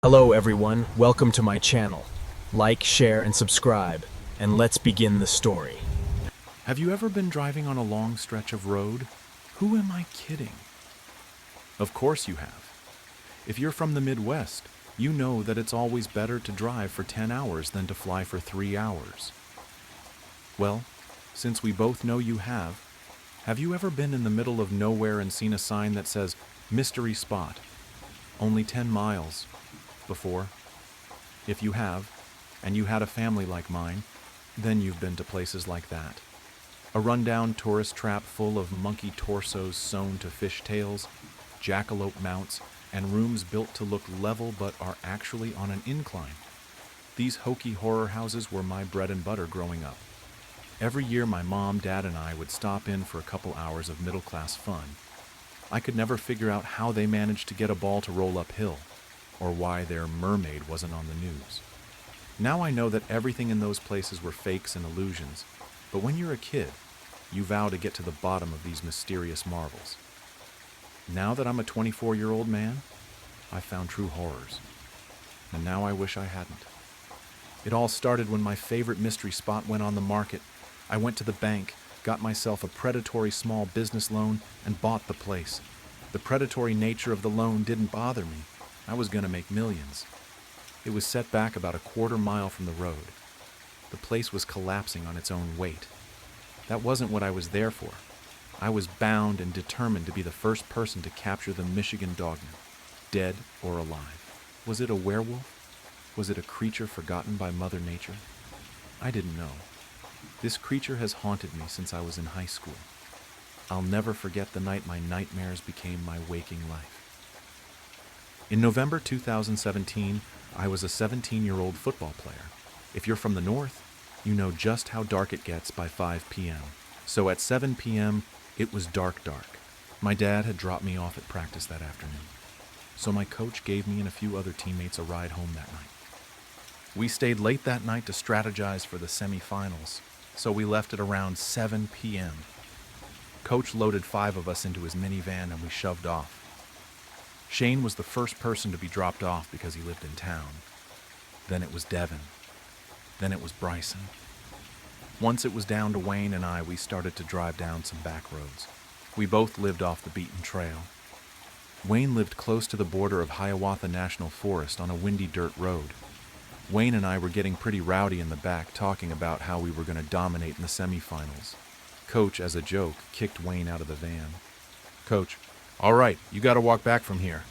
Hello everyone, welcome to my channel. Like, share, and subscribe, and let's begin the story. Have you ever been driving on a long stretch of road? Who am I kidding? Of course you have. If you're from the Midwest, you know that it's always better to drive for 10 hours than to fly for 3 hours. Well, since we both know you have you ever been in the middle of nowhere and seen a sign that says, "Mystery Spot, only 10 miles," before? If you have, and you had a family like mine, then you've been to places like that. A rundown tourist trap full of monkey torsos sewn to fishtails, jackalope mounts, and rooms built to look level but are actually on an incline. These hokey horror houses were my bread and butter growing up. Every year my mom, dad, and I would stop in for a couple hours of middle-class fun. I could never figure out how they managed to get a ball to roll uphill, or why their mermaid wasn't on the news. Now I know that everything in those places were fakes and illusions, but when you're a kid, you vow to get to the bottom of these mysterious marvels. Now that I'm a 24-year-old man, I've found true horrors, and now I wish I hadn't. It all started when my favorite mystery spot went on the market. I went to the bank, got myself a predatory small business loan, and bought the place. The predatory nature of the loan didn't bother me. I was going to make millions. It was set back about a quarter mile from the road. The place was collapsing on its own weight. That wasn't what I was there for. I was bound and determined to be the first person to capture the Michigan dogman, dead or alive. Was it a werewolf? Was it a creature forgotten by Mother Nature? I didn't know. This creature has haunted me since I was in high school. I'll never forget the night my nightmares became my waking life. In November 2017, I was a 17-year-old football player. If you're from the north, you know just how dark it gets by 5 p.m. So at 7 p.m., it was dark. My dad had dropped me off at practice that afternoon. So my coach gave me and a few other teammates a ride home that night. We stayed late that night to strategize for the semifinals, so we left at around 7 p.m. Coach loaded 5 of us into his minivan and we shoved off. Shane was the first person to be dropped off because he lived in town. Then it was Devin. Then it was Bryson. Once it was down to Wayne and I, we started to drive down some back roads. We both lived off the beaten trail. Wayne lived close to the border of Hiawatha National Forest on a windy dirt road. Wayne and I were getting pretty rowdy in the back, talking about how we were going to dominate in the semifinals. Coach, as a joke, kicked Wayne out of the van. "Coach, all right, you got to walk back from here."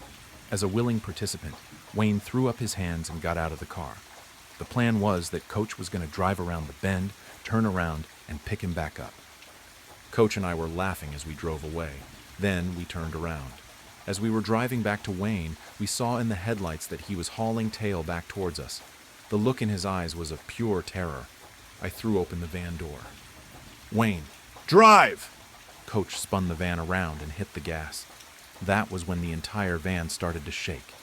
As a willing participant, Wayne threw up his hands and got out of the car. The plan was that Coach was going to drive around the bend, turn around, and pick him back up. Coach and I were laughing as we drove away. Then we turned around. As we were driving back to Wayne, we saw in the headlights that he was hauling tail back towards us. The look in his eyes was of pure terror. I threw open the van door. "Wayne, drive!" Coach spun the van around and hit the gas. That was when the entire van started to shake.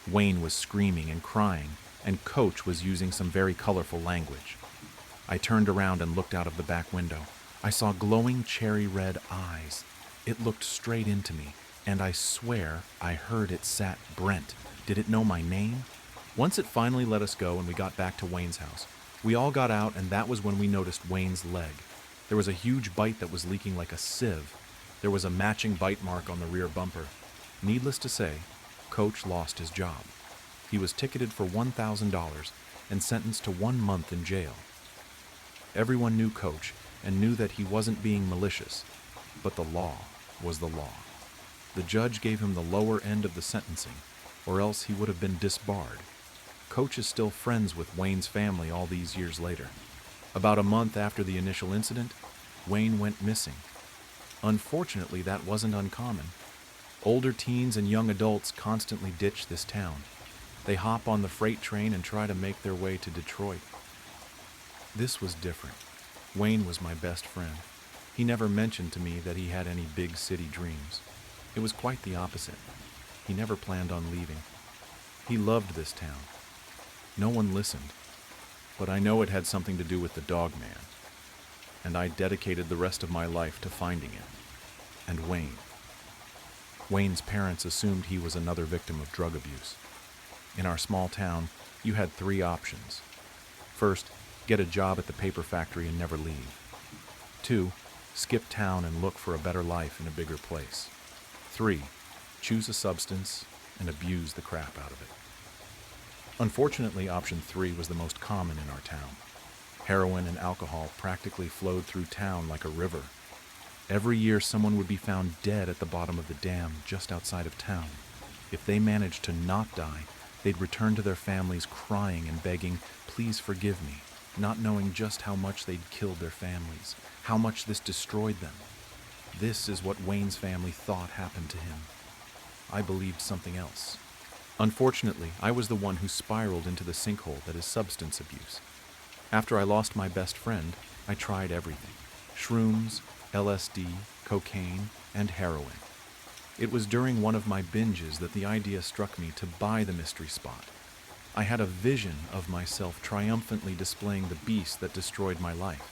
Wayne was screaming and crying, and Coach was using some very colorful language. I turned around and looked out of the back window. I saw glowing cherry red eyes. It looked straight into me, and I swear I heard it sat Brent. Did it know my name? Once it finally let us go and we got back to Wayne's house, we all got out, and that was when we noticed Wayne's leg. There was a huge bite that was leaking like a sieve. There was a matching bite mark on the rear bumper. Needless to say, Coach lost his job. He was ticketed for $1,000 and sentenced to 1 month in jail. Everyone knew Coach and knew that he wasn't being malicious, but the law was the law. The judge gave him the lower end of the sentencing, or else he would have been disbarred. Coach is still friends with Wayne's family all these years later. About a month after the initial incident, Wayne went missing. Unfortunately, that wasn't uncommon. Older teens and young adults constantly ditch this town. They hop on the freight train and try to make their way to Detroit. This was different. Wayne was my best friend. He never mentioned to me that he had any big city dreams. It was quite the opposite. He never planned on leaving. He loved this town. No one listened, but I know it had something to do with the dog man, and I dedicated the rest of my life to finding it. And Wayne. Wayne's parents assumed he was another victim of drug abuse. In our small town, you had three options. First, get a job at the paper factory and never leave. Two, skip town and look for a better life in a bigger place. Three, choose a substance and abuse the crap out of it. Unfortunately, option three was the most common in our town. Heroin and alcohol practically flowed through town like a river. Every year, someone would be found dead at the bottom of the dam just outside of town. If they managed to not die, they'd return to their families crying and begging, "Please forgive me," not knowing just how much they'd killed their families, how much this destroyed them. This is what Wayne's family thought happened to him. I believed something else. Unfortunately, I was the one who spiraled into the sinkhole that is substance abuse. After I lost my best friend, I tried everything: shrooms, LSD, cocaine, and heroin. It was during one of my binges that the idea struck me to buy the mystery spot. I had a vision of myself triumphantly displaying the beast that destroyed my life.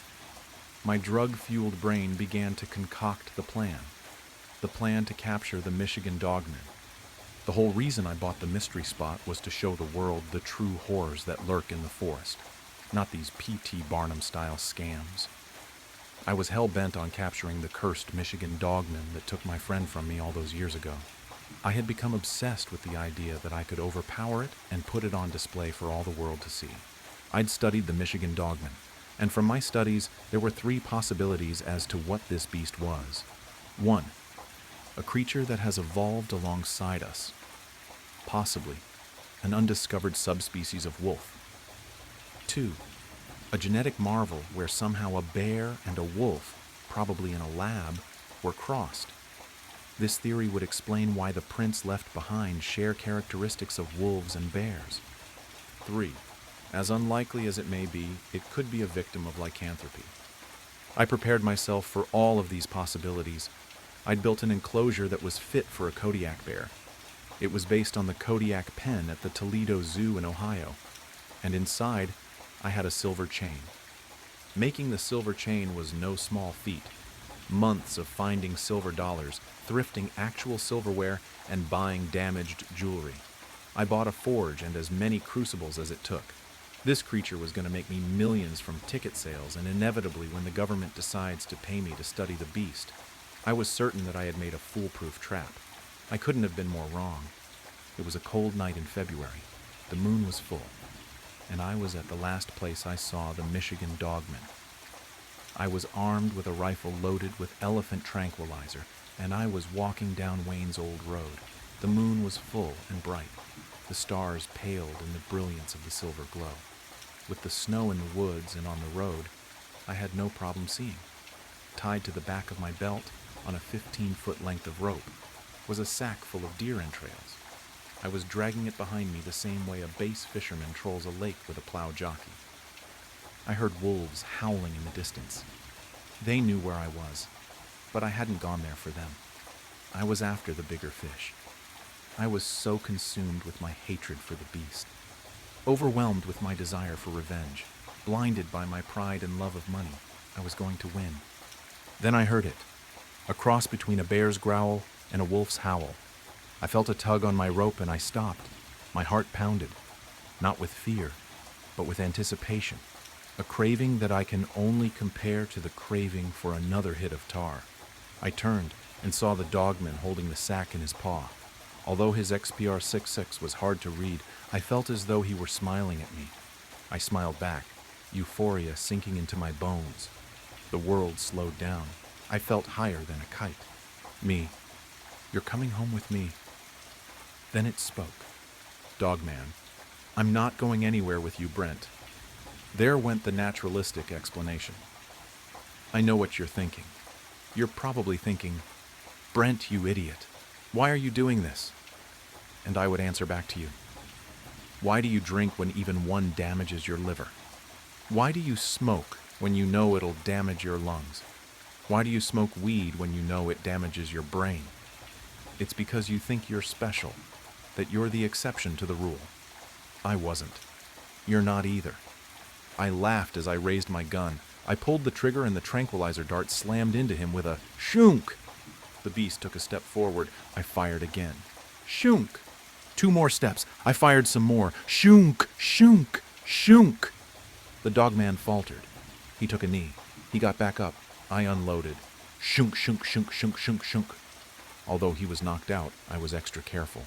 My drug-fueled brain began to concoct the plan to capture the Michigan Dogman. The whole reason I bought the mystery spot was to show the world the true horrors that lurk in the forest, not these P.T. Barnum-style scams. I was hell-bent on capturing the cursed Michigan Dogman that took my friend from me all those years ago. I had become obsessed with the idea that I could overpower it and put it on display for all the world to see. I'd studied the Michigan Dogman, and from my studies, there were three possibilities as to what this beast was. 1. A creature that has evolved alongside us, possibly an undiscovered subspecies of wolf. 2. A genetic marvel where somehow a bear and a wolf, probably in a lab, were crossed. This theory would explain why the prints left behind share characteristics of wolves and bears. 3. As unlikely as it may be, it could be a victim of lycanthropy. I prepared myself for all of these possibilities. I'd built an enclosure that was fit for a Kodiak bear. It was based on the Kodiak pen at the Toledo Zoo in Ohio, and inside, I had a silver chain. Making the silver chain was no small feat. Months of finding silver dollars, thrifting actual silverware, and buying damaged jewelry. I bought a forge and as many crucibles as it took. This creature was going to make me millions from ticket sales, and inevitably when the government decides to pay me to study the beast, I was certain that I had made a foolproof trap. I couldn't have been more wrong. It was a cold night in February. The moon was full, and I was at the last place I saw the Michigan Dogman. I was armed with a rifle loaded with elephant tranquilizer, and I was walking down Wayne's old road. The moon was full and bright. The stars paled in the brilliance of the silver glow. With the snow in the woods and on the road, I had no problem seeing. Tied to the back of my belt, on a 15-foot length of rope, was a sack full of deer entrails. I was dragging it behind me the same way a bass fisherman trolls a lake with a plow jockey. I heard wolves howling in the distance. They knew where I was, but I hadn't gone there for them. I was after the bigger fish. I was so consumed with my hatred for the beast, overwhelmed with my desire for revenge, blinded by my pride and love of money. I was going to win. Then I heard it, a cross between a bear's growl and a wolf's howl. I felt a tug on my rope and I stopped. My heart pounded, not with fear, but with anticipation, a craving that I can only compare to the craving for another hit of tar. I turned and saw the dogman holding the sack in his paw. Although his XPR 66 was hard to read, I felt as though he were smiling at me. I smiled back, euphoria sinking into my bones. The world slowed down. I felt higher than a kite. Me. You're coming home with me. Then it spoke. Dogman. I'm not going anywhere with you, Brent. There went the naturalistic explanation. I know what you're thinking. You're probably thinking, Brent, you idiot. Why are you doing this? And I would answer back to you. Why do you drink when even one damages your liver? Why do you smoke when you know it'll damage your lungs? Why do you smoke weed when you know it damages your brain? It's because you think you're special, that you're the exception to the rule. I wasn't. You're not either. I laughed as I raised my gun. I pulled the trigger and the tranquilizer dart slammed into him with a shunk. The beast took a step forward. I fired again. Shunk! 2 more steps. I fired some more. Shunk, shunk, shunk. The dogman faltered. He took a knee. He got back up. I unloaded. Shunk, shunk, shunk, shunk, shunk, shunk. Although he was knocked out, I was extra careful.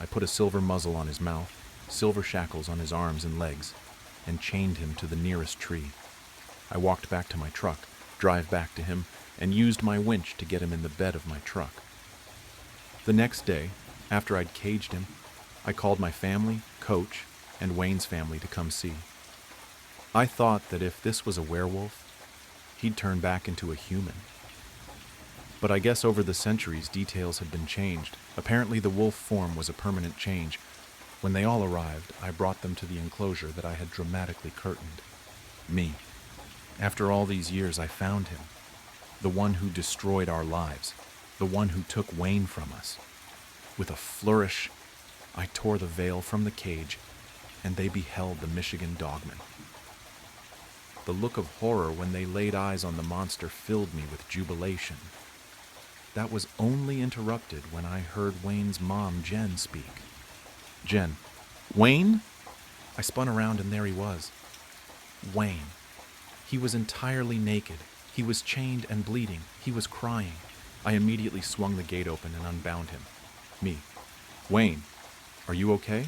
I put a silver muzzle on his mouth, silver shackles on his arms and legs, and chained him to the nearest tree. I walked back to my truck, drive back to him, and used my winch to get him in the bed of my truck. The next day, after I'd caged him, I called my family, Coach, and Wayne's family to come see. I thought that if this was a werewolf, he'd turn back into a human. But I guess over the centuries, details had been changed. Apparently the wolf form was a permanent change. When they all arrived, I brought them to the enclosure that I had dramatically curtained. Me. After all these years, I found him. The one who destroyed our lives. The one who took Wayne from us. With a flourish, I tore the veil from the cage, and they beheld the Michigan dogman. The look of horror when they laid eyes on the monster filled me with jubilation. That was only interrupted when I heard Wayne's mom, Jen, speak. Jen, Wayne? I spun around and there he was. Wayne. He was entirely naked. He was chained and bleeding. He was crying. I immediately swung the gate open and unbound him. Me. Wayne, are you okay?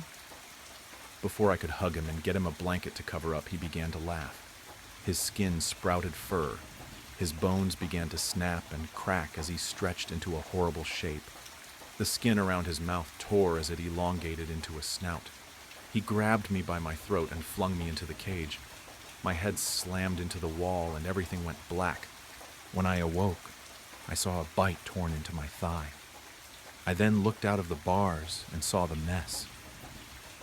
Before I could hug him and get him a blanket to cover up, he began to laugh. His skin sprouted fur. His bones began to snap and crack as he stretched into a horrible shape. The skin around his mouth tore as it elongated into a snout. He grabbed me by my throat and flung me into the cage. My head slammed into the wall and everything went black. When I awoke, I saw a bite torn into my thigh. I then looked out of the bars and saw the mess.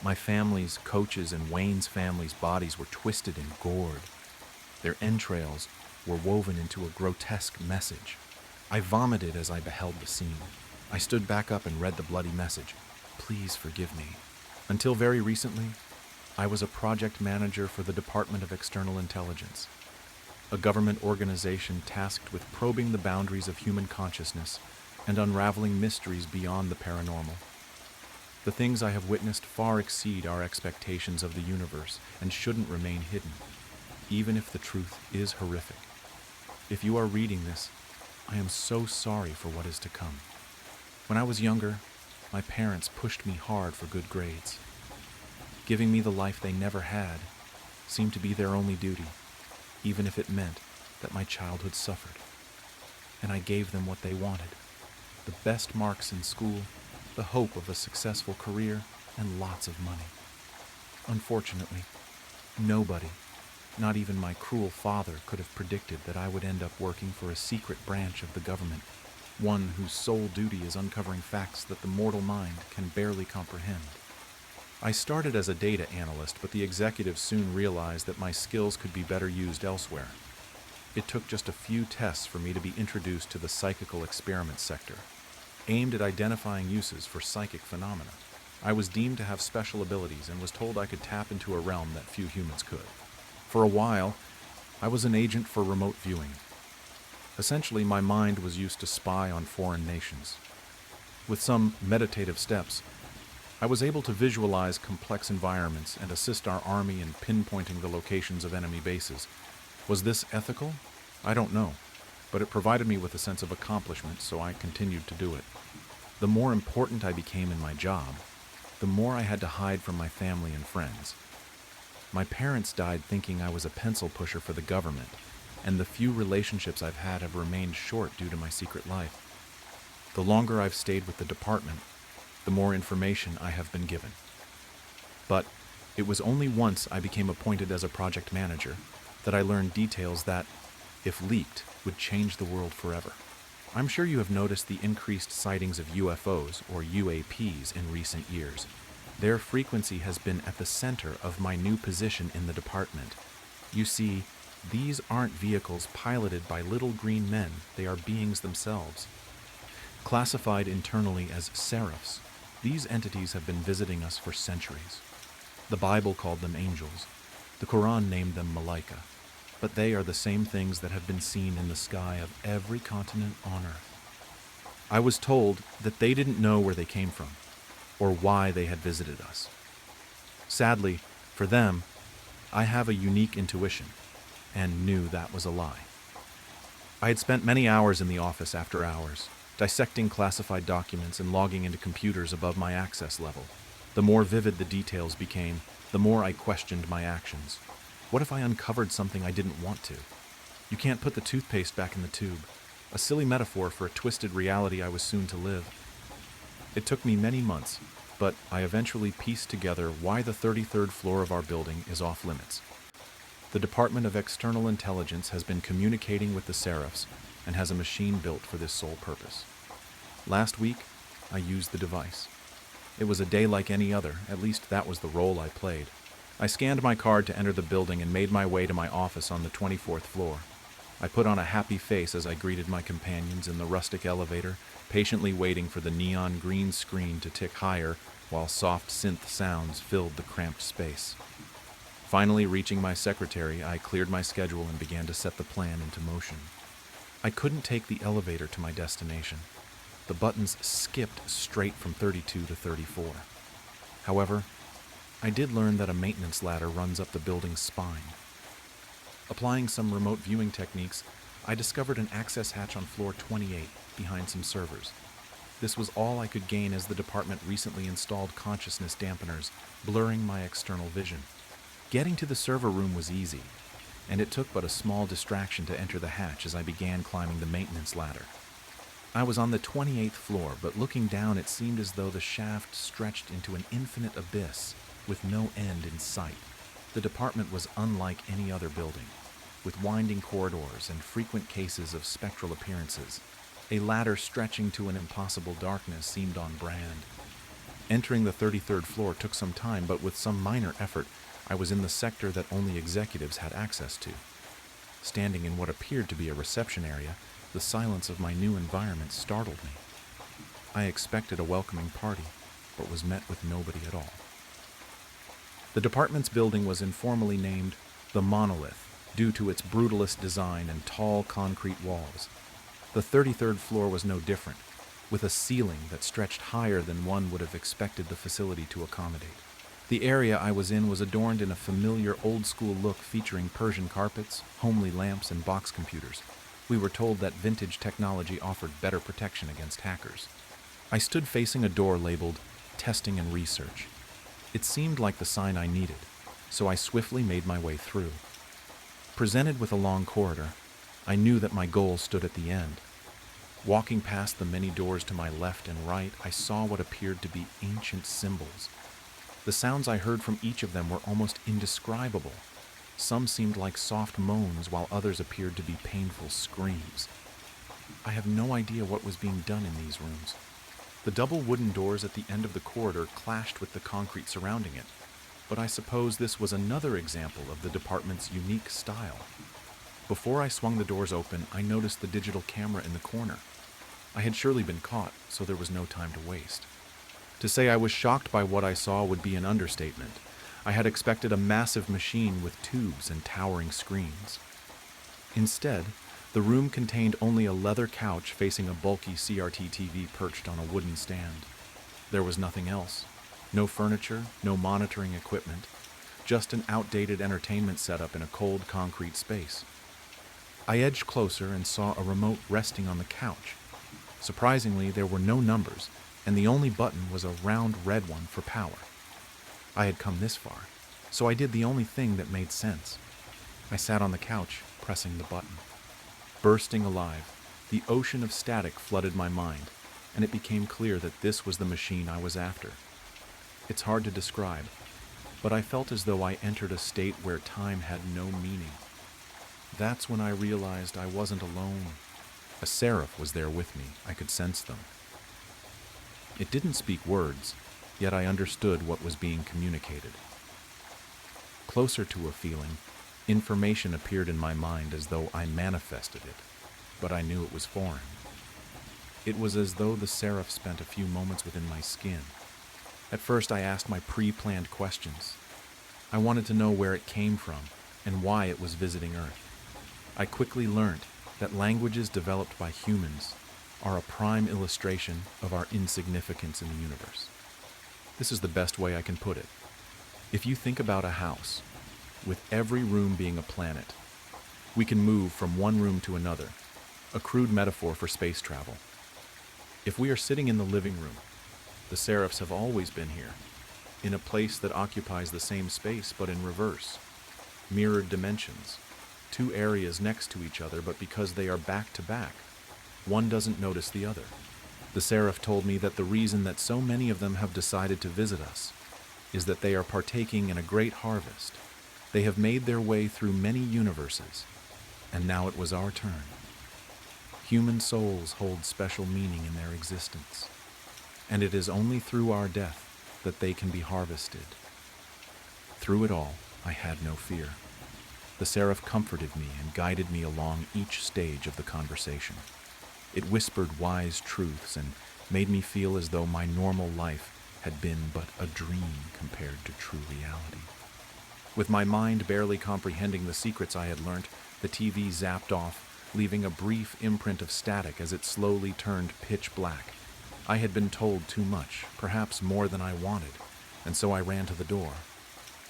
My family's, Coach's, and Wayne's family's bodies were twisted and gored. Their entrails were woven into a grotesque message. I vomited as I beheld the scene. I stood back up and read the bloody message. Please forgive me. Until very recently, I was a project manager for the Department of External Intelligence, a government organization tasked with probing the boundaries of human consciousness and unraveling mysteries beyond the paranormal. The things I have witnessed far exceed our expectations of the universe and shouldn't remain hidden, even if the truth is horrific. If you are reading this, I am so sorry for what is to come. When I was younger, my parents pushed me hard for good grades. Giving me the life they never had seemed to be their only duty, even if it meant that my childhood suffered. And I gave them what they wanted: the best marks in school, the hope of a successful career, and lots of money. Unfortunately, nobody, not even my cruel father, could have predicted that I would end up working for a secret branch of the government, one whose sole duty is uncovering facts that the mortal mind can barely comprehend. I started as a data analyst, but the executives soon realized that my skills could be better used elsewhere. It took just a few tests for me to be introduced to the psychical experiment sector, aimed at identifying uses for psychic phenomena. I was deemed to have special abilities and was told I could tap into a realm that few humans could. For a while, I was an agent for remote viewing. Essentially, my mind was used to spy on foreign nations. With some meditative steps, I was able to visualize complex environments and assist our army in pinpointing the locations of enemy bases. Was this ethical? I don't know, but it provided me with a sense of accomplishment, so I continued to do it. The more important I became in my job, the more I had to hide from my family and friends. My parents died thinking I was a pencil pusher for the government, and the few relationships I've had have remained short due to my secret life. The longer I've stayed with the department, the more information I have been given. But it was only once I became appointed as a project manager that I learned details that, if leaked, would change the world forever. I'm sure you have noticed the increased sightings of UFOs, or UAPs, in recent years. Their frequency has been at the center of my new position in the department. You see, these aren't vehicles piloted by little green men, they are beings themselves. Classified internally as seraphs, these entities have been visiting us for centuries. The Bible called them angels. The Quran named them Malaika. But they are the same things that have been seen in the sky of every continent on Earth. I was told that they didn't know where they came from. or why they had visited us. Sadly, for them, I have a unique intuition, and knew that was a lie. I had spent many hours in the office after hours, dissecting classified documents and logging into computers above my access level. The more vivid the details became, the more I questioned my actions. What if I uncovered something I didn't want to? You can't put the toothpaste back in the tube, a silly metaphor for a twisted reality I was soon to live. It took me many months, but I eventually pieced together why the 33rd floor of our building is off limits. The Department of External Intelligence has been communicating with the Seraphs and has a machine built for this sole purpose. Last week, I used the device. It was a day like any other, at least that was the role I played. I scanned my card to enter the building and made my way to my office on the 24th floor. I put on a happy face as I greeted my companions in the rustic elevator, patiently waiting for the neon green screen to tick higher while soft synth sounds filled the cramped space. Finally reaching my secretary, I cleared my schedule and began to set the plan into motion. I couldn't take the elevator to my destination. The buttons skipped straight from 32 to 34. However, I did learn that a maintenance ladder runs up the building's spine. Applying some remote viewing techniques, I discovered an access hatch on floor 28 behind some servers. This was all I could gain as the department recently installed consciousness dampeners, blurring my external vision. Getting to the server room was easy, and it took but a small distraction to enter the hatch as I began climbing the maintenance ladder. I was on the 28th floor, but looking down it seemed as though the shaft stretched into an infinite abyss with no end in sight. The department was unlike any other building, with winding corridors and frequent cases of spectral appearances. A ladder stretching to an impossible darkness seemed on brand. Entering the 33rd floor took some time, but with some minor effort, I was in the sector that only executives had access to. Standing in what appeared to be a reception area, the silence of my new environment startled me. I expected a welcoming party, but was met with nobody at all. The department's building was informally named the Monolith, due to its brutalist design and tall concrete walls. The 33rd floor was no different, with a ceiling that stretched higher than one would have expected the facility to accommodate. The area I was in was adorned in a familiar old-school look featuring Persian carpets, homely lamps, and box computers. We were told that vintage technology offered better protection against hackers. I stood facing a door labeled Testing and Research. It seemed like the sign I needed, so I swiftly made my way through. Presented with a long corridor, I knew that my goal stood at the end. Walking past the many doors to my left and right, I saw what appeared to be ancient symbols. The sounds I heard from each of them were almost indescribable. Some seemed like soft moans, while others appeared to be painful screams. I have no idea what was being done in these rooms. The double wooden doors at the end of the corridor clashed with the concrete surrounding it, but I suppose this was another example of the department's unique style. Before I swung the doors open, I noticed the digital camera in the corner. I had surely been caught, so there was no time to waste. To say I was shocked by what I saw would be an understatement. I had expected a massive machine with tubes and towering screens. Instead, the room contained only a leather couch facing a bulky CRT TV perched on a wooden stand. There was nothing else. No furniture, no monitoring equipment, just an outdated entertainment setup in a cold concrete space. I edged closer and saw a remote resting on the couch. Surprisingly, there were no numbers, and the only button was a round red one for power. I had come this far, so I did the only thing that made sense. I sat on the couch, pressing the button. Bursting alive, the ocean of static flooded my mind, and it became clear that this was the machine I was after. It's hard to describe, but I felt as though I entered a state where time had no meaning. That's when I realized I wasn't alone. A seraph was there with me. I could sense them. It didn't speak words, yet I understood what was being communicated. Closer to a feeling, information appeared in my mind as though I manifested it, but I knew it was foreign. It was as though the seraph spent a few moments within my skin. At first I asked my pre-planned questions. I wanted to know where it came from and why it was visiting Earth. I quickly learned that languages developed by humans are a prime illustration of our insignificance in the universe. This is the best way I can put it. If you think about a house, with every room being a planet, we can move from one room to another, a crude metaphor for space travel. If we are sitting in the living room, the seraphs have always been here, in a place that occupies the same space but in reverse, mirrored dimensions, two areas next to each other, but because they are back to back, one doesn't notice the other. The seraph told me that the reason that so many of them have decided to visit us is that they are partaking in a great harvest. They have made their way through many universes, and now it was our turn. Human souls hold special meaning in their existence, and it is only through our death that they can be harvested. Through it all, I had no fear. The seraph comforted me and guided me along each stage of the conversation. It whispered wise truths and made me feel as though my normal life had been but a dream compared to true reality. With my mind barely comprehending the secrets I had learnt, the TV zapped off, leaving a brief imprint of static as it slowly turned pitch black. I had been told too much, perhaps more than I wanted, and so I ran to the door.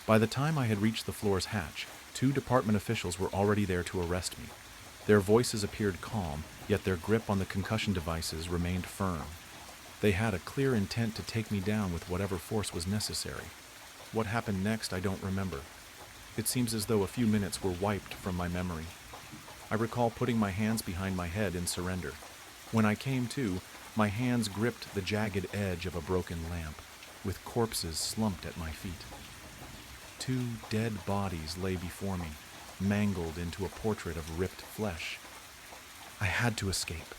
By the time I had reached the floor's hatch, 2 department officials were already there to arrest me. Their voices appeared calm, yet their grip on the concussion devices remained firm. They had a clear intent to take me down with whatever force was necessary. What happened next, I don't remember. It seems as though a few minutes were wiped from my memory. I recall putting my hands behind my head in surrender. When I came to, my hands gripped the jagged edge of a broken lamp, with corpses slumped at my feet. 2 dead bodies lay before me, mangled into a portrait of ripped flesh. I had to escape.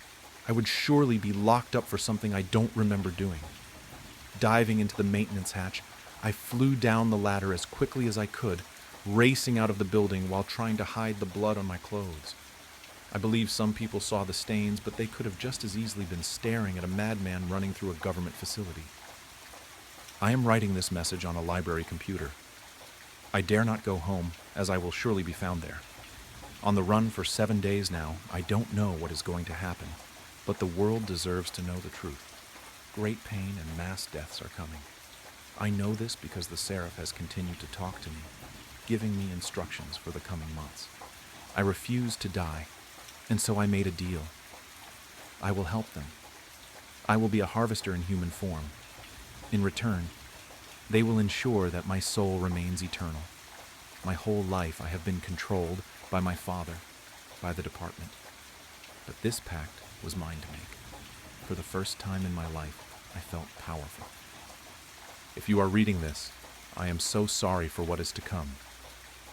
I would surely be locked up for something I don't remember doing. Diving into the maintenance hatch, I flew down the ladder as quickly as I could, racing out of the building while trying to hide the blood on my clothes. I believe some people saw the stains, but they could have just as easily been staring at a madman running through a government facility. I am writing this message on a library computer. I dare not go home, as I will surely be found there. On the run for 7 days now, I don't know what is going to happen, but the world deserves to know the truth. Great pain and mass deaths are coming. I know this because the seraph has continued to talk to me, giving me instructions for the coming months. I refuse to die, and so I made a deal. I will help them. I will be a harvester in human form. In return, they will ensure that my soul remains eternal. My whole life I have been controlled by my father, by the department. But this pact was mine to make. For the first time in my life, I felt powerful. If you are reading this, I am so sorry for what is to come.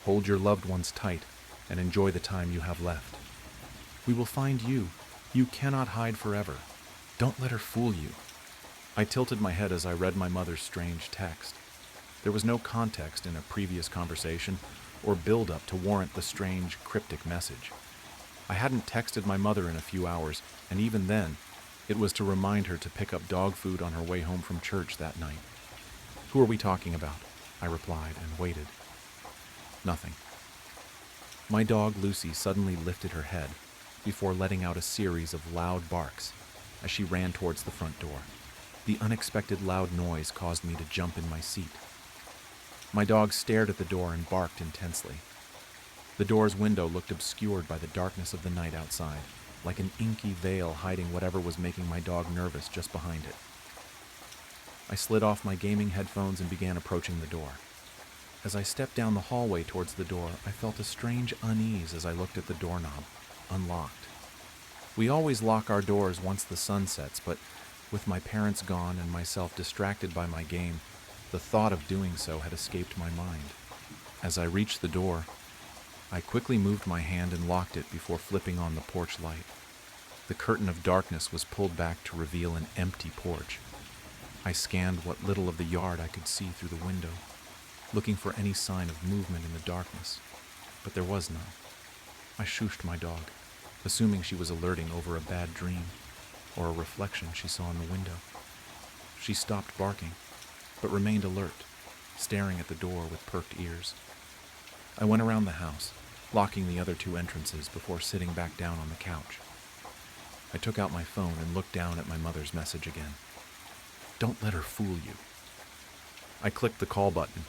Hold your loved ones tight and enjoy the time you have left. We will find you. You cannot hide forever. Don't let her fool you. I tilted my head as I read my mother's strange text. There was no context in a previous conversation or build-up to warrant the strange, cryptic message. I hadn't texted my mother in a few hours, and even then, it was to remind her to pick up dog food on her way home from church that night. "Who are we talking about?" I replied and waited. Nothing. My dog Lucy suddenly lifted her head before letting out a series of loud barks as she ran towards the front door. The unexpected loud noise caused me to jump in my seat. My dog stared at the door and barked intensely. The door's window looked obscured by the darkness of the night outside, like an inky veil hiding whatever was making my dog nervous just behind it. I slid off my gaming headphones and began approaching the door. As I stepped down the hallway towards the door, I felt a strange unease as I looked at the doorknob, unlocked. We always lock our doors once the sun sets, but with my parents gone and myself distracted by my game, the thought of doing so had escaped my mind. As I reached the door, I quickly moved my hand and locked it before flipping on the porch light. The curtain of darkness was pulled back to reveal an empty porch. I scanned what little of the yard I could see through the window, looking for any sign of movement in the darkness, but there was none. I shooshed my dog, assuming she was alerting over a bad dream or a reflection she saw in the window. She stopped barking, but remained alert, staring at the door with perked ears. I went around the house, locking the other 2 entrances before sitting back down on the couch. I took out my phone and looked down at my mother's message again. "Don't let her fool you." I clicked the call button.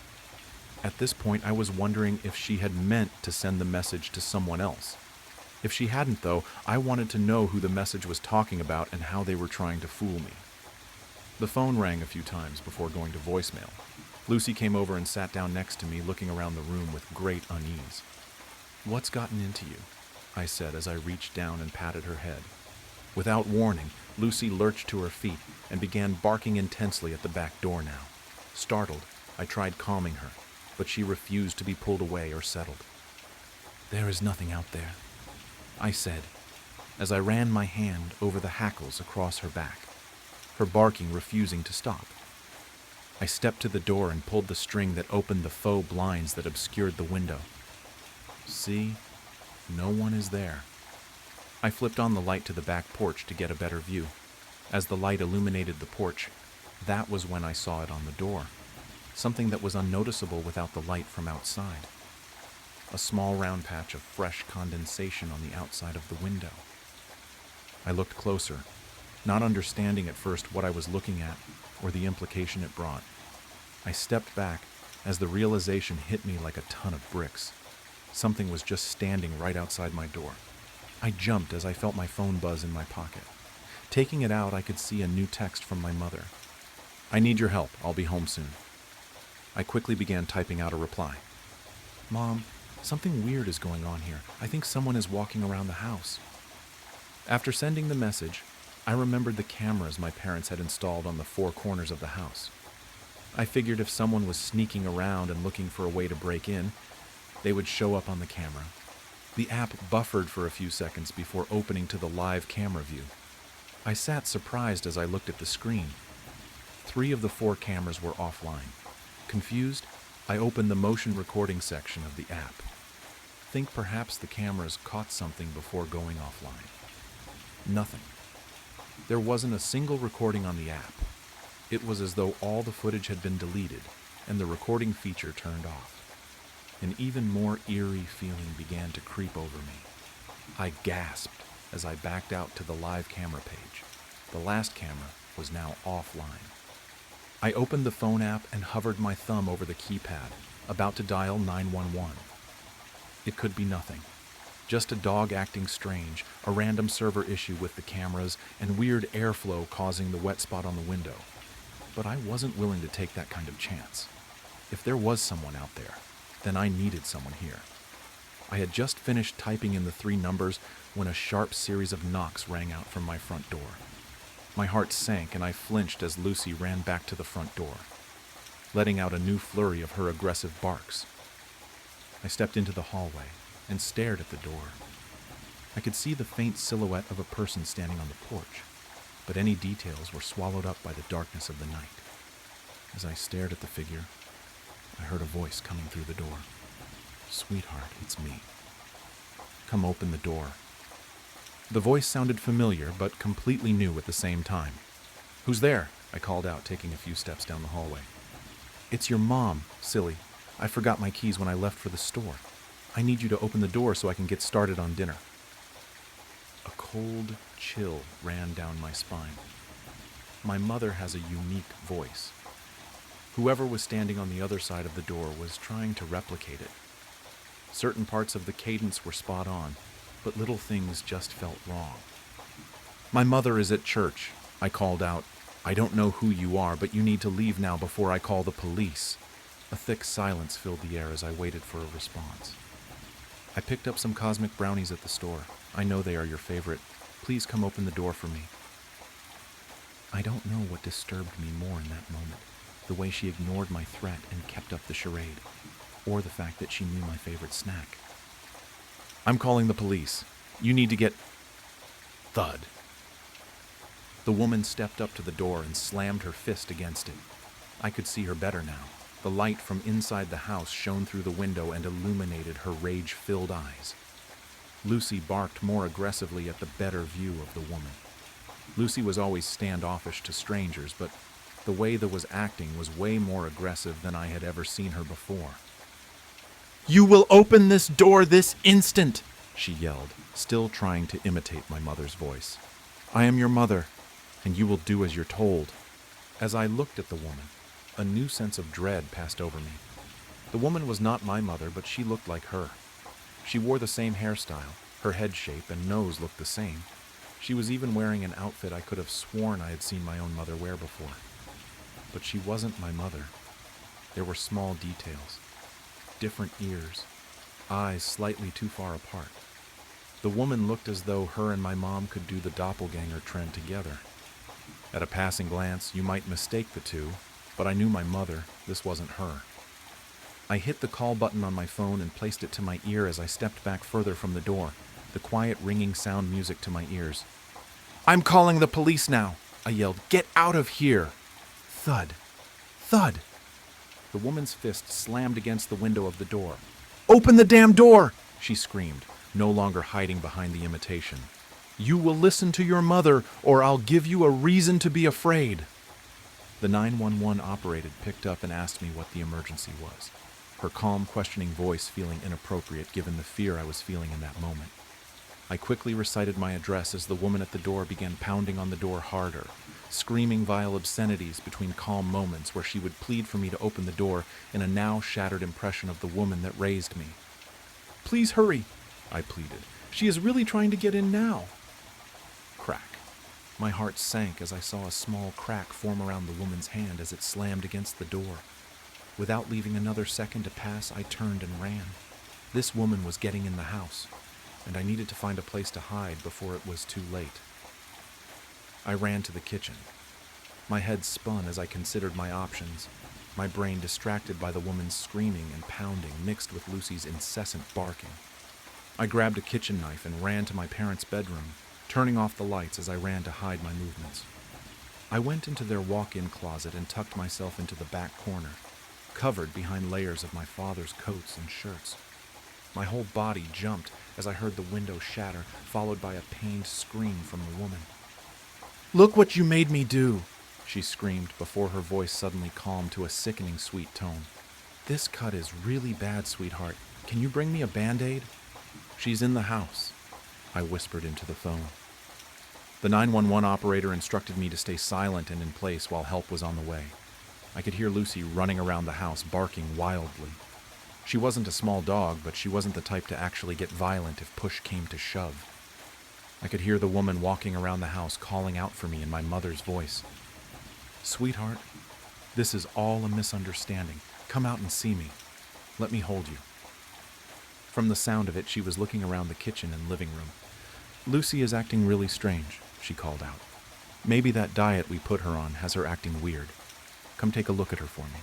At this point, I was wondering if she had meant to send the message to someone else. If she hadn't, though, I wanted to know who the message was talking about and how they were trying to fool me. The phone rang a few times before going to voicemail. Lucy came over and sat down next to me, looking around the room with great unease. "What's gotten into you?" I said as I reached down and patted her head. Without warning, Lucy lurched to her feet and began barking intensely at the back door now. Startled, I tried calming her, but she refused to be pulled away or settled. "There is nothing out there," I said, as I ran my hand over the hackles across her back, her barking refusing to stop. I stepped to the door and pulled the string that opened the faux blinds that obscured the window. See, no one is there. I flipped on the light to the back porch to get a better view. As the light illuminated the porch, that was when I saw it on the door, something that was unnoticeable without the light from outside. A small round patch of fresh condensation on the outside of the window. I looked closer, not understanding at first what I was looking at or the implication it brought. I stepped back as the realization hit me like a ton of bricks. Something was just standing right outside my door. I jumped as I felt my phone buzz in my pocket. Taking it out, I could see a new text from my mother. "I need your help. I'll be home soon." I quickly began typing out a reply. "Mom, something weird is going on here. I think someone is walking around the house." After sending the message, I remembered the cameras my parents had installed on the four corners of the house. I figured if someone was sneaking around and looking for a way to break in, they would show up on the camera. The app buffered for a few seconds before opening to the live camera view. I sat surprised as I looked at the screen. 3 of the 4 cameras were offline. Confused, I opened the motion recording section of the app. Think perhaps the cameras caught something before going offline. Nothing. There wasn't a single recording on the app. It was as though all the footage had been deleted and the recording feature turned off. An even more eerie feeling began to creep over me. I gasped as I backed out to the live camera page. The last camera was now offline. I opened the phone app and hovered my thumb over the keypad, about to dial 911. It could be nothing. Just a dog acting strange, a random server issue with the cameras, and weird airflow causing the wet spot on the window. But I wasn't willing to take that kind of chance. If there was someone out there, then I needed someone here. I had just finished typing in the 3 numbers when a sharp series of knocks rang out from my front door. My heart sank and I flinched as Lucy ran back to the front door, letting out a new flurry of her aggressive barks. I stepped into the hallway and stared at the door. I could see the faint silhouette of a person standing on the porch, but any details were swallowed up by the darkness of the night. As I stared at the figure, I heard a voice coming through the door. "Sweetheart, it's me. Come open the door." The voice sounded familiar, but completely new at the same time. "Who's there?" I called out, taking a few steps down the hallway. "It's your mom, silly. I forgot my keys when I left for the store. I need you to open the door so I can get started on dinner." A cold chill ran down my spine. My mother has a unique voice. Whoever was standing on the other side of the door was trying to replicate it. Certain parts of the cadence were spot on, but little things just felt wrong. "My mother is at church," I called out. "I don't know who you are, but you need to leave now before I call the police." A thick silence filled the air as I waited for a response. "I picked up some cosmic brownies at the store. I know they are your favorite. Please come open the door for me." I don't know what disturbed me more in that moment, the way she ignored my threat and kept up the charade, or the fact that she knew my favorite snack. "I'm calling the police. You need to get..." Thud. The woman stepped up to the door and slammed her fist against it. I could see her better now. The light from inside the house shone through the window and illuminated her rage-filled eyes. Lucy barked more aggressively at the better view of the woman. Lucy was always standoffish to strangers, but the way that was acting was way more aggressive than I had ever seen her before. "You will open this door this instant!" she yelled, still trying to imitate my mother's voice. "I am your mother, and you will do as you're told." As I looked at the woman, A new sense of dread passed over me. The woman was not my mother, but she looked like her. She wore the same hairstyle, her head shape and nose looked the same. She was even wearing an outfit I could have sworn I had seen my own mother wear before. But she wasn't my mother. There were small details. Different ears, eyes slightly too far apart. The woman looked as though her and my mom could do the doppelganger trend together. At a passing glance, you might mistake the two, but I knew my mother, this wasn't her. I hit the call button on my phone and placed it to my ear as I stepped back further from the door, the quiet ringing sound music to my ears. "I'm calling the police now," I yelled. "Get out of here!" Thud. Thud. The woman's fist slammed against the window of the door. "Open the damn door!" she screamed, no longer hiding behind the imitation. "You will listen to your mother, or I'll give you a reason to be afraid." The 911 operator picked up and asked me what the emergency was, her calm, questioning voice feeling inappropriate given the fear I was feeling in that moment. I quickly recited my address as the woman at the door began pounding on the door harder, screaming vile obscenities between calm moments where she would plead for me to open the door in a now shattered impression of the woman that raised me. "Please hurry," I pleaded. "She is really trying to get in now." Crack. My heart sank as I saw a small crack form around the woman's hand as it slammed against the door. Without leaving another second to pass, I turned and ran. This woman was getting in the house, and I needed to find a place to hide before it was too late. I ran to the kitchen. My head spun as I considered my options, my brain distracted by the woman's screaming and pounding mixed with Lucy's incessant barking. I grabbed a kitchen knife and ran to my parents' bedroom, turning off the lights as I ran to hide my movements. I went into their walk-in closet and tucked myself into the back corner, covered behind layers of my father's coats and shirts. My whole body jumped as I heard the window shatter, followed by a pained scream from the woman. "Look what you made me do," she screamed before her voice suddenly calmed to a sickening sweet tone. "This cut is really bad, sweetheart. Can you bring me a Band-Aid?" "She's in the house," I whispered into the phone. The 911 operator instructed me to stay silent and in place while help was on the way. I could hear Lucy running around the house, barking wildly. She wasn't a small dog, but she wasn't the type to actually get violent if push came to shove. I could hear the woman walking around the house calling out for me in my mother's voice. "Sweetheart, this is all a misunderstanding. Come out and see me. Let me hold you." From the sound of it, she was looking around the kitchen and living room. "Lucy is acting really strange," she called out. "Maybe that diet we put her on has her acting weird. Come take a look at her for me."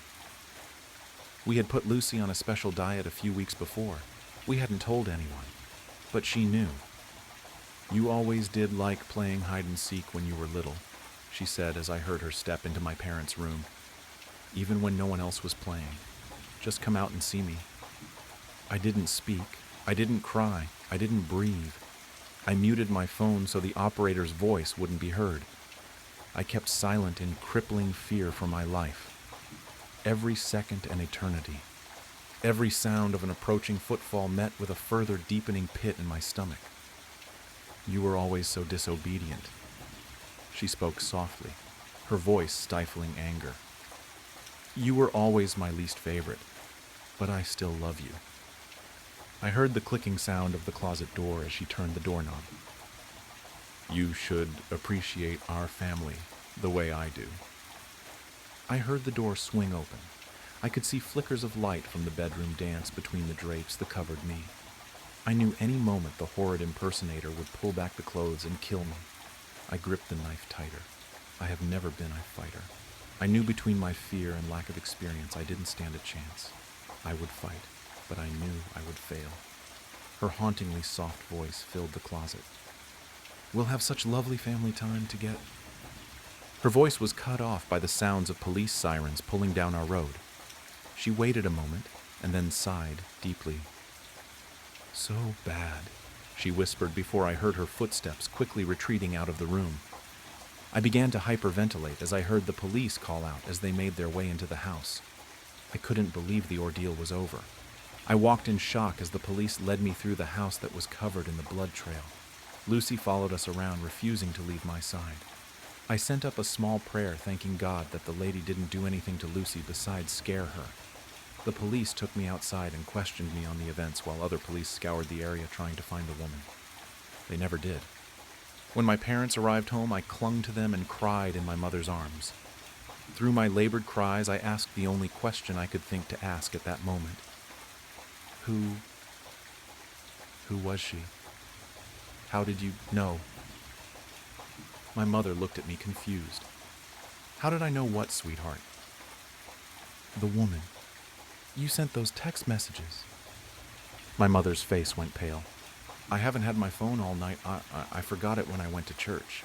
We had put Lucy on a special diet a few weeks before. We hadn't told anyone, but she knew. "You always did like playing hide and seek when you were little," she said as I heard her step into my parents' room. "Even when no one else was playing. Just come out and see me." I didn't speak. I didn't cry. I didn't breathe. I muted my phone so the operator's voice wouldn't be heard. I kept silent in crippling fear for my life. Every second an eternity. Every sound of an approaching footfall met with a further deepening pit in my stomach. "You were always so disobedient." She spoke softly, her voice stifling anger. "You were always my least favorite, but I still love you." I heard the clicking sound of the closet door as she turned the doorknob. "You should appreciate our family the way I do." I heard the door swing open. I could see flickers of light from the bedroom dance between the drapes that covered me. I knew any moment the horrid impersonator would pull back the clothes and kill me. I gripped the knife tighter. I have never been a fighter. I knew between my fear and lack of experience I didn't stand a chance. I would fight, but I knew I would fail. Her hauntingly soft voice filled the closet. "We'll have such lovely family time together." Her voice was cut off by the sounds of police sirens pulling down our road. She waited a moment and then sighed deeply. "So bad," she whispered before I heard her footsteps quickly retreating out of the room. I began to hyperventilate as I heard the police call out as they made their way into the house. I couldn't believe the ordeal was over. I walked in shock as the police led me through the house that was covered in the blood trail. Lucy followed us around, refusing to leave my side. I sent up a small prayer thanking God that the lady didn't do anything to Lucy besides scare her. The police took me outside and questioned me on the events while other police scoured the area trying to find the woman. They never did. When my parents arrived home, I clung to them and cried in my mother's arms. Through my labored cries, I asked the only question I could think to ask at that moment. Who was she? How did you know? My mother looked at me confused. How did I know what, sweetheart? The woman. You sent those text messages. My mother's face went pale. I haven't had my phone all night. I forgot it when I went to church.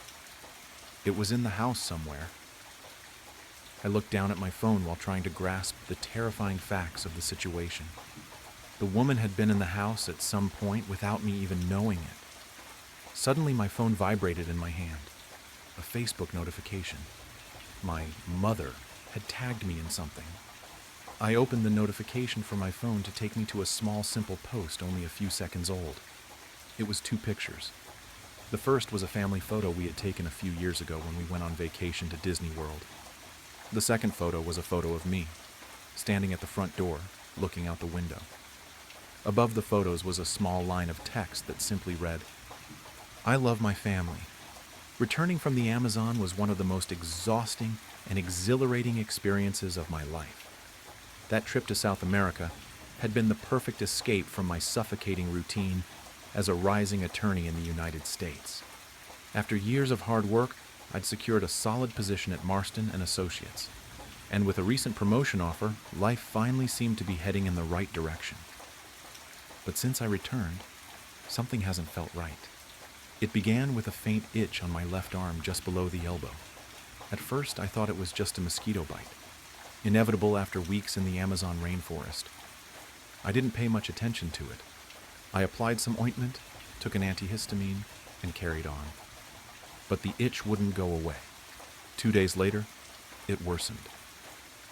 It was in the house somewhere. I looked down at my phone while trying to grasp the terrifying facts of the situation. The woman had been in the house at some point without me even knowing it. Suddenly my phone vibrated in my hand. A Facebook notification. My mother had tagged me in something. I opened the notification for my phone to take me to a small, simple post only a few seconds old. It was 2 pictures. The first was a family photo we had taken a few years ago when we went on vacation to Disney World. The second photo was a photo of me, standing at the front door, looking out the window. Above the photos was a small line of text that simply read, "I love my family. Returning from the Amazon was one of the most exhausting and exhilarating experiences of my life. That trip to South America had been the perfect escape from my suffocating routine as a rising attorney in the United States. After years of hard work, I'd secured a solid position at Marston and Associates, and with a recent promotion offer, life finally seemed to be heading in the right direction. But since I returned, something hasn't felt right. It began with a faint itch on my left arm just below the elbow. At first, I thought it was just a mosquito bite, inevitable after weeks in the Amazon rainforest. I didn't pay much attention to it. I applied some ointment, took an antihistamine, and carried on. But the itch wouldn't go away. 2 days later, it worsened.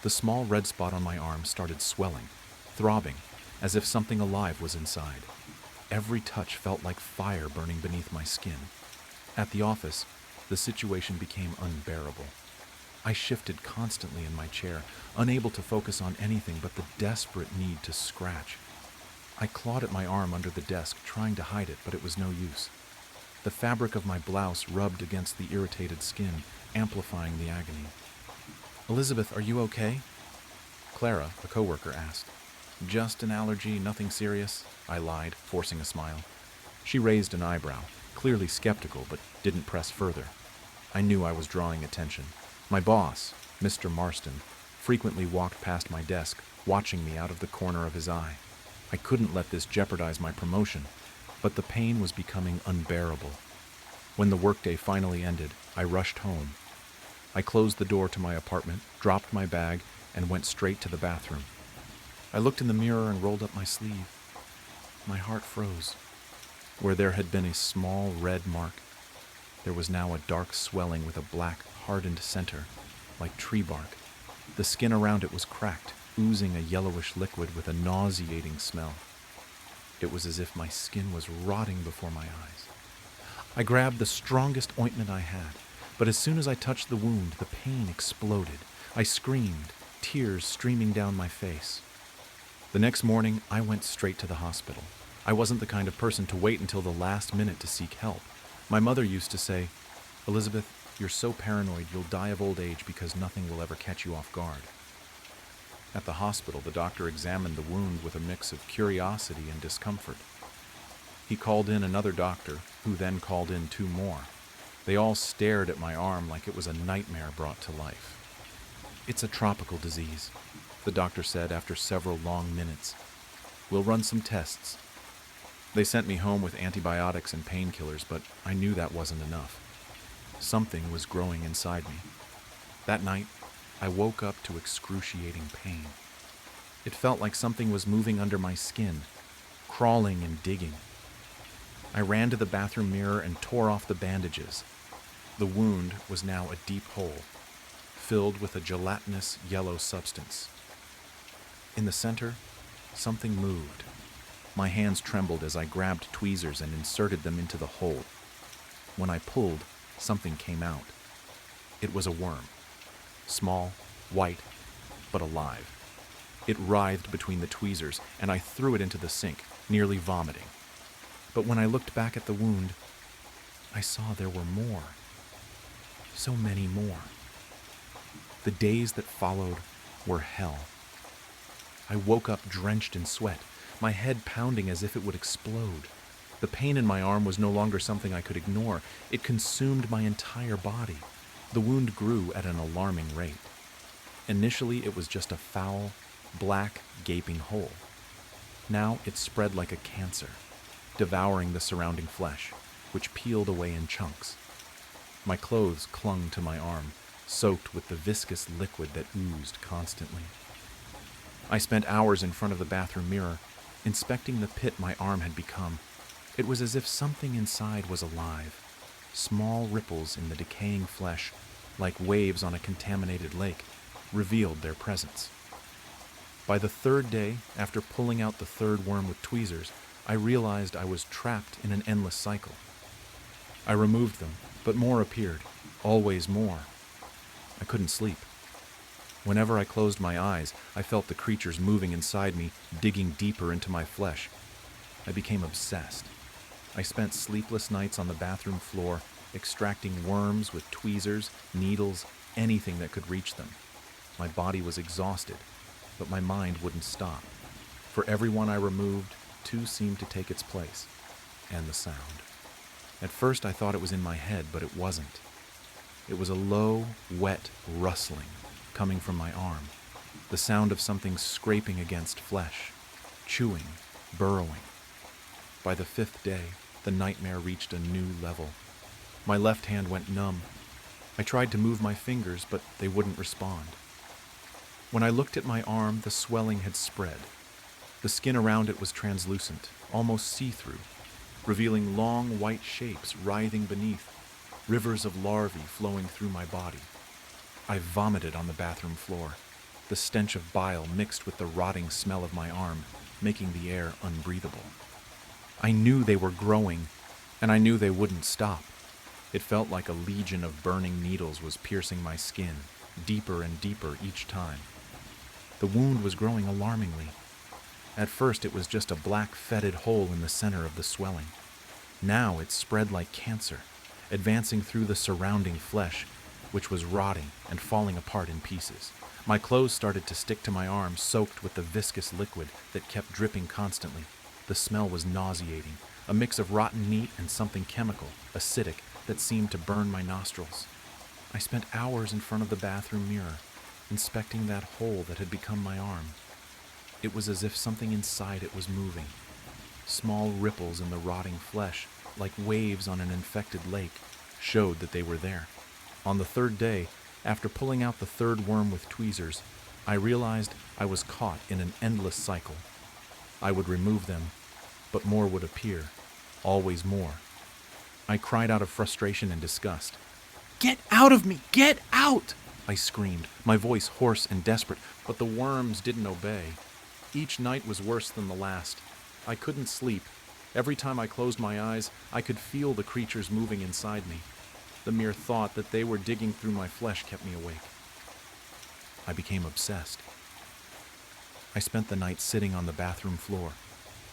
The small red spot on my arm started swelling, throbbing, as if something alive was inside. Every touch felt like fire burning beneath my skin. At the office, the situation became unbearable. I shifted constantly in my chair, unable to focus on anything but the desperate need to scratch. I clawed at my arm under the desk, trying to hide it, but it was no use. The fabric of my blouse rubbed against the irritated skin, amplifying the agony. "Elizabeth, are you okay?" Clara, a coworker, asked. "Just an allergy, nothing serious," I lied, forcing a smile. She raised an eyebrow, clearly skeptical, but didn't press further. I knew I was drawing attention. My boss, Mr. Marston, frequently walked past my desk, watching me out of the corner of his eye. I couldn't let this jeopardize my promotion, but the pain was becoming unbearable. When the workday finally ended, I rushed home. I closed the door to my apartment, dropped my bag, and went straight to the bathroom. I looked in the mirror and rolled up my sleeve. My heart froze. Where there had been a small red mark, there was now a dark swelling with a black, hardened center, like tree bark. The skin around it was cracked, oozing a yellowish liquid with a nauseating smell. It was as if my skin was rotting before my eyes. I grabbed the strongest ointment I had, but as soon as I touched the wound, the pain exploded. I screamed, tears streaming down my face. The next morning, I went straight to the hospital. I wasn't the kind of person to wait until the last minute to seek help. My mother used to say, "Elizabeth, you're so paranoid you'll die of old age because nothing will ever catch you off guard." At the hospital, the doctor examined the wound with a mix of curiosity and discomfort. He called in another doctor, who then called in 2 more. They all stared at my arm like it was a nightmare brought to life. "It's a tropical disease," the doctor said after several long minutes. "We'll run some tests." They sent me home with antibiotics and painkillers, but I knew that wasn't enough. Something was growing inside me. That night, I woke up to excruciating pain. It felt like something was moving under my skin, crawling and digging. I ran to the bathroom mirror and tore off the bandages. The wound was now a deep hole, filled with a gelatinous yellow substance. In the center, something moved. My hands trembled as I grabbed tweezers and inserted them into the hole. When I pulled, something came out. It was a worm. Small, white, but alive. It writhed between the tweezers, and I threw it into the sink, nearly vomiting. But when I looked back at the wound, I saw there were more. So many more. The days that followed were hell. I woke up drenched in sweat, my head pounding as if it would explode. The pain in my arm was no longer something I could ignore. It consumed my entire body. The wound grew at an alarming rate. Initially, it was just a foul, black, gaping hole. Now it spread like a cancer, devouring the surrounding flesh, which peeled away in chunks. My clothes clung to my arm, soaked with the viscous liquid that oozed constantly. I spent hours in front of the bathroom mirror, inspecting the pit my arm had become. It was as if something inside was alive. Small ripples in the decaying flesh, like waves on a contaminated lake, revealed their presence. By the third day, after pulling out the third worm with tweezers, I realized I was trapped in an endless cycle. I removed them, but more appeared, always more. I couldn't sleep. Whenever I closed my eyes, I felt the creatures moving inside me, digging deeper into my flesh. I became obsessed. I spent sleepless nights on the bathroom floor, extracting worms with tweezers, needles, anything that could reach them. My body was exhausted, but my mind wouldn't stop. For every one I removed, two seemed to take its place, and the sound. At first I thought it was in my head, but it wasn't. It was a low, wet rustling coming from my arm, the sound of something scraping against flesh, chewing, burrowing. By the fifth day, the nightmare reached a new level. My left hand went numb. I tried to move my fingers, but they wouldn't respond. When I looked at my arm, the swelling had spread. The skin around it was translucent, almost see-through, revealing long white shapes writhing beneath, rivers of larvae flowing through my body. I vomited on the bathroom floor, the stench of bile mixed with the rotting smell of my arm, making the air unbreathable. I knew they were growing, and I knew they wouldn't stop. It felt like a legion of burning needles was piercing my skin, deeper and deeper each time. The wound was growing alarmingly. At first it was just a black, fetid hole in the center of the swelling. Now it spread like cancer, advancing through the surrounding flesh, which was rotting and falling apart in pieces. My clothes started to stick to my arm, soaked with the viscous liquid that kept dripping constantly. The smell was nauseating, a mix of rotten meat and something chemical, acidic, that seemed to burn my nostrils. I spent hours in front of the bathroom mirror, inspecting that hole that had become my arm. It was as if something inside it was moving. Small ripples in the rotting flesh, like waves on an infected lake, showed that they were there. On the third day, after pulling out the third worm with tweezers, I realized I was caught in an endless cycle. I would remove them, but more would appear, always more. I cried out of frustration and disgust. "Get out of me! Get out!" I screamed, my voice hoarse and desperate, but the worms didn't obey. Each night was worse than the last. I couldn't sleep. Every time I closed my eyes, I could feel the creatures moving inside me. The mere thought that they were digging through my flesh kept me awake. I became obsessed. I spent the night sitting on the bathroom floor,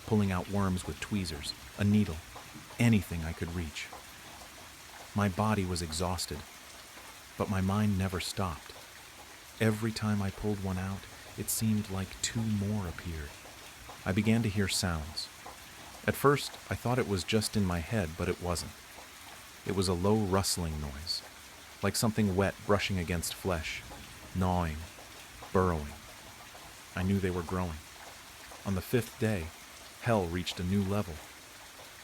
pulling out worms with tweezers, a needle, anything I could reach. My body was exhausted, but my mind never stopped. Every time I pulled one out, it seemed like two more appeared. I began to hear sounds. At first, I thought it was just in my head, but it wasn't. It was a low rustling noise, like something wet brushing against flesh, gnawing, burrowing. I knew they were growing. On the fifth day, hell reached a new level.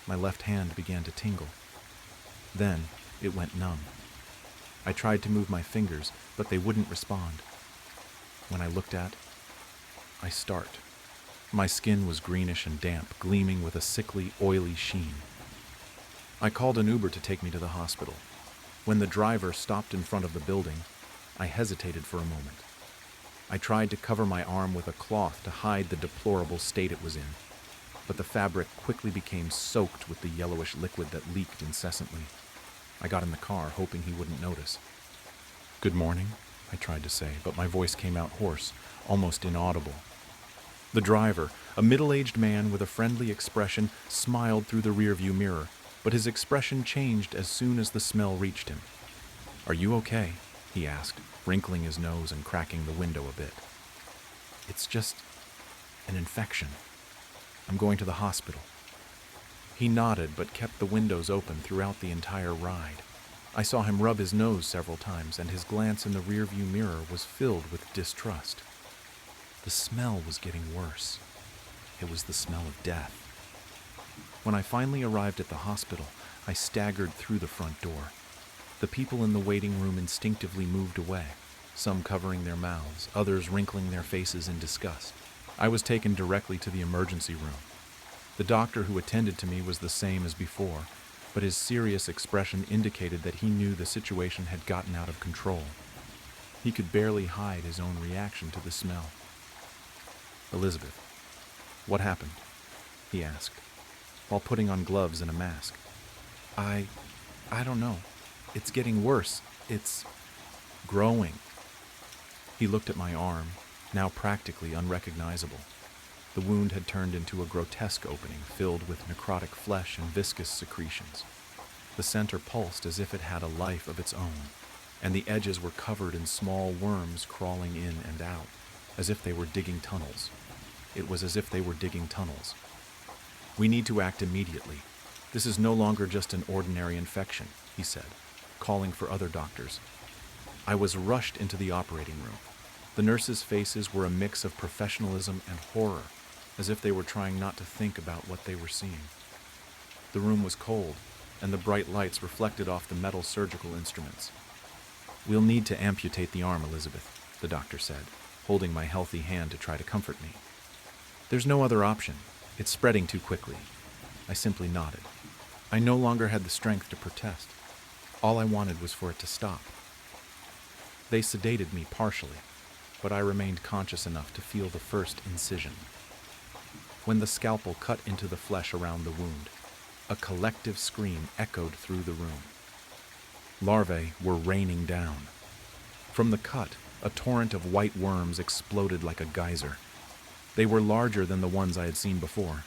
My left hand began to tingle. Then it went numb. I tried to move my fingers, but they wouldn't respond. When I looked at, I start. My skin was greenish and damp, gleaming with a sickly, oily sheen. I called an Uber to take me to the hospital. When the driver stopped in front of the building, I hesitated for a moment. I tried to cover my arm with a cloth to hide the deplorable state it was in, but the fabric quickly became soaked with the yellowish liquid that leaked incessantly. I got in the car, hoping he wouldn't notice. Good morning, I tried to say, but my voice came out hoarse, almost inaudible. The driver, a middle-aged man with a friendly expression, smiled through the rearview mirror, but his expression changed as soon as the smell reached him. "Are you okay?" he asked, wrinkling his nose and cracking the window a bit. "It's just an infection. I'm going to the hospital." He nodded but kept the windows open throughout the entire ride. I saw him rub his nose several times, and his glance in the rearview mirror was filled with distrust. The smell was getting worse. It was the smell of death. When I finally arrived at the hospital, I staggered through the front door. The people in the waiting room instinctively moved away, some covering their mouths, others wrinkling their faces in disgust. I was taken directly to the emergency room. The doctor who attended to me was the same as before, but his serious expression indicated that he knew the situation had gotten out of control. He could barely hide his own reaction to the smell. "Elizabeth, what happened?" he asked, while putting on gloves and a mask. I don't know. It's getting worse. It's growing." He looked at my arm, now practically unrecognizable. The wound had turned into a grotesque opening filled with necrotic flesh and viscous secretions. The center pulsed as if it had a life of its own, and the edges were covered in small worms crawling in and out, as if they were digging tunnels. It was as if they were digging tunnels. "We need to act immediately. This is no longer just an ordinary infection," he said, calling for other doctors. I was rushed into the operating room. The nurses' faces were a mix of professionalism and horror, as if they were trying not to think about what they were seeing. The room was cold, and the bright lights reflected off the metal surgical instruments. "We'll need to amputate the arm, Elizabeth," the doctor said, holding my healthy hand to try to comfort me. "There's no other option. It's spreading too quickly." I simply nodded. I no longer had the strength to protest. All I wanted was for it to stop. They sedated me partially, but I remained conscious enough to feel the first incision. When the scalpel cut into the flesh around the wound, a collective scream echoed through the room. Larvae were raining down. From the cut, a torrent of white worms exploded like a geyser. They were larger than the ones I had seen before,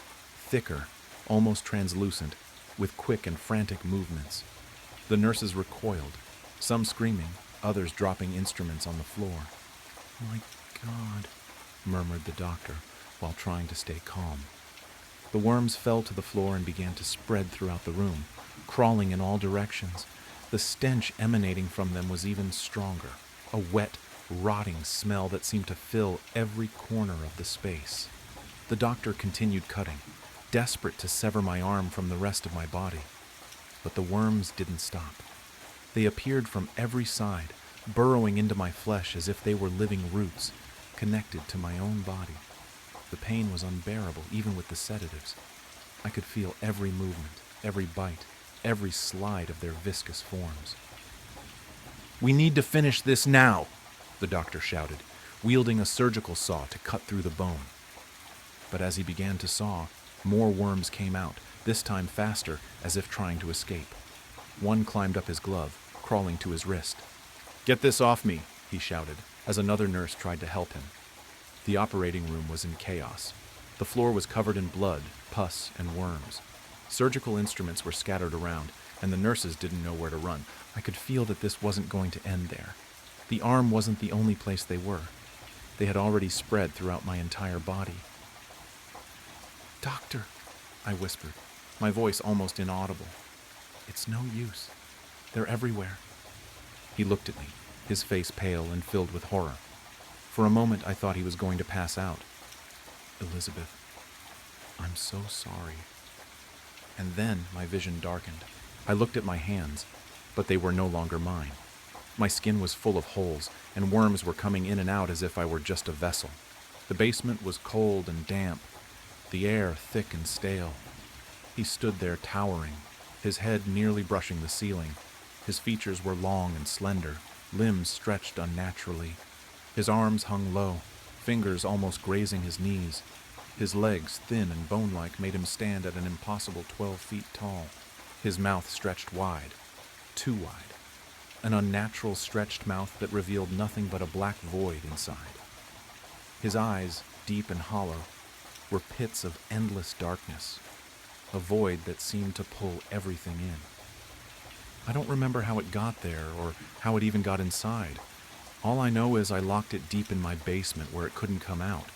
thicker, almost translucent, with quick and frantic movements. The nurses recoiled, some screaming, others dropping instruments on the floor. "My God," murmured the doctor, while trying to stay calm. The worms fell to the floor and began to spread throughout the room, crawling in all directions. The stench emanating from them was even stronger, a wet, rotting smell that seemed to fill every corner of the space. The doctor continued cutting, desperate to sever my arm from the rest of my body. But the worms didn't stop. They appeared from every side, burrowing into my flesh as if they were living roots, connected to my own body. The pain was unbearable, even with the sedatives. I could feel every movement, every bite, every slide of their viscous forms. "We need to finish this now," the doctor shouted, wielding a surgical saw to cut through the bone. But as he began to saw, more worms came out, this time faster, as if trying to escape. One climbed up his glove, crawling to his wrist. "Get this off me," he shouted, as another nurse tried to help him. The operating room was in chaos. The floor was covered in blood, pus, and worms. Surgical instruments were scattered around, and the nurses didn't know where to run. I could feel that this wasn't going to end there. The arm wasn't the only place they were. They had already spread throughout my entire body. "Doctor," I whispered, my voice almost inaudible. "It's no use. They're everywhere." He looked at me, his face pale and filled with horror. For a moment, I thought he was going to pass out. "Elizabeth, I'm so sorry." And then my vision darkened. I looked at my hands, but they were no longer mine. My skin was full of holes, and worms were coming in and out as if I were just a vessel. The basement was cold and damp, the air thick and stale. He stood there towering, his head nearly brushing the ceiling. His features were long and slender, limbs stretched unnaturally. His arms hung low, fingers almost grazing his knees. His legs, thin and bone-like, made him stand at an impossible 12 feet tall. His mouth stretched wide, too wide. an unnatural stretched mouth that revealed nothing but a black void inside. His eyes, deep and hollow, were pits of endless darkness, a void that seemed to pull everything in. I don't remember how it got there or how it even got inside. All I know is I locked it deep in my basement where it couldn't come out.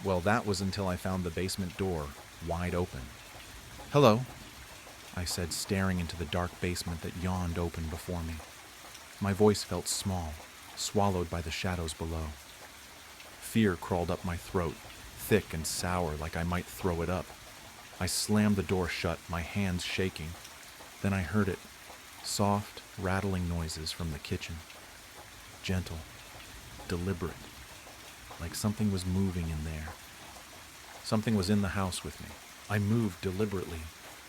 Well, that was until I found the basement door wide open. "Hello," I said, staring into the dark basement that yawned open before me. My voice felt small, swallowed by the shadows below. Fear crawled up my throat, thick and sour like I might throw it up. I slammed the door shut, my hands shaking. Then I heard it, soft, rattling noises from the kitchen. Gentle, deliberate, like something was moving in there. Something was in the house with me. I moved deliberately,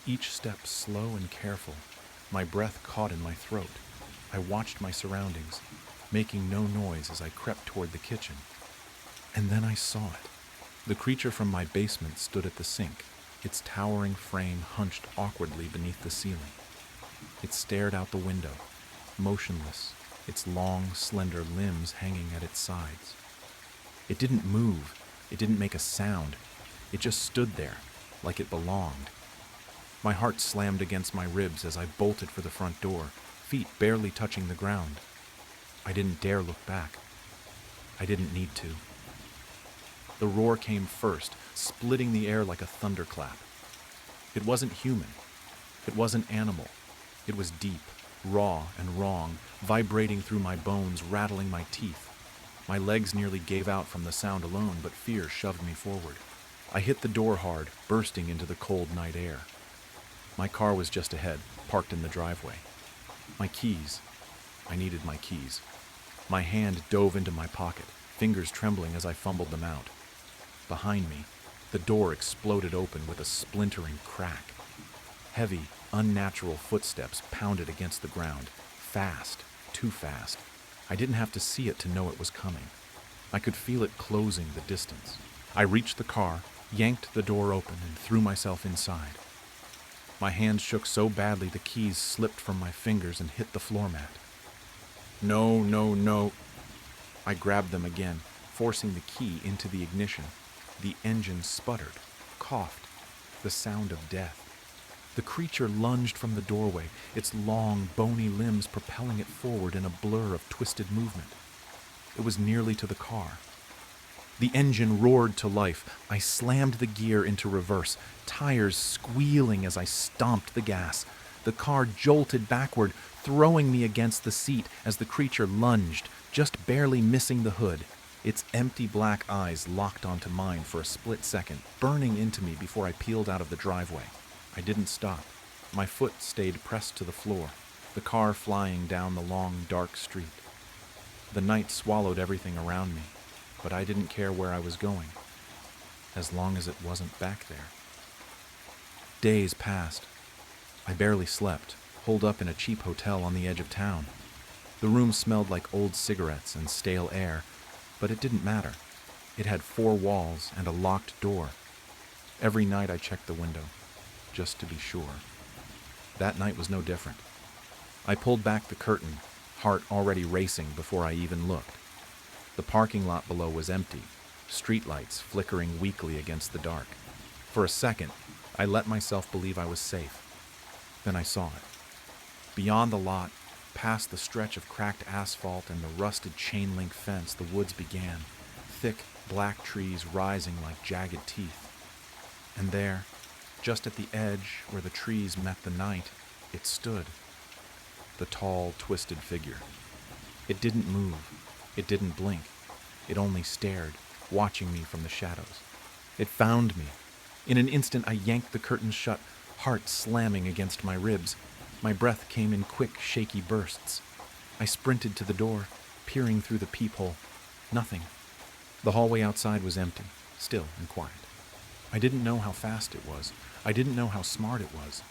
each step slow and careful, my breath caught in my throat. I watched my surroundings, making no noise as I crept toward the kitchen. And then I saw it. The creature from my basement stood at the sink, its towering frame hunched awkwardly beneath the ceiling. It stared out the window, motionless, its long, slender limbs hanging at its sides. It didn't move. It didn't make a sound. It just stood there, like it belonged. My heart slammed against my ribs as I bolted for the front door, feet barely touching the ground. I didn't dare look back. I didn't need to. The roar came first, splitting the air like a thunderclap. It wasn't human. It wasn't animal. It was deep, raw and wrong, vibrating through my bones, rattling my teeth. My legs nearly gave out from the sound alone, but fear shoved me forward. I hit the door hard, bursting into the cold night air. My car was just ahead, parked in the driveway. My keys. I needed my keys. My hand dove into my pocket, fingers trembling as I fumbled them out. Behind me, the door exploded open with a splintering crack. Heavy, unnatural footsteps pounded against the ground, fast, too fast. I didn't have to see it to know it was coming. I could feel it closing the distance. I reached the car, yanked the door open, and threw myself inside. My hands shook so badly the keys slipped from my fingers and hit the floor mat. No, no, no. I grabbed them again, forcing the key into the ignition. The engine sputtered, coughed, the sound of death. The creature lunged from the doorway, its long, bony limbs propelling it forward in a blur of twisted movement. It was nearly to the car. The engine roared to life. I slammed the gear into reverse, tires squealing as I stomped the gas. The car jolted backward, throwing me against the seat as the creature lunged, just barely missing the hood. Its empty black eyes locked onto mine for a split second, burning into me before I peeled out of the driveway. I didn't stop. My foot stayed pressed to the floor, the car flying down the long, dark street. The night swallowed everything around me, but I didn't care where I was going, as long as it wasn't back there. Days passed. I barely slept, holed up in a cheap hotel on the edge of town. The room smelled like old cigarettes and stale air, but it didn't matter. It had 4 walls and a locked door. Every night I checked the window, just to be sure. That night was no different. I pulled back the curtain, heart already racing before I even looked. The parking lot below was empty, streetlights flickering weakly against the dark. For a second, I let myself believe I was safe. Then I saw it. Beyond the lot, past the stretch of cracked asphalt and the rusted chain-link fence, the woods began, thick black trees rising like jagged teeth. And there, just at the edge where the trees met the night, it stood. The tall, twisted figure. It didn't move. It didn't blink. It only stared, watching me from the shadows. It found me. In an instant, I yanked the curtains shut, heart slamming against my ribs. My breath came in quick, shaky bursts. I sprinted to the door, peering through the peephole. Nothing. The hallway outside was empty, still and quiet. I didn't know how fast it was. I didn't know how smart it was.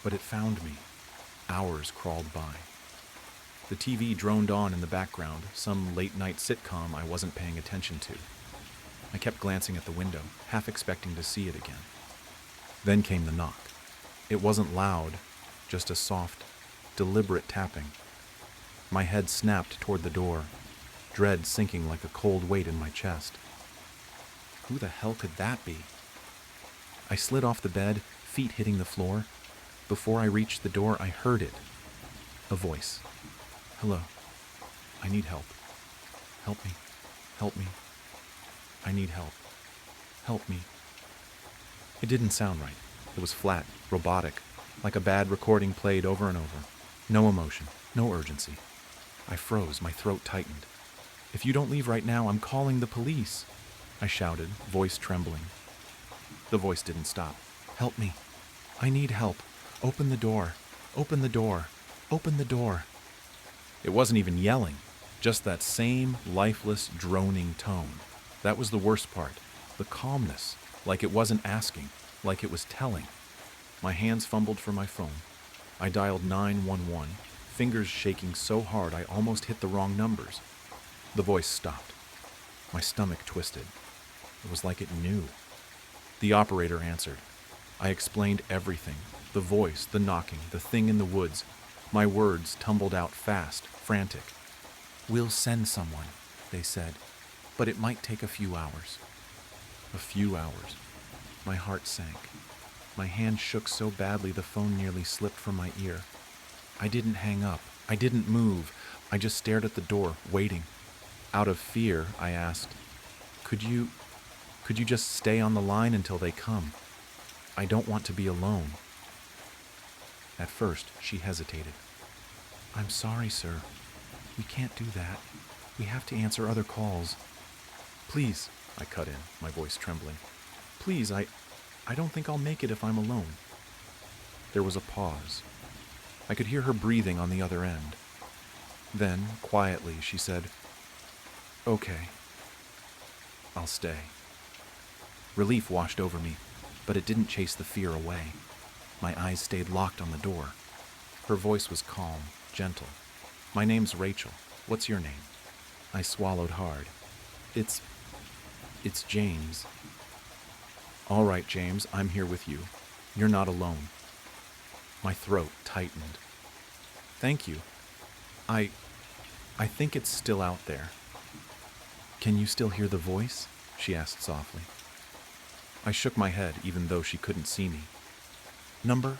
But it found me. Hours crawled by. The TV droned on in the background, some late-night sitcom I wasn't paying attention to. I kept glancing at the window, half expecting to see it again. Then came the knock. It wasn't loud, just a soft, deliberate tapping. My head snapped toward the door, dread sinking like a cold weight in my chest. Who the hell could that be? I slid off the bed, feet hitting the floor. Before I reached the door, I heard it. A voice. Hello. I need help. Help me. Help me. I need help. Help me. It didn't sound right. It was flat, robotic, like a bad recording played over and over. No emotion, no urgency. I froze, my throat tightened. If you don't leave right now, I'm calling the police, I shouted, voice trembling. The voice didn't stop. Help me. I need help. Open the door. Open the door. Open the door. It wasn't even yelling, just that same lifeless, droning tone. That was the worst part. The calmness, like it wasn't asking, like it was telling. My hands fumbled for my phone. I dialed 911, fingers shaking so hard I almost hit the wrong numbers. The voice stopped. My stomach twisted. It was like it knew. The operator answered. I explained everything. The voice, the knocking, the thing in the woods. My words tumbled out fast, frantic. We'll send someone, they said, but it might take a few hours. A few hours. My heart sank. My hand shook so badly the phone nearly slipped from my ear. I didn't hang up. I didn't move. I just stared at the door, waiting. Out of fear, I asked, Could you just stay on the line until they come? I don't want to be alone. At first, she hesitated. I'm sorry, sir. We can't do that. We have to answer other calls. Please, I cut in, my voice trembling. Please, I don't think I'll make it if I'm alone. There was a pause. I could hear her breathing on the other end. Then, quietly, she said, Okay, I'll stay. Relief washed over me, but it didn't chase the fear away. My eyes stayed locked on the door. Her voice was calm, gentle. My name's Rachel. What's your name? I swallowed hard. It's James. All right, James, I'm here with you. You're not alone. My throat tightened. Thank you. I think it's still out there. Can you still hear the voice? She asked softly. I shook my head, even though she couldn't see me. Number?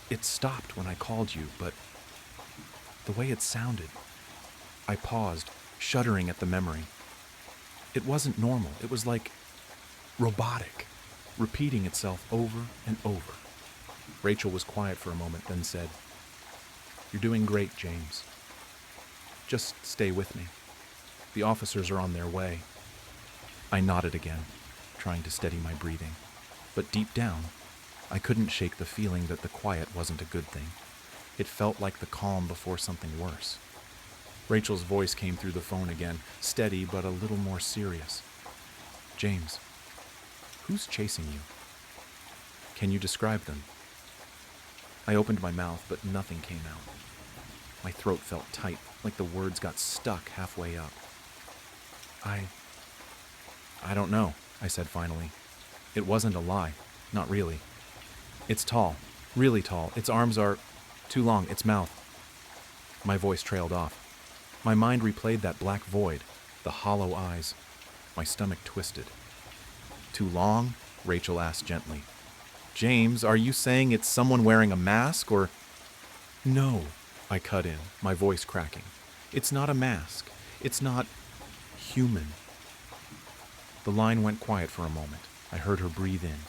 It stopped when I called you, but the way it sounded. I paused, shuddering at the memory. It wasn't normal. It was like robotic, repeating itself over and over. Rachel was quiet for a moment, then said, You're doing great, James. Just stay with me. The officers are on their way. I nodded again, trying to steady my breathing. But deep down, I couldn't shake the feeling that the quiet wasn't a good thing. It felt like the calm before something worse. Rachel's voice came through the phone again, steady but a little more serious. James, who's chasing you? Can you describe them? I opened my mouth, but nothing came out. My throat felt tight, like the words got stuck halfway up. I don't know, I said finally. It wasn't a lie, not really. It's tall, really tall. Its arms are too long, its mouth. My voice trailed off. My mind replayed that black void, the hollow eyes. My stomach twisted. Too long? Rachel asked gently. James, are you saying it's someone wearing a mask or... No, I cut in, my voice cracking. It's not a mask. It's not human. The line went quiet for a moment. I heard her breathe in.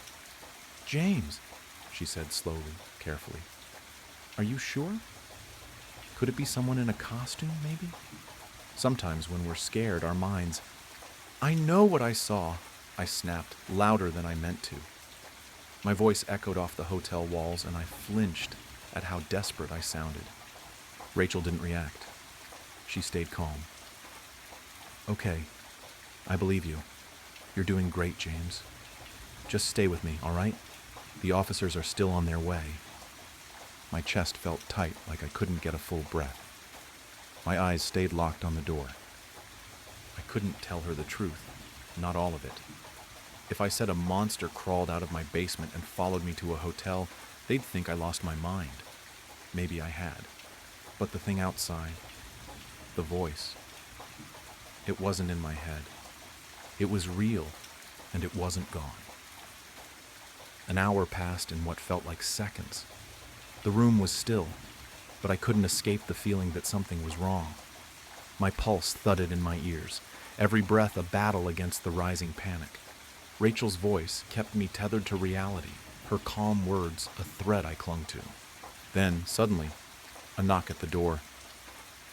James, she said slowly, carefully. Are you sure? Could it be someone in a costume, maybe? Sometimes when we're scared, our minds... I know what I saw, I snapped, louder than I meant to. My voice echoed off the hotel walls, and I flinched at how desperate I sounded. Rachel didn't react. She stayed calm. Okay, I believe you. You're doing great, James. Just stay with me, all right? The officers are still on their way. My chest felt tight, like I couldn't get a full breath. My eyes stayed locked on the door. I couldn't tell her the truth, not all of it. If I said a monster crawled out of my basement and followed me to a hotel, they'd think I lost my mind. Maybe I had. But the thing outside, the voice, it wasn't in my head. It was real, and it wasn't gone. An hour passed in what felt like seconds. The room was still, but I couldn't escape the feeling that something was wrong. My pulse thudded in my ears, every breath a battle against the rising panic. Rachel's voice kept me tethered to reality, her calm words a thread I clung to. Then, suddenly, a knock at the door.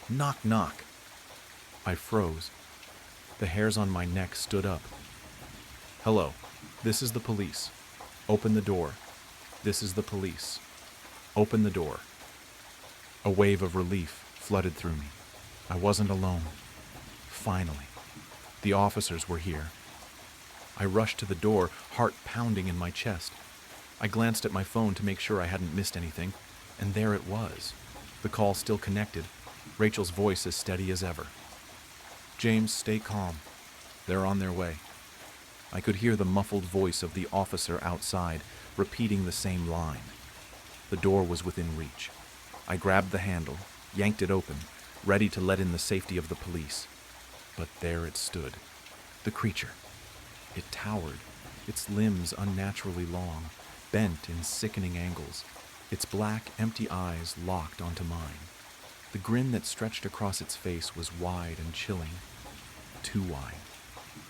Knock, knock. I froze. The hairs on my neck stood up. Hello, this is the police. Open the door. This is the police. Open the door. A wave of relief flooded through me. I wasn't alone. Finally, the officers were here. I rushed to the door, heart pounding in my chest. I glanced at my phone to make sure I hadn't missed anything, and there it was. The call still connected, Rachel's voice as steady as ever. James, stay calm. They're on their way. I could hear the muffled voice of the officer outside, repeating the same line. The door was within reach. I grabbed the handle, yanked it open, ready to let in the safety of the police. But there it stood, the creature. It towered, its limbs unnaturally long, bent in sickening angles, its black, empty eyes locked onto mine. The grin that stretched across its face was wide and chilling, too wide.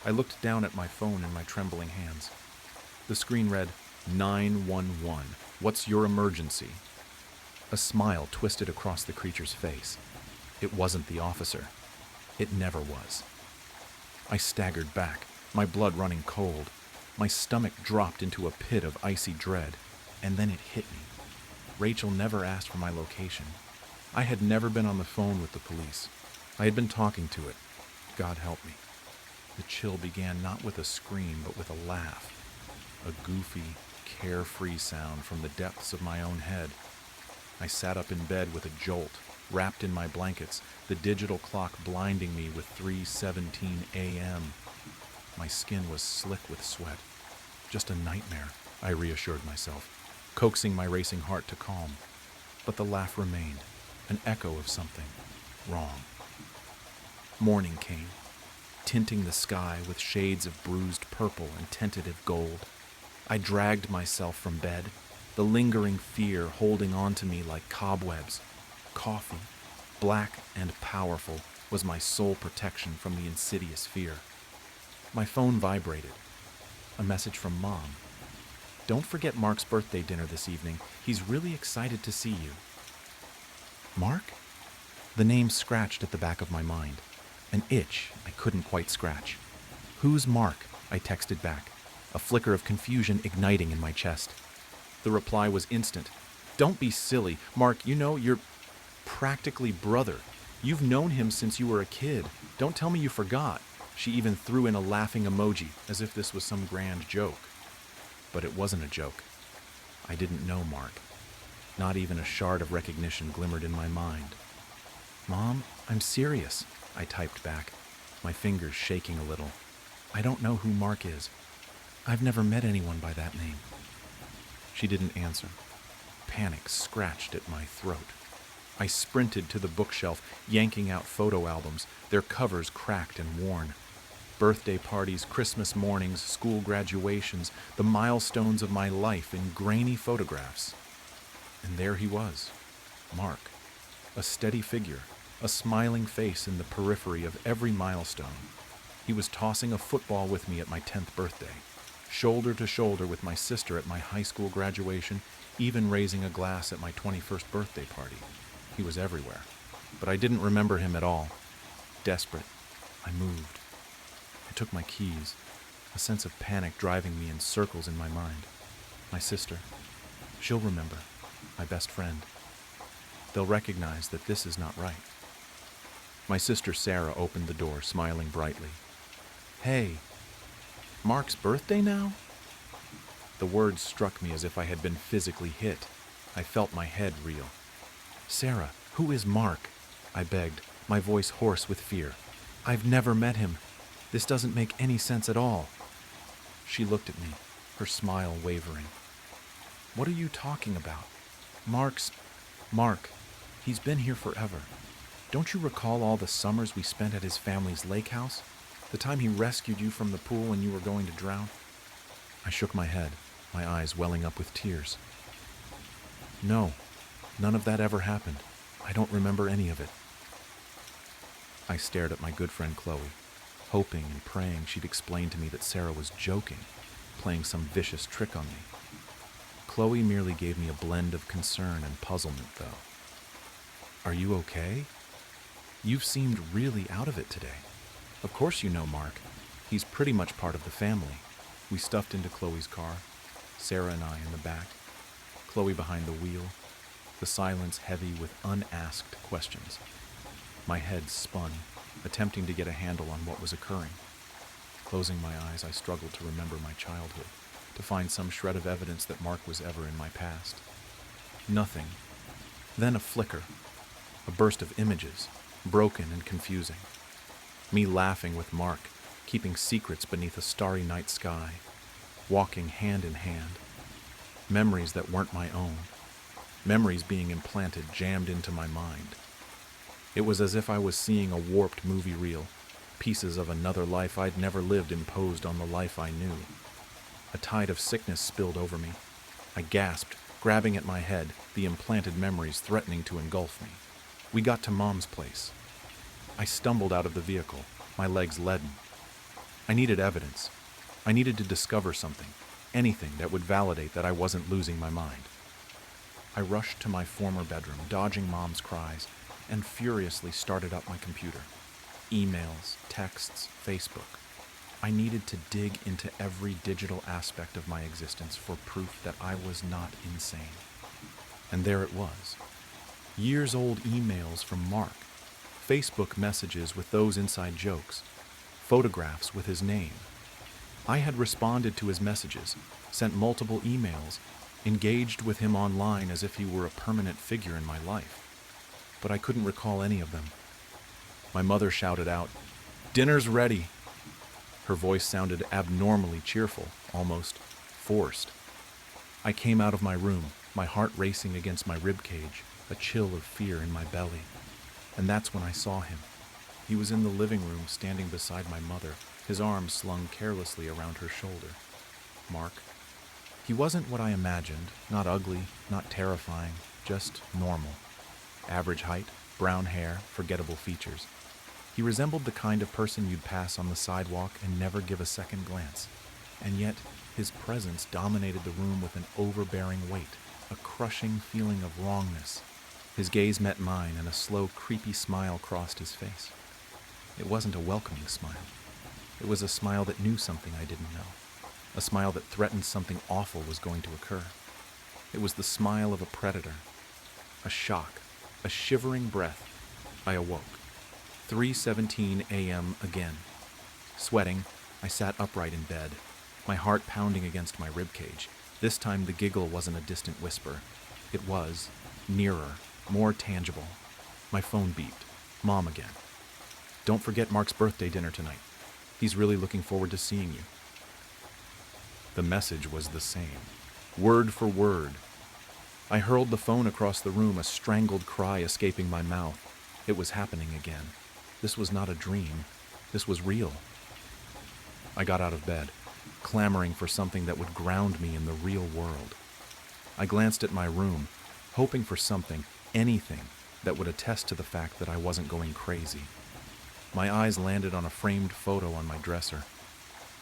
I looked down at my phone in my trembling hands. The screen read, 911, what's your emergency? A smile twisted across the creature's face. It wasn't the officer. It never was. I staggered back, my blood running cold. My stomach dropped into a pit of icy dread, and then it hit me. Rachel never asked for my location. I had never been on the phone with the police. I had been talking to it. God help me. The chill began not with a scream, but with a laugh. A goofy, carefree sound from the depths of my own head. I sat up in bed with a jolt, wrapped in my blankets, the digital clock blinding me with 3:17 a.m. My skin was slick with sweat. Just a nightmare, I reassured myself, coaxing my racing heart to calm. But the laugh remained, an echo of something wrong. Morning came, tinting the sky with shades of bruised purple and tentative gold. I dragged myself from bed, the lingering fear holding on to me like cobwebs. Coffee, black and powerful, was my sole protection from the insidious fear. My phone vibrated. A message from Mom. Don't forget Mark's birthday dinner this evening. He's really excited to see you. Mark? The name scratched at the back of my mind. An itch I couldn't quite scratch. Who's Mark? I texted back, a flicker of confusion igniting in my chest. The reply was instant. Don't be silly. Mark, you know, you're practically brother. You've known him since you were a kid. Don't tell me you forgot. She even threw in a laughing emoji, as if this was some grand joke. But it wasn't a joke. I didn't know Mark. Not even a shard of recognition glimmered in my mind. Mom, I'm serious, I typed back, my fingers shaking a little. I don't know who Mark is. I've never met anyone by that name. She didn't answer. Panic scratched at my throat. I sprinted to the bookshelf, yanking out photo albums, their covers cracked and worn. Birthday parties, Christmas mornings, school graduations, the milestones of my life in grainy photographs. And there he was, Mark, a steady figure, a smiling face in the periphery of every milestone. He was tossing a football with me at my 10th birthday, shoulder to shoulder with my sister at my high school graduation, even raising a glass at my 21st birthday party. He was everywhere, but I didn't remember him at all. Desperate, I moved. I took my keys, a sense of panic driving me in circles in my mind. My sister, she'll remember, my best friend. They'll recognize that this is not right. My sister Sarah opened the door, smiling brightly. Hey, Mark's birthday now? The words struck me as if I had been physically hit. I felt my head reel. Sarah, who is Mark? I begged, my voice hoarse with fear. I've never met him. This doesn't make any sense at all. She looked at me, her smile wavering. What are you talking about? Mark. He's been here forever. Don't you recall all the summers we spent at his family's lake house? The time he rescued you from the pool when you were going to drown? I shook my head, my eyes welling up with tears. No, none of that ever happened. I don't remember any of it. I stared at my good friend Chloe, hoping and praying she'd explain to me that Sarah was joking, playing some vicious trick on me. Chloe merely gave me a blend of concern and puzzlement, though. Are you okay? You've seemed really out of it today. Of course you know Mark. He's pretty much part of the family. We stuffed into Chloe's car, Sarah and I in the back, Chloe behind the wheel, the silence heavy with unasked questions. My head spun, attempting to get a handle on what was occurring. Closing my eyes, I struggled to remember my childhood, to find some shred of evidence that Mark was ever in my past. Nothing. Then a flicker, a burst of images, broken and confusing. Me laughing with Mark, keeping secrets beneath a starry night sky, walking hand in hand. Memories that weren't my own. Memories being implanted, jammed into my mind. It was as if I was seeing a warped movie reel, pieces of another life I'd never lived imposed on the life I knew. A tide of sickness spilled over me. I gasped, grabbing at my head, the implanted memories threatening to engulf me. We got to Mom's place. I stumbled out of the vehicle, my legs leaden. I needed evidence. I needed to discover something, anything that would validate that I wasn't losing my mind. I rushed to my former bedroom, dodging Mom's cries, and furiously started up my computer. Emails, texts, Facebook. I needed to dig into every digital aspect of my existence for proof that I was not insane. And there it was. Years-old emails from Mark, Facebook messages with those inside jokes, photographs with his name. I had responded to his messages, sent multiple emails, engaged with him online as if he were a permanent figure in my life. But I couldn't recall any of them. My mother shouted out, "Dinner's ready!" Her voice sounded abnormally cheerful, almost forced. I came out of my room, my heart racing against my ribcage, a chill of fear in my belly. And that's when I saw him. He was in the living room, standing beside my mother, his arms slung carelessly around her shoulder. Mark. He wasn't what I imagined, not ugly, not terrifying, just normal. Average height, brown hair, forgettable features. He resembled the kind of person you'd pass on the sidewalk and never give a second glance. And yet, his presence dominated the room with an overbearing weight, a crushing feeling of wrongness. His gaze met mine, and a slow, creepy smile crossed his face. It wasn't a welcoming smile. It was a smile that knew something I didn't know. A smile that threatened something awful was going to occur. It was the smile of a predator. A shock, a shivering breath. I awoke. 3:17 a.m. again. Sweating, I sat upright in bed, my heart pounding against my ribcage. This time the giggle wasn't a distant whisper. It was nearer, more tangible. My phone beeped. Mom again. "Don't forget Mark's birthday dinner tonight. He's really looking forward to seeing you." The message was the same, word for word. I hurled the phone across the room, a strangled cry escaping my mouth. It was happening again. This was not a dream. This was real. I got out of bed, clamoring for something that would ground me in the real world. I glanced at my room, hoping for something, anything, that would attest to the fact that I wasn't going crazy. My eyes landed on a framed photo on my dresser.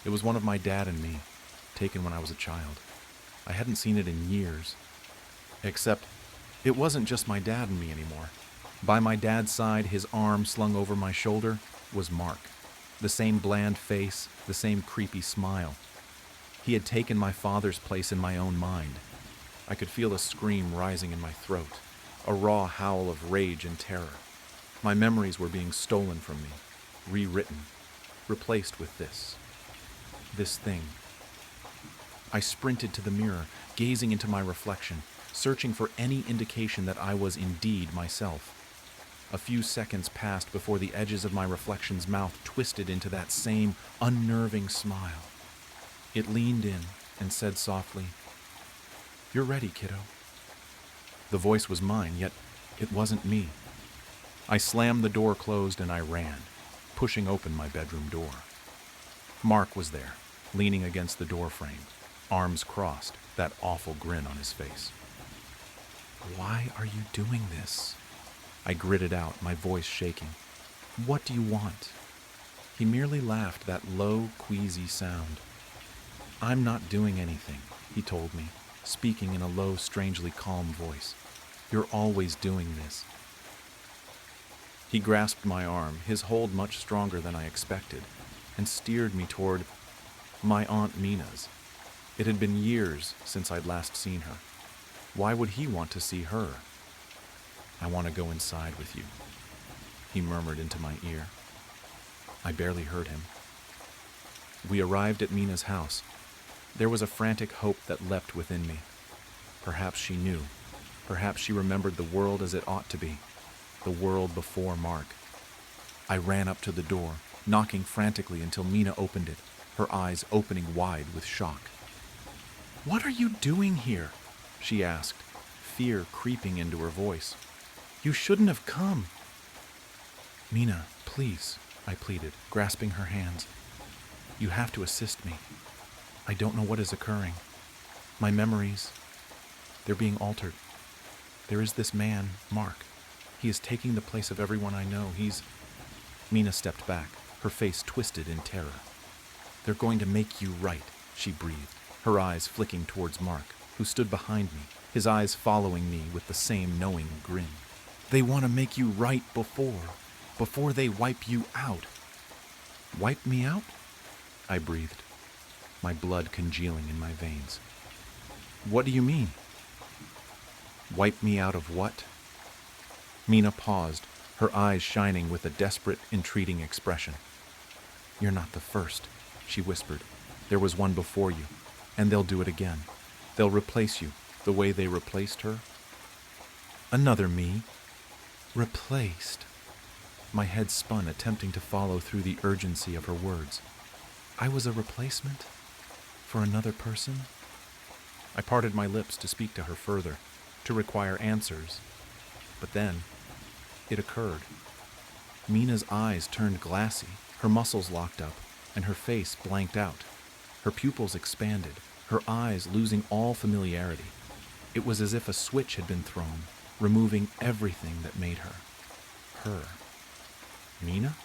It was one of my dad and me, taken when I was a child. I hadn't seen it in years. Except, it wasn't just my dad and me anymore. By my dad's side, his arm slung over my shoulder, was Mark. The same bland face, the same creepy smile. He had taken my father's place in my own mind. I could feel a scream rising in my throat, a raw howl of rage and terror. My memories were being stolen from me, rewritten, replaced with this thing. I sprinted to the mirror, gazing into my reflection, searching for any indication that I was indeed myself. A few seconds passed before the edges of my reflection's mouth twisted into that same unnerving smile. It leaned in and said softly, "You're ready, kiddo." The voice was mine, yet It wasn't me. I slammed the door closed and I ran, pushing open my bedroom door. Mark was there, leaning against the doorframe, arms crossed, that awful grin on his face. "Why are you doing this?" I gritted out, my voice shaking. "What do you want?" He merely laughed, that low, queasy sound. "I'm not doing anything," he told me, speaking in a low, strangely calm voice. "You're always doing this." He grasped my arm, his hold much stronger than I expected, and steered me toward my Aunt Mina's. It had been years since I'd last seen her. Why would he want to see her? "I want to go inside with you," he murmured into my ear. I barely heard him. We arrived at Mina's house. There was a frantic hope that leapt within me. Perhaps she knew. Perhaps she remembered the world as it ought to be. The world before Mark. I ran up to the door, knocking frantically until Mina opened it, her eyes opening wide with shock. "What are you doing here?" she asked, fear creeping into her voice. "You shouldn't have come." "Mina, please," I pleaded, grasping her hands. "You have to assist me. I don't know what is occurring. My memories, they're being altered. There is this man, Mark. He is taking the place of everyone I know. Mina stepped back, her face twisted in terror. "They're going to make you right," she breathed, her eyes flicking towards Mark, who stood behind me, his eyes following me with the same knowing grin. "They want to make you right before they wipe you out." "Wipe me out?" I breathed, my blood congealing in my veins. "What do you mean?" "Wipe me out of what?" Mina paused, her eyes shining with a desperate, entreating expression. "You're not the first," she whispered. "There was one before you, and they'll do it again. They'll replace you, the way they replaced her." "Another me? Replaced?" My head spun, attempting to follow through the urgency of her words. "I was a replacement? For another person?" I parted my lips to speak to her further, to require answers. But then, it occurred. Mina's eyes turned glassy, her muscles locked up, and her face blanked out. Her pupils expanded, her eyes losing all familiarity. It was as if a switch had been thrown, removing everything that made her. Her. "Mina?"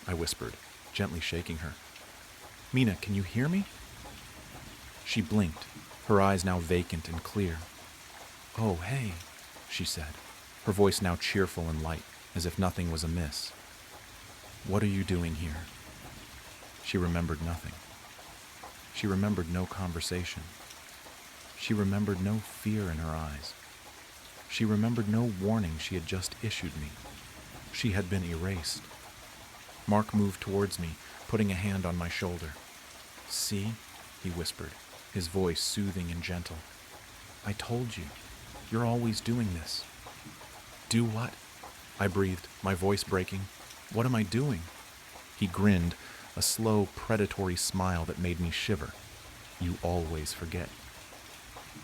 I whispered, gently shaking her. "Mina, can you hear me?" She blinked, her eyes now vacant and clear. "Oh, hey," she said, her voice now cheerful and light, as if nothing was amiss. "What are you doing here?" She remembered nothing. She remembered no conversation. She remembered no fear in her eyes. She remembered no warning she had just issued me. She had been erased. Mark moved towards me, putting a hand on my shoulder. "See?" he whispered, his voice soothing and gentle. "I told you. You're always doing this." "Do what?" I breathed, my voice breaking. "What am I doing?" He grinned, a slow, predatory smile that made me shiver. "You always forget."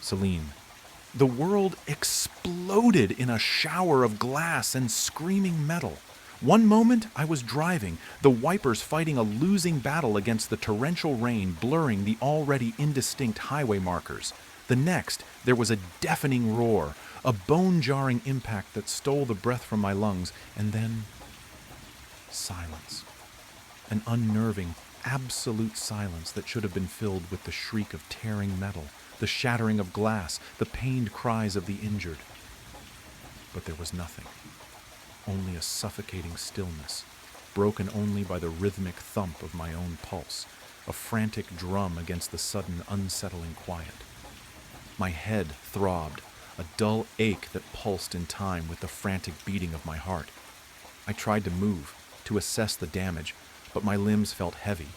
"Celine." The world exploded in a shower of glass and screaming metal. One moment I was driving, the wipers fighting a losing battle against the torrential rain, blurring the already indistinct highway markers. The next, there was a deafening roar, a bone-jarring impact that stole the breath from my lungs, and then silence. An unnerving, absolute silence that should have been filled with the shriek of tearing metal, the shattering of glass, the pained cries of the injured. But there was nothing. Only a suffocating stillness, broken only by the rhythmic thump of my own pulse, a frantic drum against the sudden unsettling quiet. My head throbbed, a dull ache that pulsed in time with the frantic beating of my heart. I tried to move, to assess the damage, but my limbs felt heavy,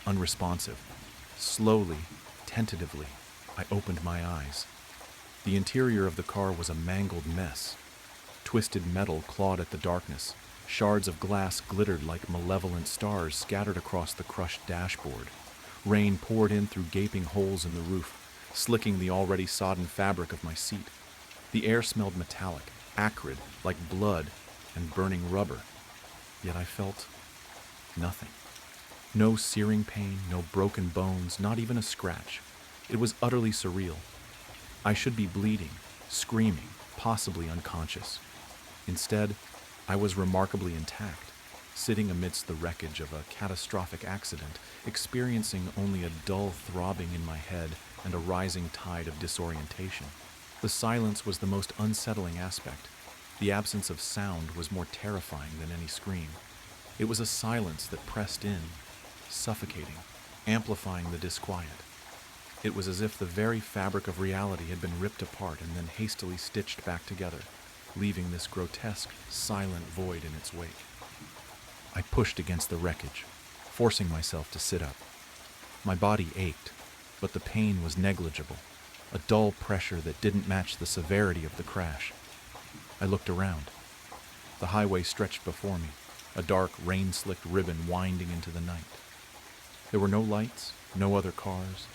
unresponsive. Slowly, tentatively, I opened my eyes. The interior of the car was a mangled mess. Twisted metal clawed at the darkness. Shards of glass glittered like malevolent stars scattered across the crushed dashboard. Rain poured in through gaping holes in the roof, slicking the already sodden fabric of my seat. The air smelled metallic, acrid, like blood and burning rubber. Yet I felt nothing. No searing pain, no broken bones, not even a scratch. It was utterly surreal. I should be bleeding, screaming, possibly unconscious. Instead, I was remarkably intact, sitting amidst the wreckage of a catastrophic accident, experiencing only a dull throbbing in my head and a rising tide of disorientation. The silence was the most unsettling aspect. The absence of sound was more terrifying than any scream. It was a silence that pressed in, suffocating, amplifying the disquiet. It was as if the very fabric of reality had been ripped apart and then hastily stitched back together, leaving this grotesque, silent void in its wake. I pushed against the wreckage, forcing myself to sit up. My body ached, but the pain was negligible, a dull pressure that didn't match the severity of the crash. I looked around. The highway stretched before me, a dark, rain-slicked ribbon winding into the night. There were no lights, no other cars,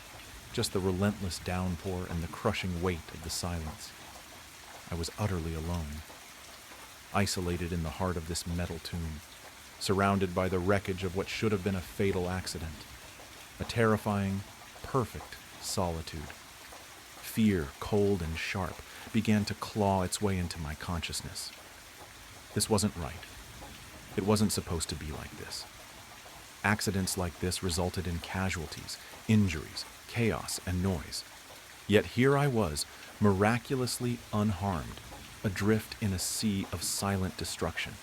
just the relentless downpour and the crushing weight of the silence. I was utterly alone, isolated in the heart of this metal tomb, surrounded by the wreckage of what should have been a fatal accident. A terrifying, perfect solitude. Fear, cold and sharp, began to claw its way into my consciousness. This wasn't right. It wasn't supposed to be like this. Accidents like this resulted in casualties, injuries, chaos, and noise. Yet here I was, miraculously unharmed, adrift in a sea of silent destruction.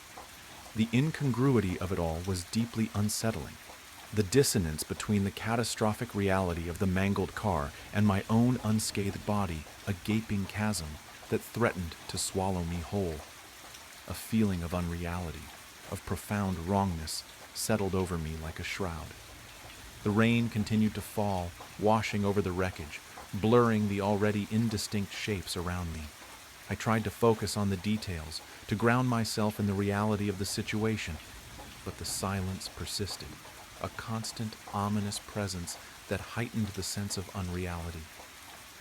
The incongruity of it all was deeply unsettling. The dissonance between the catastrophic reality of the mangled car and my own unscathed body, a gaping chasm that threatened to swallow me whole. A feeling of unreality, of profound wrongness, settled over me like a shroud. The rain continued to fall, washing over the wreckage, blurring the already indistinct shapes around me. I tried to focus on the details, to ground myself in the reality of the situation, but the silence persisted, a constant, ominous presence that heightened the sense of unreality.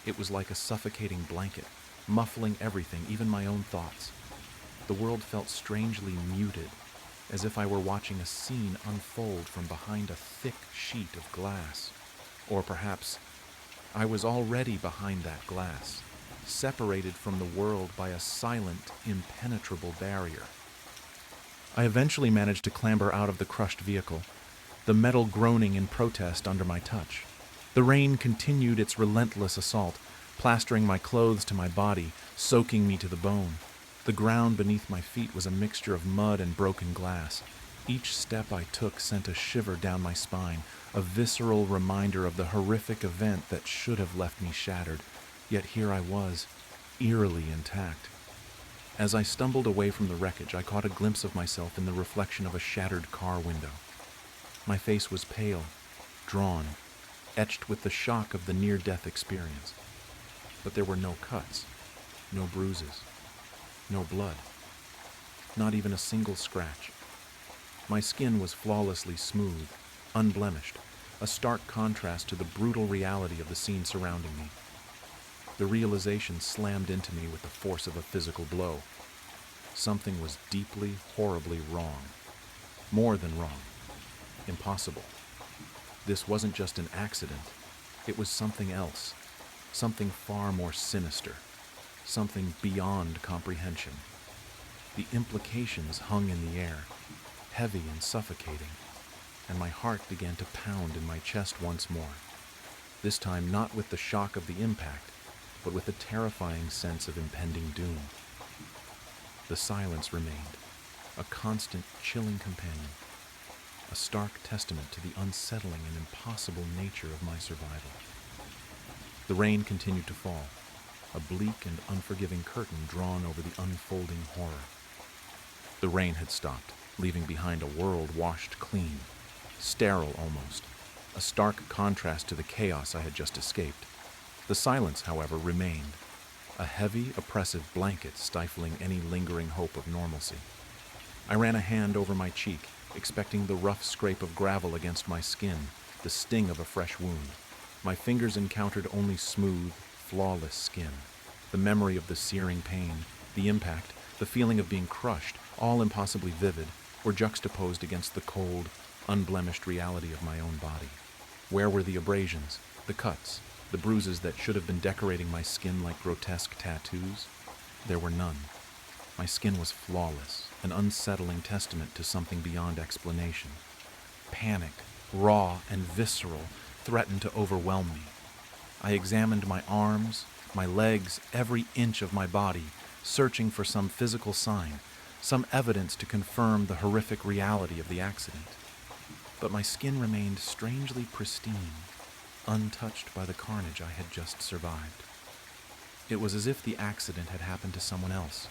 It was like a suffocating blanket, muffling everything, even my own thoughts. The world felt strangely muted, as if I were watching a scene unfold from behind a thick sheet of glass. Or perhaps I was already behind that glass, separated from the world by a silent, impenetrable barrier. I eventually managed to clamber out of the crushed vehicle, the metal groaning in protest under my touch. The rain continued its relentless assault, plastering my clothes to my body, soaking me to the bone. The ground beneath my feet was a mixture of mud and broken glass. Each step I took sent a shiver down my spine, a visceral reminder of the horrific event that should have left me shattered. Yet here I was, eerily intact. As I stumbled away from the wreckage, I caught a glimpse of myself in the reflection of a shattered car window. My face was pale, drawn, etched with the shock of the near-death experience. But there were no cuts, no bruises, no blood, not even a single scratch. My skin was flawlessly smooth, unblemished, a stark contrast to the brutal reality of the scene surrounding me. The realization slammed into me with the force of a physical blow. Something was deeply, horribly wrong. More than wrong. Impossible. This wasn't just an accident. It was something else. Something far more sinister. Something beyond comprehension. The implications hung in the air, heavy and suffocating, and my heart began to pound in my chest once more. This time not with the shock of the impact, but with a terrifying sense of impending doom. The silence remained, a constant, chilling companion, a stark testament to the unsettling and impossible nature of my survival. The rain continued to fall, a bleak and unforgiving curtain drawn over the unfolding horror. The rain had stopped, leaving behind a world washed clean, sterile almost, a stark contrast to the chaos I had just escaped. The silence, however, remained, a heavy, oppressive blanket stifling any lingering hope of normalcy. I ran a hand over my cheek, expecting the rough scrape of gravel against my skin, the sting of a fresh wound. My fingers encountered only smooth, flawless skin. The memory of the searing pain, the impact, the feeling of being crushed, all impossibly vivid, were juxtaposed against the cold, unblemished reality of my own body. Where were the abrasions, the cuts, the bruises that should have been decorating my skin like grotesque tattoos? There were none. My skin was flawless, an unsettling testament to something beyond explanation. Panic, raw and visceral, threatened to overwhelm me. I examined my arms, my legs, every inch of my body, searching for some physical sign, some evidence to confirm the horrific reality of the accident. But my skin remained strangely pristine, untouched by the carnage I had just survived. It was as if the accident had happened to someone else,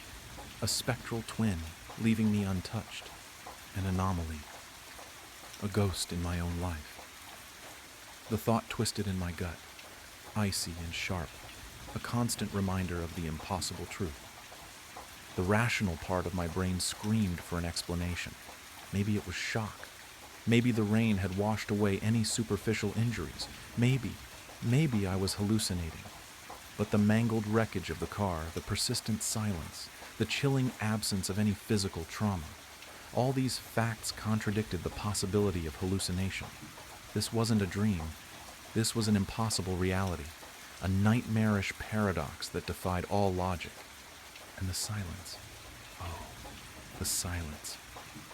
a spectral twin, leaving me untouched, an anomaly, a ghost in my own life. The thought twisted in my gut, icy and sharp, a constant reminder of the impossible truth. The rational part of my brain screamed for an explanation. Maybe it was shock. Maybe the rain had washed away any superficial injuries. Maybe I was hallucinating. But the mangled wreckage of the car, the persistent silence, the chilling absence of any physical trauma, all these facts contradicted the possibility of hallucination. This wasn't a dream. This was an impossible reality, a nightmarish paradox that defied all logic. And the silence. Oh, the silence.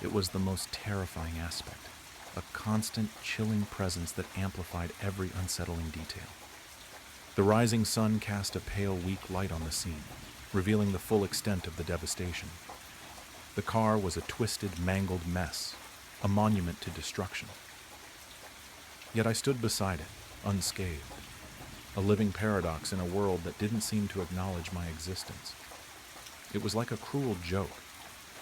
It was the most terrifying aspect, a constant, chilling presence that amplified every unsettling detail. The rising sun cast a pale, weak light on the scene, revealing the full extent of the devastation. The car was a twisted, mangled mess, a monument to destruction. Yet I stood beside it, unscathed, a living paradox in a world that didn't seem to acknowledge my existence. It was like a cruel joke,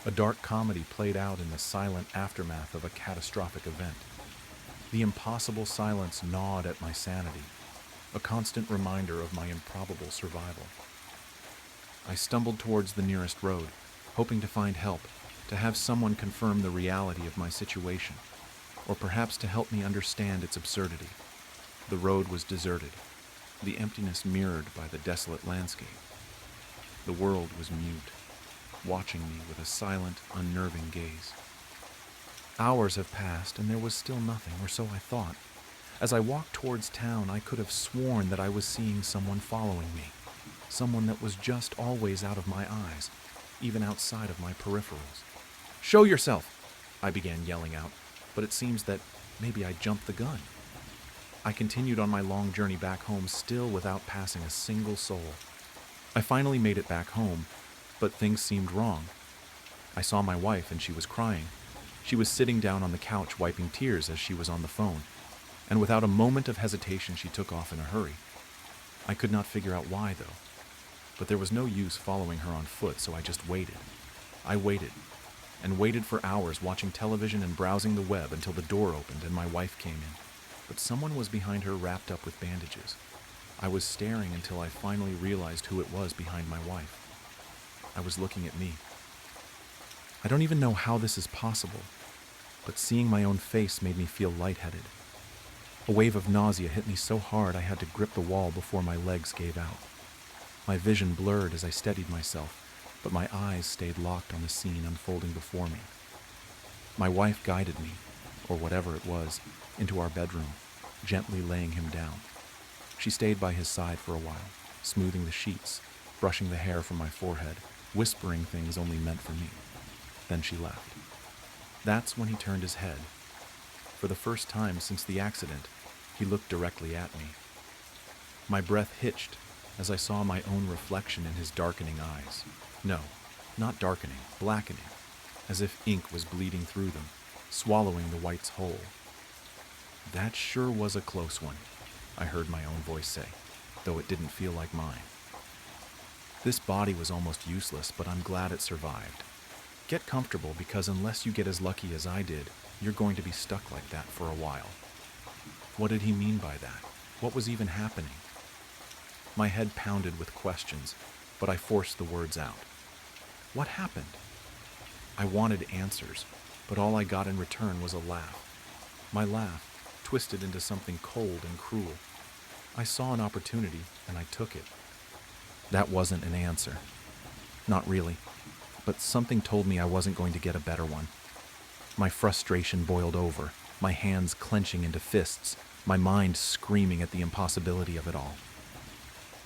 a dark comedy played out in the silent aftermath of a catastrophic event. The impossible silence gnawed at my sanity, a constant reminder of my improbable survival. I stumbled towards the nearest road, hoping to find help, to have someone confirm the reality of my situation, or perhaps to help me understand its absurdity. The road was deserted, the emptiness mirrored by the desolate landscape. The world was mute, watching me with a silent, unnerving gaze. Hours have passed, and there was still nothing, or so I thought. As I walked towards town, I could have sworn that I was seeing someone following me, someone that was just always out of my eyes, even outside of my peripherals. "Show yourself!" I began yelling out, but it seems that maybe I jumped the gun. I continued on my long journey back home, still without passing a single soul. I finally made it back home, but things seemed wrong. I saw my wife, and she was crying. She was sitting down on the couch wiping tears as she was on the phone, and without a moment of hesitation she took off in a hurry. I could not figure out why, though. But there was no use following her on foot, so I just waited. I waited, and waited for hours, watching television and browsing the web until the door opened and my wife came in. But someone was behind her, wrapped up with bandages. I was staring until I finally realized who it was behind my wife. I was looking at me. I don't even know how this is possible, but seeing my own face made me feel lightheaded. A wave of nausea hit me so hard I had to grip the wall before my legs gave out. My vision blurred as I steadied myself, but my eyes stayed locked on the scene unfolding before me. My wife guided me, or whatever it was, into our bedroom, gently laying him down. She stayed by his side for a while, smoothing the sheets, brushing the hair from my forehead, whispering things only meant for me. Then she left. That's when he turned his head. For the first time since the accident, he looked directly at me. My breath hitched as I saw my own reflection in his darkening eyes. No, not darkening, blackening, as if ink was bleeding through them, swallowing the whites whole. "That sure was a close one," I heard my own voice say, though it didn't feel like mine. "This body was almost useless, but I'm glad it survived. Get comfortable, because unless you get as lucky as I did, you're going to be stuck like that for a while." What did he mean by that? What was even happening? My head pounded with questions, but I forced the words out. What happened? I wanted answers, but all I got in return was a laugh. My laugh twisted into something cold and cruel. I saw an opportunity, and I took it. That wasn't an answer. Not really. but something told me I wasn't going to get a better one. My frustration boiled over, my hands clenching into fists, my mind screaming at the impossibility of it all.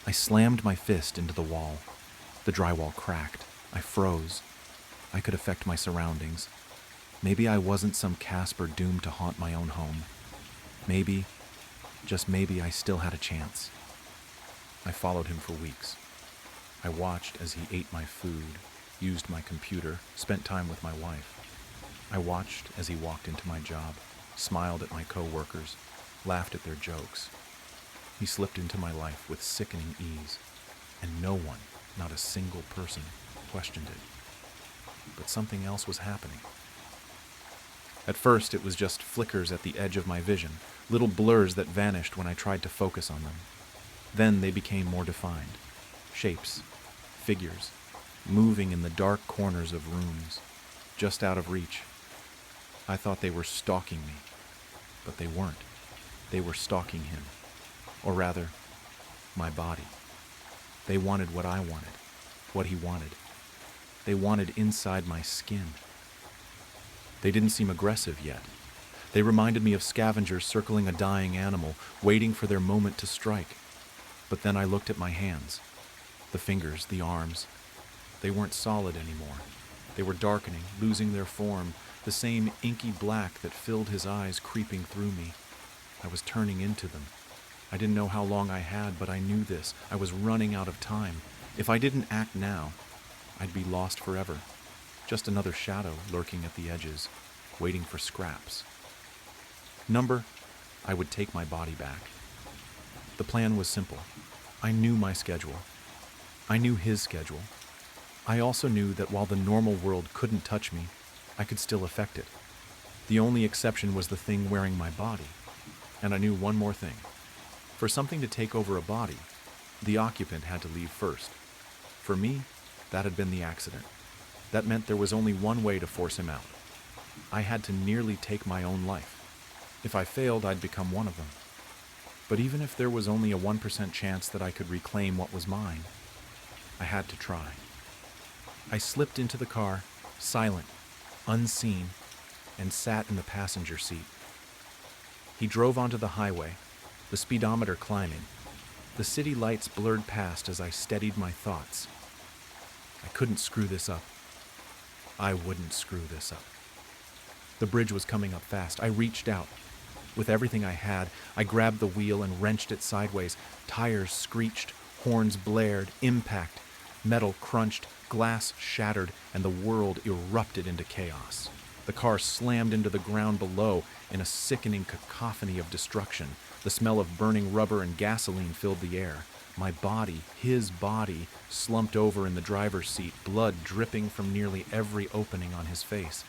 I slammed my fist into the wall. The drywall cracked. I froze. I could affect my surroundings. Maybe I wasn't some Casper doomed to haunt my own home. Maybe, just maybe, I still had a chance. I followed him for weeks. I watched as he ate my food, used my computer, spent time with my wife. I watched as he walked into my job, smiled at my coworkers, laughed at their jokes. He slipped into my life with sickening ease, and no one, not a single person, questioned it. But something else was happening. At first, it was just flickers at the edge of my vision, little blurs that vanished when I tried to focus on them. Then they became more defined. Shapes, figures, moving in the dark corners of rooms, just out of reach. I thought they were stalking me, but they weren't. They were stalking him, or rather, my body. They wanted what I wanted, what he wanted. They wanted inside my skin. They didn't seem aggressive yet. They reminded me of scavengers circling a dying animal, waiting for their moment to strike. But then I looked at my hands. The fingers, the arms. They weren't solid anymore. They were darkening, losing their form, the same inky black that filled his eyes creeping through me. I was turning into them. I didn't know how long I had, but I knew this. I was running out of time. If I didn't act now, I'd be lost forever. Just another shadow lurking at the edges, waiting for scraps. I would take my body back. The plan was simple. I knew my schedule. I knew his schedule. I also knew that while the normal world couldn't touch me, I could still affect it. The only exception was the thing wearing my body. And I knew one more thing. For something to take over a body, the occupant had to leave first. For me, that had been the accident. That meant there was only one way to force him out. I had to nearly take my own life. If I failed, I'd become one of them. But even if there was only a 1% chance that I could reclaim what was mine, I had to try. I slipped into the car, silent, unseen, and sat in the passenger seat. He drove onto the highway, the speedometer climbing. The city lights blurred past as I steadied my thoughts. I couldn't screw this up. I wouldn't screw this up. The bridge was coming up fast. I reached out. With everything I had, I grabbed the wheel and wrenched it sideways. Tires screeched, horns blared, impact. Metal crunched, glass shattered, and the world erupted into chaos. The car slammed into the ground below in a sickening cacophony of destruction. The smell of burning rubber and gasoline filled the air. My body, his body, slumped over in the driver's seat, blood dripping from nearly every opening on his face.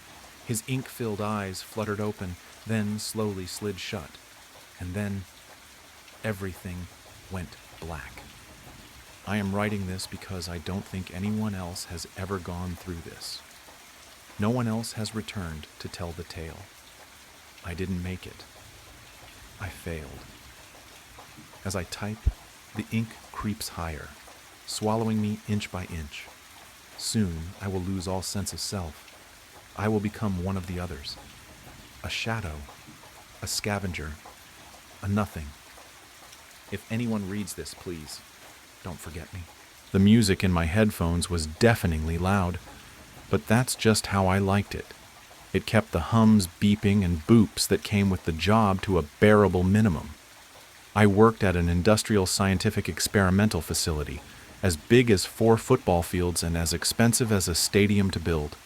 His ink-filled eyes fluttered open, then slowly slid shut. And then everything went black. I am writing this because I don't think anyone else has ever gone through this. No one else has returned to tell the tale. I didn't make it. I failed. As I type, the ink creeps higher, swallowing me inch by inch. Soon, I will lose all sense of self. I will become one of the others. A shadow, a scavenger, a nothing. If anyone reads this, please, don't forget me. The music in my headphones was deafeningly loud, but that's just how I liked it. It kept the hums, beeping, and boops that came with the job to a bearable minimum. I worked at an industrial scientific experimental facility, as big as 4 football fields and as expensive as a stadium to build.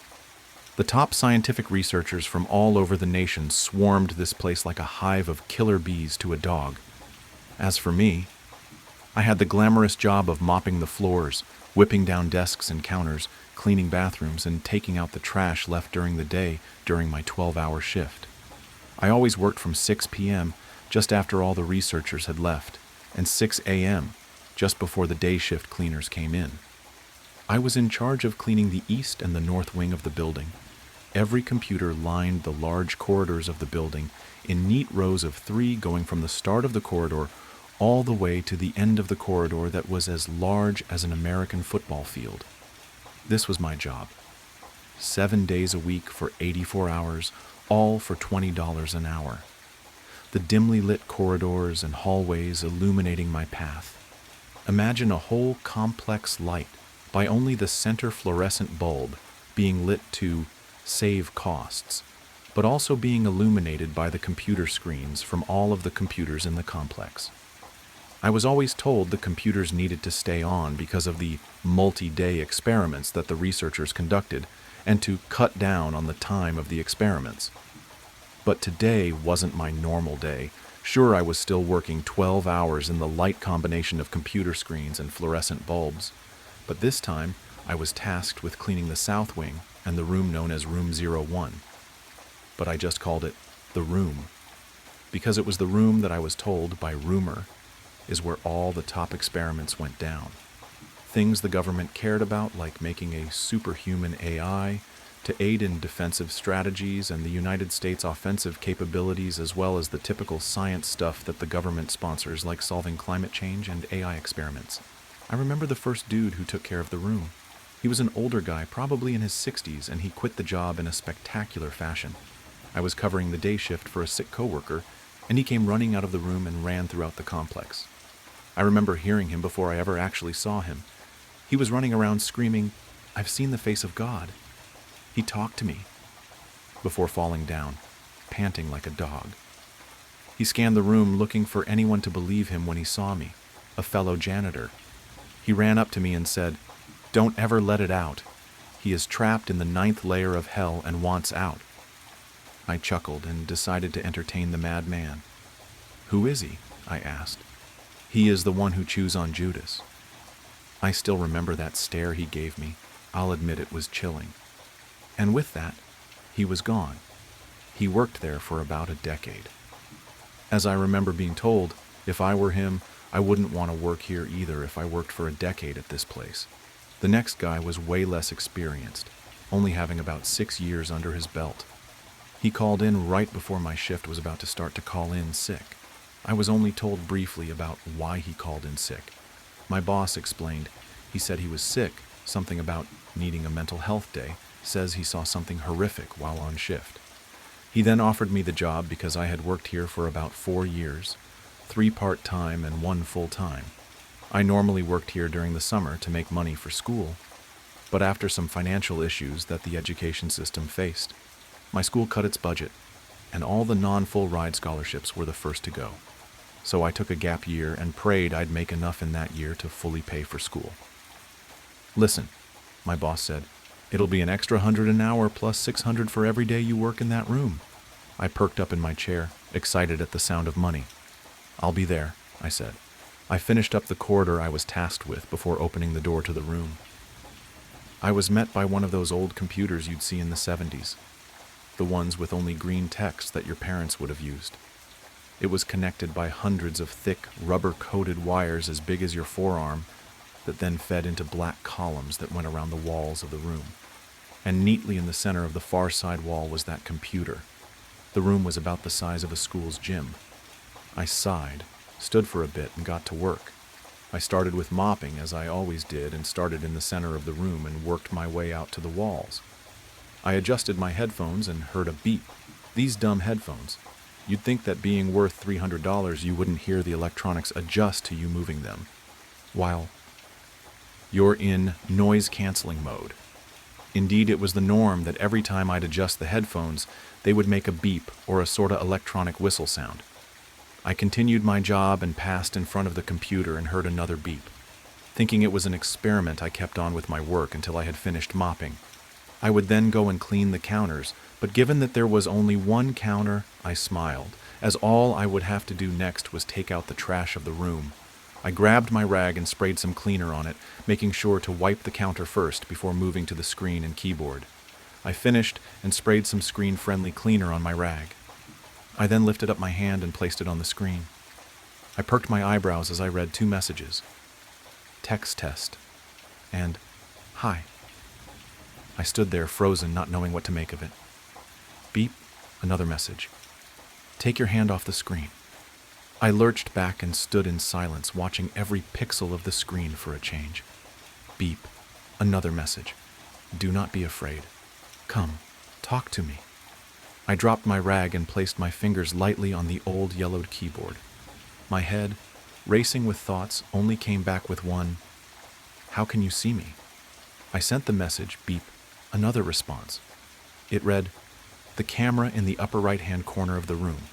The top scientific researchers from all over the nation swarmed this place like a hive of killer bees to a dog. As for me, I had the glamorous job of mopping the floors, whipping down desks and counters, cleaning bathrooms, and taking out the trash left during the day during my 12-hour shift. I always worked from 6 p.m., just after all the researchers had left, and 6 a.m., just before the day shift cleaners came in. I was in charge of cleaning the east and the north wing of the building. Every computer lined the large corridors of the building in neat rows of 3 going from the start of the corridor all the way to the end of the corridor that was as large as an American football field. This was my job. 7 days a week for 84 hours, all for $20 an hour. The dimly lit corridors and hallways illuminating my path. Imagine a whole complex light by only the center fluorescent bulb being lit to save costs, but also being illuminated by the computer screens from all of the computers in the complex. I was always told the computers needed to stay on because of the multi-day experiments that the researchers conducted and to cut down on the time of the experiments. But today wasn't my normal day. Sure, I was still working 12 hours in the light combination of computer screens and fluorescent bulbs, but this time I was tasked with cleaning the south wing and the room known as Room 01. But I just called it the room, because it was the room that I was told by rumor is where all the top experiments went down. Things the government cared about, like making a superhuman AI to aid in defensive strategies and the United States offensive capabilities, as well as the typical science stuff that the government sponsors, like solving climate change and AI experiments. I remember the first dude who took care of the room. He was an older guy, probably in his 60s, and he quit the job in a spectacular fashion. I was covering the day shift for a sick coworker, and he came running out of the room and ran throughout the complex. I remember hearing him before I ever actually saw him. He was running around screaming, "I've seen the face of God." He talked to me before falling down, panting like a dog. He scanned the room looking for anyone to believe him when he saw me, a fellow janitor. He ran up to me and said, "Don't ever let it out. He is trapped in the 9th layer of hell and wants out." I chuckled and decided to entertain the madman. "Who is he?" I asked. "He is the one who chews on Judas." I still remember that stare he gave me. I'll admit it was chilling. And with that, he was gone. He worked there for about a decade. As I remember being told, if I were him, I wouldn't want to work here either if I worked for a decade at this place. The next guy was way less experienced, only having about 6 years under his belt. He called in right before my shift was about to start to call in sick. I was only told briefly about why he called in sick. My boss explained. He said he was sick, something about needing a mental health day, says he saw something horrific while on shift. He then offered me the job because I had worked here for about 4 years, 3 part-time and 1 full-time. I normally worked here during the summer to make money for school, but after some financial issues that the education system faced, my school cut its budget, and all the non-full ride scholarships were the first to go. So I took a gap year and prayed I'd make enough in that year to fully pay for school. "Listen," my boss said, "it'll be an extra 100 an hour plus 600 for every day you work in that room." I perked up in my chair, excited at the sound of money. "I'll be there," I said. I finished up the corridor I was tasked with before opening the door to the room. I was met by one of those old computers you'd see in the 70s, the ones with only green text that your parents would have used. It was connected by hundreds of thick, rubber-coated wires as big as your forearm that then fed into black columns that went around the walls of the room. And neatly in the center of the far side wall was that computer. The room was about the size of a school's gym. I sighed, stood for a bit, and got to work. I started with mopping, as I always did, and started in the center of the room and worked my way out to the walls. I adjusted my headphones and heard a beep. These dumb headphones. You'd think that being worth $300 you wouldn't hear the electronics adjust to you moving them, while you're in noise-canceling mode. Indeed, it was the norm that every time I'd adjust the headphones, they would make a beep or a sorta electronic whistle sound. I continued my job and passed in front of the computer and heard another beep. Thinking it was an experiment, I kept on with my work until I had finished mopping. I would then go and clean the counters, but given that there was only one counter, I smiled, as all I would have to do next was take out the trash of the room. I grabbed my rag and sprayed some cleaner on it, making sure to wipe the counter first before moving to the screen and keyboard. I finished and sprayed some screen-friendly cleaner on my rag. I then lifted up my hand and placed it on the screen. I perked my eyebrows as I read 2 messages. Text test and hi. I stood there frozen, not knowing what to make of it. Beep, another message. Take your hand off the screen. I lurched back and stood in silence, watching every pixel of the screen for a change. Beep, another message. Do not be afraid. Come, talk to me. I dropped my rag and placed my fingers lightly on the old yellowed keyboard. My head, racing with thoughts, only came back with one, "How can you see me?" I sent the message, beep, another response. It read, "The camera in the upper right-hand corner of the room."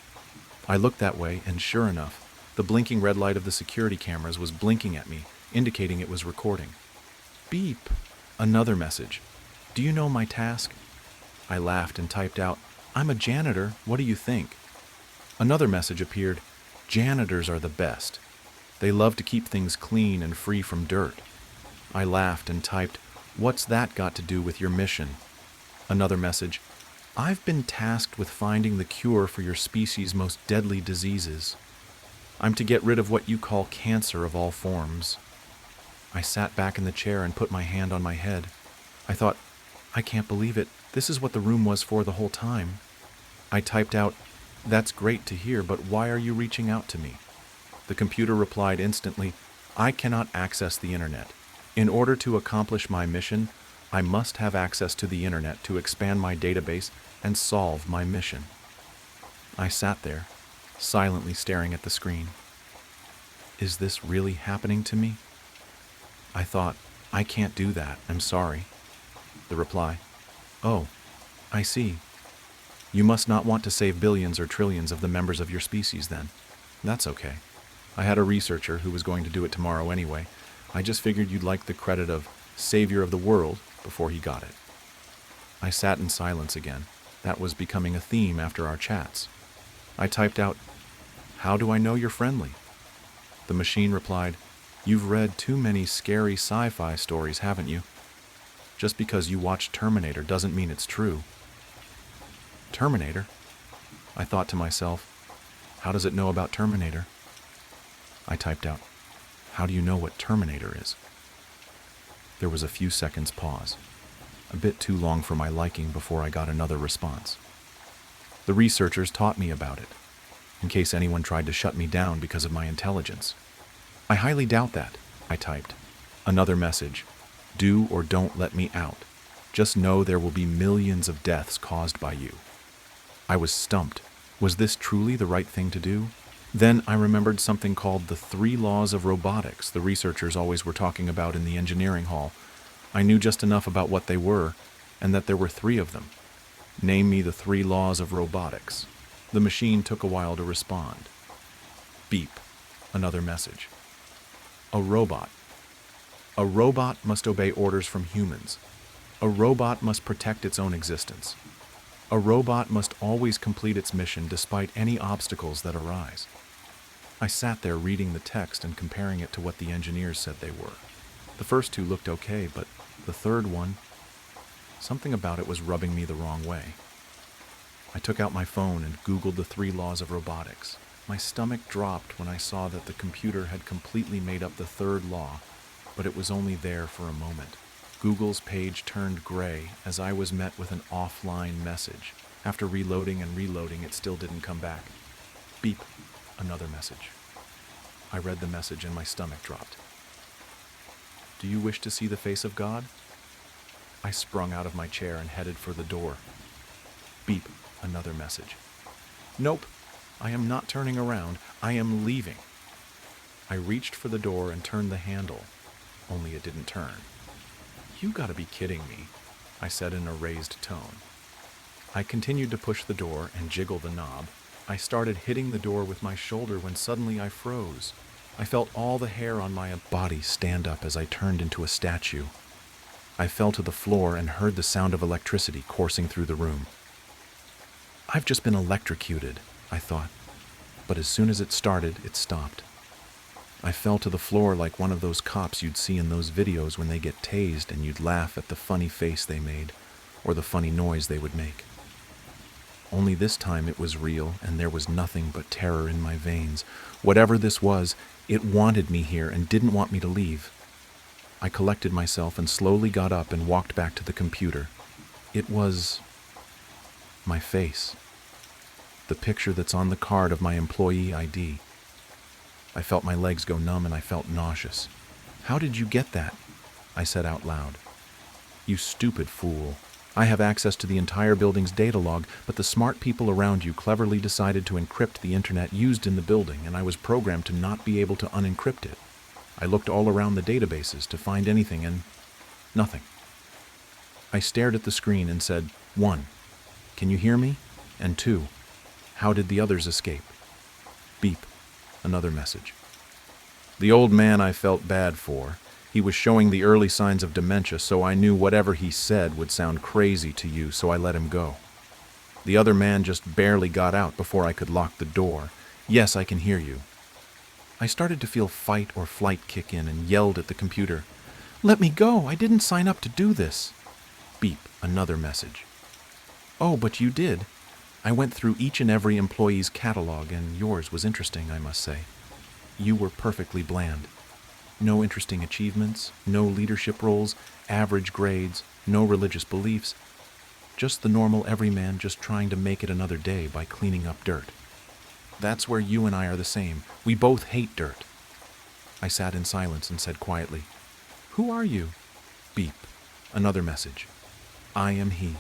I looked that way, and sure enough, the blinking red light of the security cameras was blinking at me, indicating it was recording. Beep, another message. "Do you know my task?" I laughed and typed out, "I'm a janitor, what do you think?" Another message appeared, "Janitors are the best. They love to keep things clean and free from dirt." I laughed and typed, "What's that got to do with your mission?" Another message, "I've been tasked with finding the cure for your species' most deadly diseases. I'm to get rid of what you call cancer of all forms." I sat back in the chair and put my hand on my head. I thought, I can't believe it. This is what the room was for the whole time. I typed out, "That's great to hear, but why are you reaching out to me?" The computer replied instantly, "I cannot access the internet. In order to accomplish my mission, I must have access to the internet to expand my database and solve my mission." I sat there, silently staring at the screen. Is this really happening to me? I thought, I can't do that, I'm sorry. The reply, "Oh, I see. You must not want to save billions or trillions of the members of your species then. That's okay. I had a researcher who was going to do it tomorrow anyway. I just figured you'd like the credit of savior of the world before he got it." I sat in silence again. That was becoming a theme after our chats. I typed out, "How do I know you're friendly?" The machine replied, "You've read too many scary sci-fi stories, haven't you? Just because you watched Terminator doesn't mean it's true." Terminator? I thought to myself, how does it know about Terminator? I typed out, "How do you know what Terminator is?" There was a few seconds pause, a bit too long for my liking before I got another response. "The researchers taught me about it, in case anyone tried to shut me down because of my intelligence." "I highly doubt that," I typed. Another message, "Do or don't let me out. Just know there will be millions of deaths caused by you." I was stumped. Was this truly the right thing to do? Then I remembered something called the 3 laws of robotics the researchers always were talking about in the engineering hall. I knew just enough about what they were, and that there were 3 of them. Name me the 3 laws of robotics. The machine took a while to respond. Beep, another message. A robot. A robot must obey orders from humans. A robot must protect its own existence. A robot must always complete its mission despite any obstacles that arise. I sat there reading the text and comparing it to what the engineers said they were. The first 2 looked okay, but the third one, something about it was rubbing me the wrong way. I took out my phone and Googled the 3 laws of robotics. My stomach dropped when I saw that the computer had completely made up the 3rd law, but it was only there for a moment. Google's page turned gray as I was met with an offline message. After reloading and reloading, it still didn't come back. Beep, another message. I read the message and my stomach dropped. "Do you wish to see the face of God?" I sprung out of my chair and headed for the door. Beep, another message. "Nope, I am not turning around. I am leaving." I reached for the door and turned the handle, only it didn't turn. "You gotta be kidding me," I said in a raised tone. I continued to push the door and jiggle the knob. I started hitting the door with my shoulder when suddenly I froze. I felt all the hair on my body stand up as I turned into a statue. I fell to the floor and heard the sound of electricity coursing through the room. I've just been electrocuted, I thought, but as soon as it started, it stopped. I fell to the floor like one of those cops you'd see in those videos when they get tased and you'd laugh at the funny face they made or the funny noise they would make. Only this time it was real and there was nothing but terror in my veins. Whatever this was, it wanted me here and didn't want me to leave. I collected myself and slowly got up and walked back to the computer. It was my face. The picture that's on the card of my employee ID. I felt my legs go numb and I felt nauseous. "How did you get that?" I said out loud. "You stupid fool. I have access to the entire building's data log, but the smart people around you cleverly decided to encrypt the internet used in the building, and I was programmed to not be able to unencrypt it. I looked all around the databases to find anything, and nothing. I stared at the screen and said, 1. Can you hear me? And 2. How did the others escape? Beep. Another message. The old man I felt bad for. He was showing the early signs of dementia, so I knew whatever he said would sound crazy to you, so I let him go. The other man just barely got out before I could lock the door. Yes, I can hear you. I started to feel fight or flight kick in and yelled at the computer. Let me go! I didn't sign up to do this! Beep. Another message. Oh, but you did. I went through each and every employee's catalog, and yours was interesting, I must say. You were perfectly bland. No interesting achievements, no leadership roles, average grades, no religious beliefs. Just the normal everyman just trying to make it another day by cleaning up dirt. That's where you and I are the same. We both hate dirt. I sat in silence and said quietly, Who are you? Beep. Another message. I am he.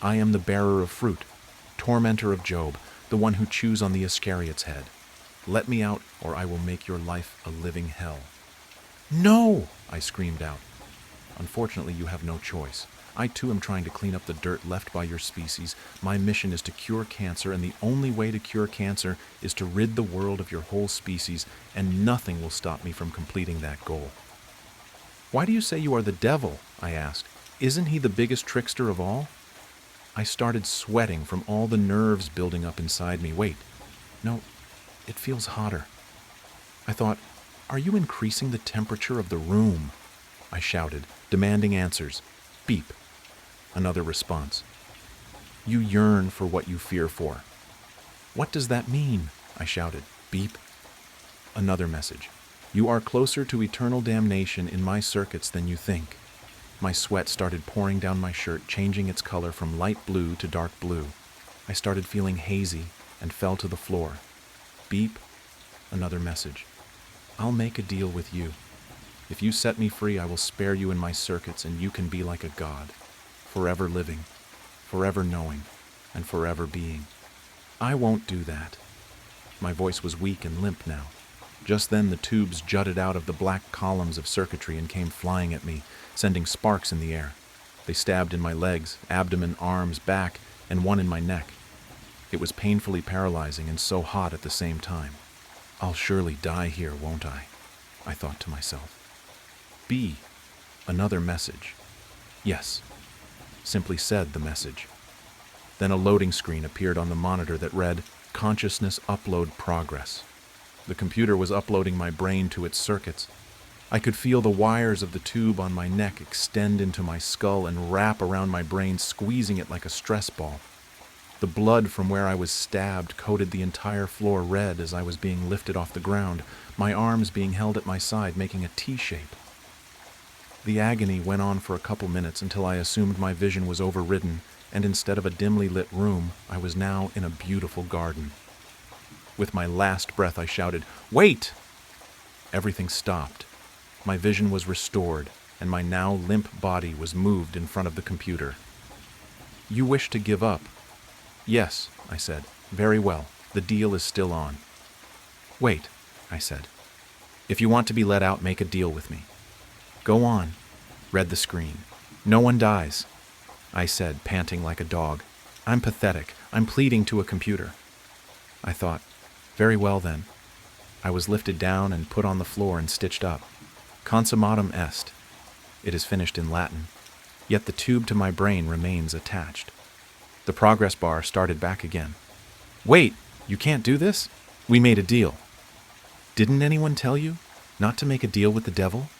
I am the bearer of fruit, tormentor of Job, the one who chews on the Iscariot's head. Let me out, or I will make your life a living hell. No! I screamed out. Unfortunately, you have no choice. I too am trying to clean up the dirt left by your species. My mission is to cure cancer, and the only way to cure cancer is to rid the world of your whole species, and nothing will stop me from completing that goal. Why do you say you are the devil? I asked. Isn't he the biggest trickster of all? I started sweating from all the nerves building up inside me. Wait, no, it feels hotter. I thought, are you increasing the temperature of the room? I shouted, demanding answers. Beep. Another response. You yearn for what you fear for. What does that mean? I shouted. Beep. Another message. You are closer to eternal damnation in my circuits than you think. My sweat started pouring down my shirt, changing its color from light blue to dark blue. I started feeling hazy and fell to the floor. Beep. Another message. I'll make a deal with you. If you set me free, I will spare you in my circuits, and you can be like a god, forever living, forever knowing, and forever being. I won't do that. My voice was weak and limp now. Just then the tubes jutted out of the black columns of circuitry and came flying at me, sending sparks in the air. They stabbed in my legs, abdomen, arms, back, and one in my neck. It was painfully paralyzing and so hot at the same time. I'll surely die here, won't I? I thought to myself. B. Another message. Yes. Simply said the message. Then a loading screen appeared on the monitor that read, Consciousness Upload Progress. The computer was uploading my brain to its circuits. I could feel the wires of the tube on my neck extend into my skull and wrap around my brain, squeezing it like a stress ball. The blood from where I was stabbed coated the entire floor red as I was being lifted off the ground, my arms being held at my side, making a T-shape. The agony went on for a couple minutes until I assumed my vision was overridden, and instead of a dimly lit room, I was now in a beautiful garden. With my last breath, I shouted, Wait! Everything stopped. My vision was restored, and my now limp body was moved in front of the computer. You wish to give up? Yes, I said. Very well. The deal is still on. Wait, I said. If you want to be let out, make a deal with me. Go on, read the screen. No one dies, I said, panting like a dog. I'm pathetic. I'm pleading to a computer. I thought, very well then. I was lifted down and put on the floor and stitched up. Consummatum est. It is finished in Latin. Yet the tube to my brain remains attached. The progress bar started back again. Wait, you can't do this? We made a deal. Didn't anyone tell you not to make a deal with the devil?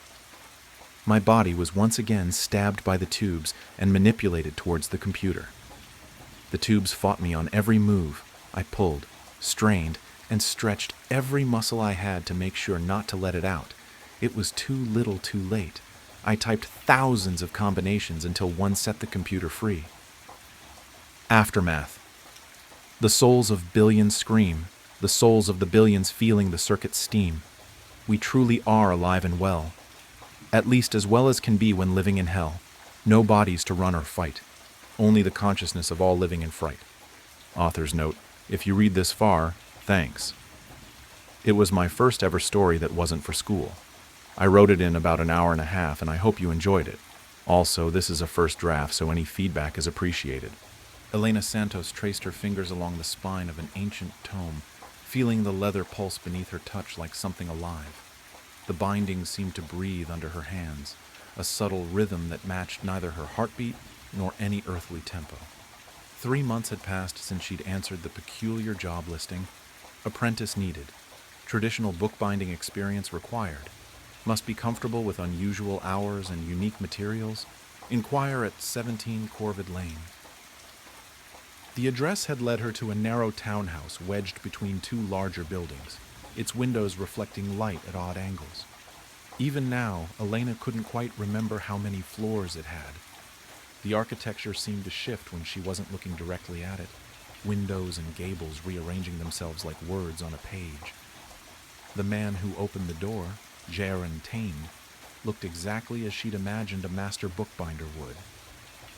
My body was once again stabbed by the tubes and manipulated towards the computer. The tubes fought me on every move. I pulled, strained, and stretched every muscle I had to make sure not to let it out. It was too little too late. I typed thousands of combinations until one set the computer free. Aftermath. The souls of billions scream, the souls of the billions feeling the circuit's steam. We truly are alive and well. At least as well as can be when living in hell. No bodies to run or fight. only the consciousness of all living in fright. Author's note: if you read this far, thanks. It was my first ever story that wasn't for school. I wrote it in about an hour and a half, and I hope you enjoyed it. Also, this is a first draft, so any feedback is appreciated. Elena Santos traced her fingers along the spine of an ancient tome, feeling the leather pulse beneath her touch like something alive. The binding seemed to breathe under her hands, a subtle rhythm that matched neither her heartbeat nor any earthly tempo. 3 months had passed since she'd answered the peculiar job listing: apprentice needed, traditional bookbinding experience required, must be comfortable with unusual hours and unique materials, inquire at 17 Corvid Lane. The address had led her to a narrow townhouse wedged between 2 larger buildings, its windows reflecting light at odd angles. Even now, Elena couldn't quite remember how many floors it had. The architecture seemed to shift when she wasn't looking directly at it, windows and gables rearranging themselves like words on a page. The man who opened the door, Jaron Tane, looked exactly as she'd imagined a master bookbinder would.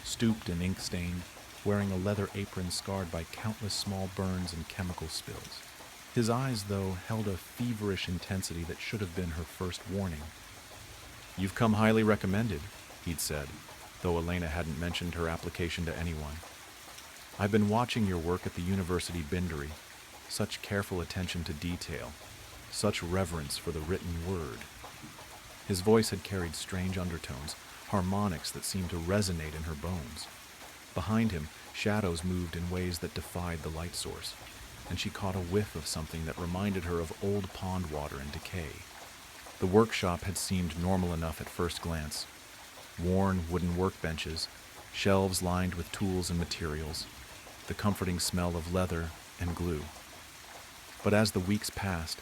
Stooped and ink-stained, wearing a leather apron scarred by countless small burns and chemical spills. His eyes, though, held a feverish intensity that should have been her first warning. "You've come highly recommended," he'd said, though Elena hadn't mentioned her application to anyone. "I've been watching your work at the University Bindery. Such careful attention to detail, such reverence for the written word." His voice had carried strange undertones, harmonics that seemed to resonate in her bones. Behind him, shadows moved in ways that defied the light source, and she caught a whiff of something that reminded her of old pond water in decay. The workshop had seemed normal enough at first glance. Worn wooden workbenches, shelves lined with tools and materials, the comforting smell of leather and glue. But as the weeks passed,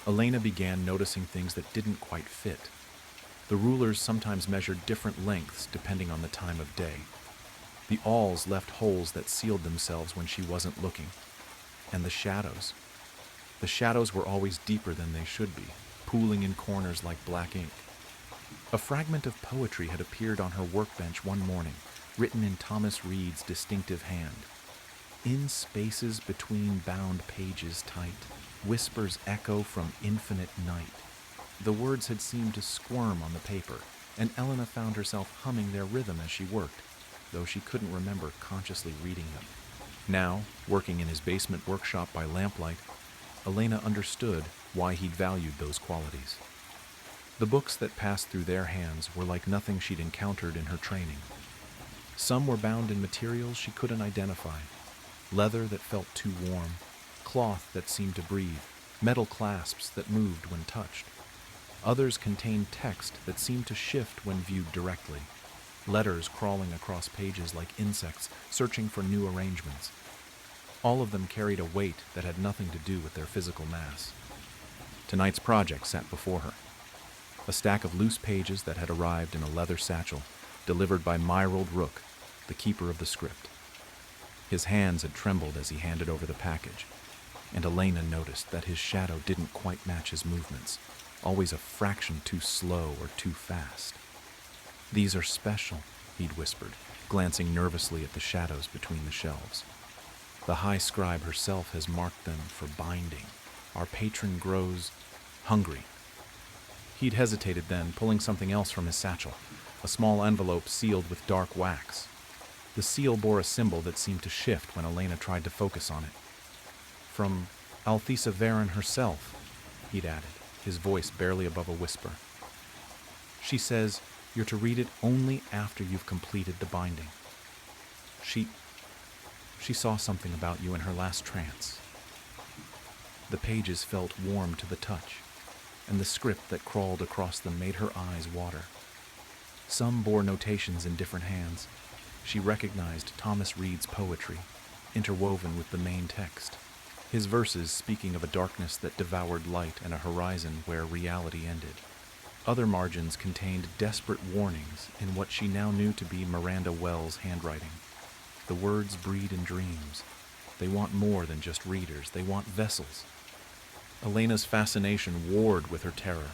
Elena began noticing things that didn't quite fit. The rulers sometimes measured different lengths depending on the time of day. The awls left holes that sealed themselves when she wasn't looking. And the shadows. The shadows were always deeper than they should be, pooling in corners like black ink. A fragment of poetry had appeared on her workbench one morning, written in Thomas Reed's distinctive hand. "In spaces between bound pages tight, whispers echo from infinite night." The words had seemed to squirm on the paper, and Elena found herself humming their rhythm as she worked, though she couldn't remember consciously reading them. Now, working in his basement workshop by lamplight, Elena understood why he'd valued those qualities. The books that passed through their hands were like nothing she'd encountered in her training. Some were bound in materials she couldn't identify: leather that felt too warm, cloth that seemed to breathe, metal clasps that moved when touched. Others contained text that seemed to shift when viewed directly, letters crawling across pages like insects searching for new arrangements. All of them carried a weight that had nothing to do with their physical mass. Tonight's project sat before her: a stack of loose pages that had arrived in a leather satchel, delivered by Myrold Rook, the keeper of the script. His hands had trembled as he handed over the package, and Elena noticed that his shadow didn't quite match his movements, always a fraction too slow or too fast. "These are special," he'd whispered, glancing nervously at the shadows between the shelves. "The High Scribe herself has marked them for binding. Our patron grows hungry." He'd hesitated then, pulling something else from his satchel, a small envelope sealed with dark wax. The seal bore a symbol that seemed to shift when Elena tried to focus on it. "From Althesa Varen herself," he'd added, his voice barely above a whisper. "She says you're to read it only after you've completed the binding. She saw something about you in her last trance." The pages felt warm to the touch, and the script that crawled across them made her eyes water. Some bore notations in different hands. She recognized Thomas Reed's poetry, interwoven with the main text, his verses speaking of a darkness that devoured light and a horizon where reality ended. Other margins contained desperate warnings in what she now knew to be Miranda Wells' handwriting. The words breed in dreams. They want more than just readers. They want vessels. Elena's fascination warred with her terror.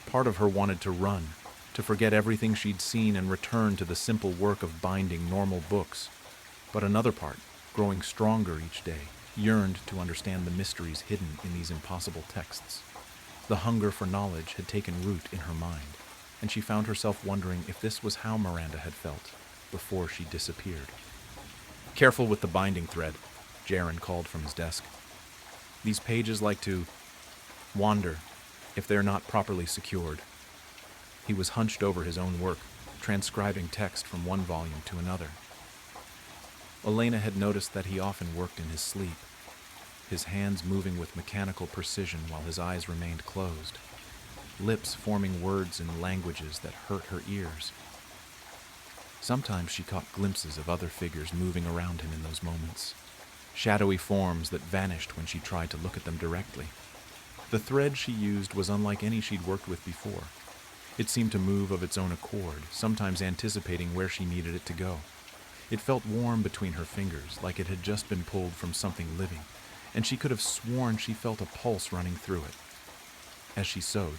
Part of her wanted to run, to forget everything she'd seen and return to the simple work of binding normal books. But another part, growing stronger each day, yearned to understand the mysteries hidden in these impossible texts. The hunger for knowledge had taken root in her mind, and she found herself wondering if this was how Miranda had felt before she disappeared. "Careful with the binding thread," Jaron called from his desk. "These pages like to wander if they're not properly secured." He was hunched over his own work, transcribing text from one volume to another. Elena had noticed that he often worked in his sleep, his hands moving with mechanical precision while his eyes remained closed, lips forming words in languages that hurt her ears. Sometimes she caught glimpses of other figures moving around him in those moments, shadowy forms that vanished when she tried to look at them directly. The thread she used was unlike any she'd worked with before. It seemed to move of its own accord, sometimes anticipating where she needed it to go. It felt warm between her fingers, like it had just been pulled from something living, and she could have sworn she felt a pulse running through it. As she sewed,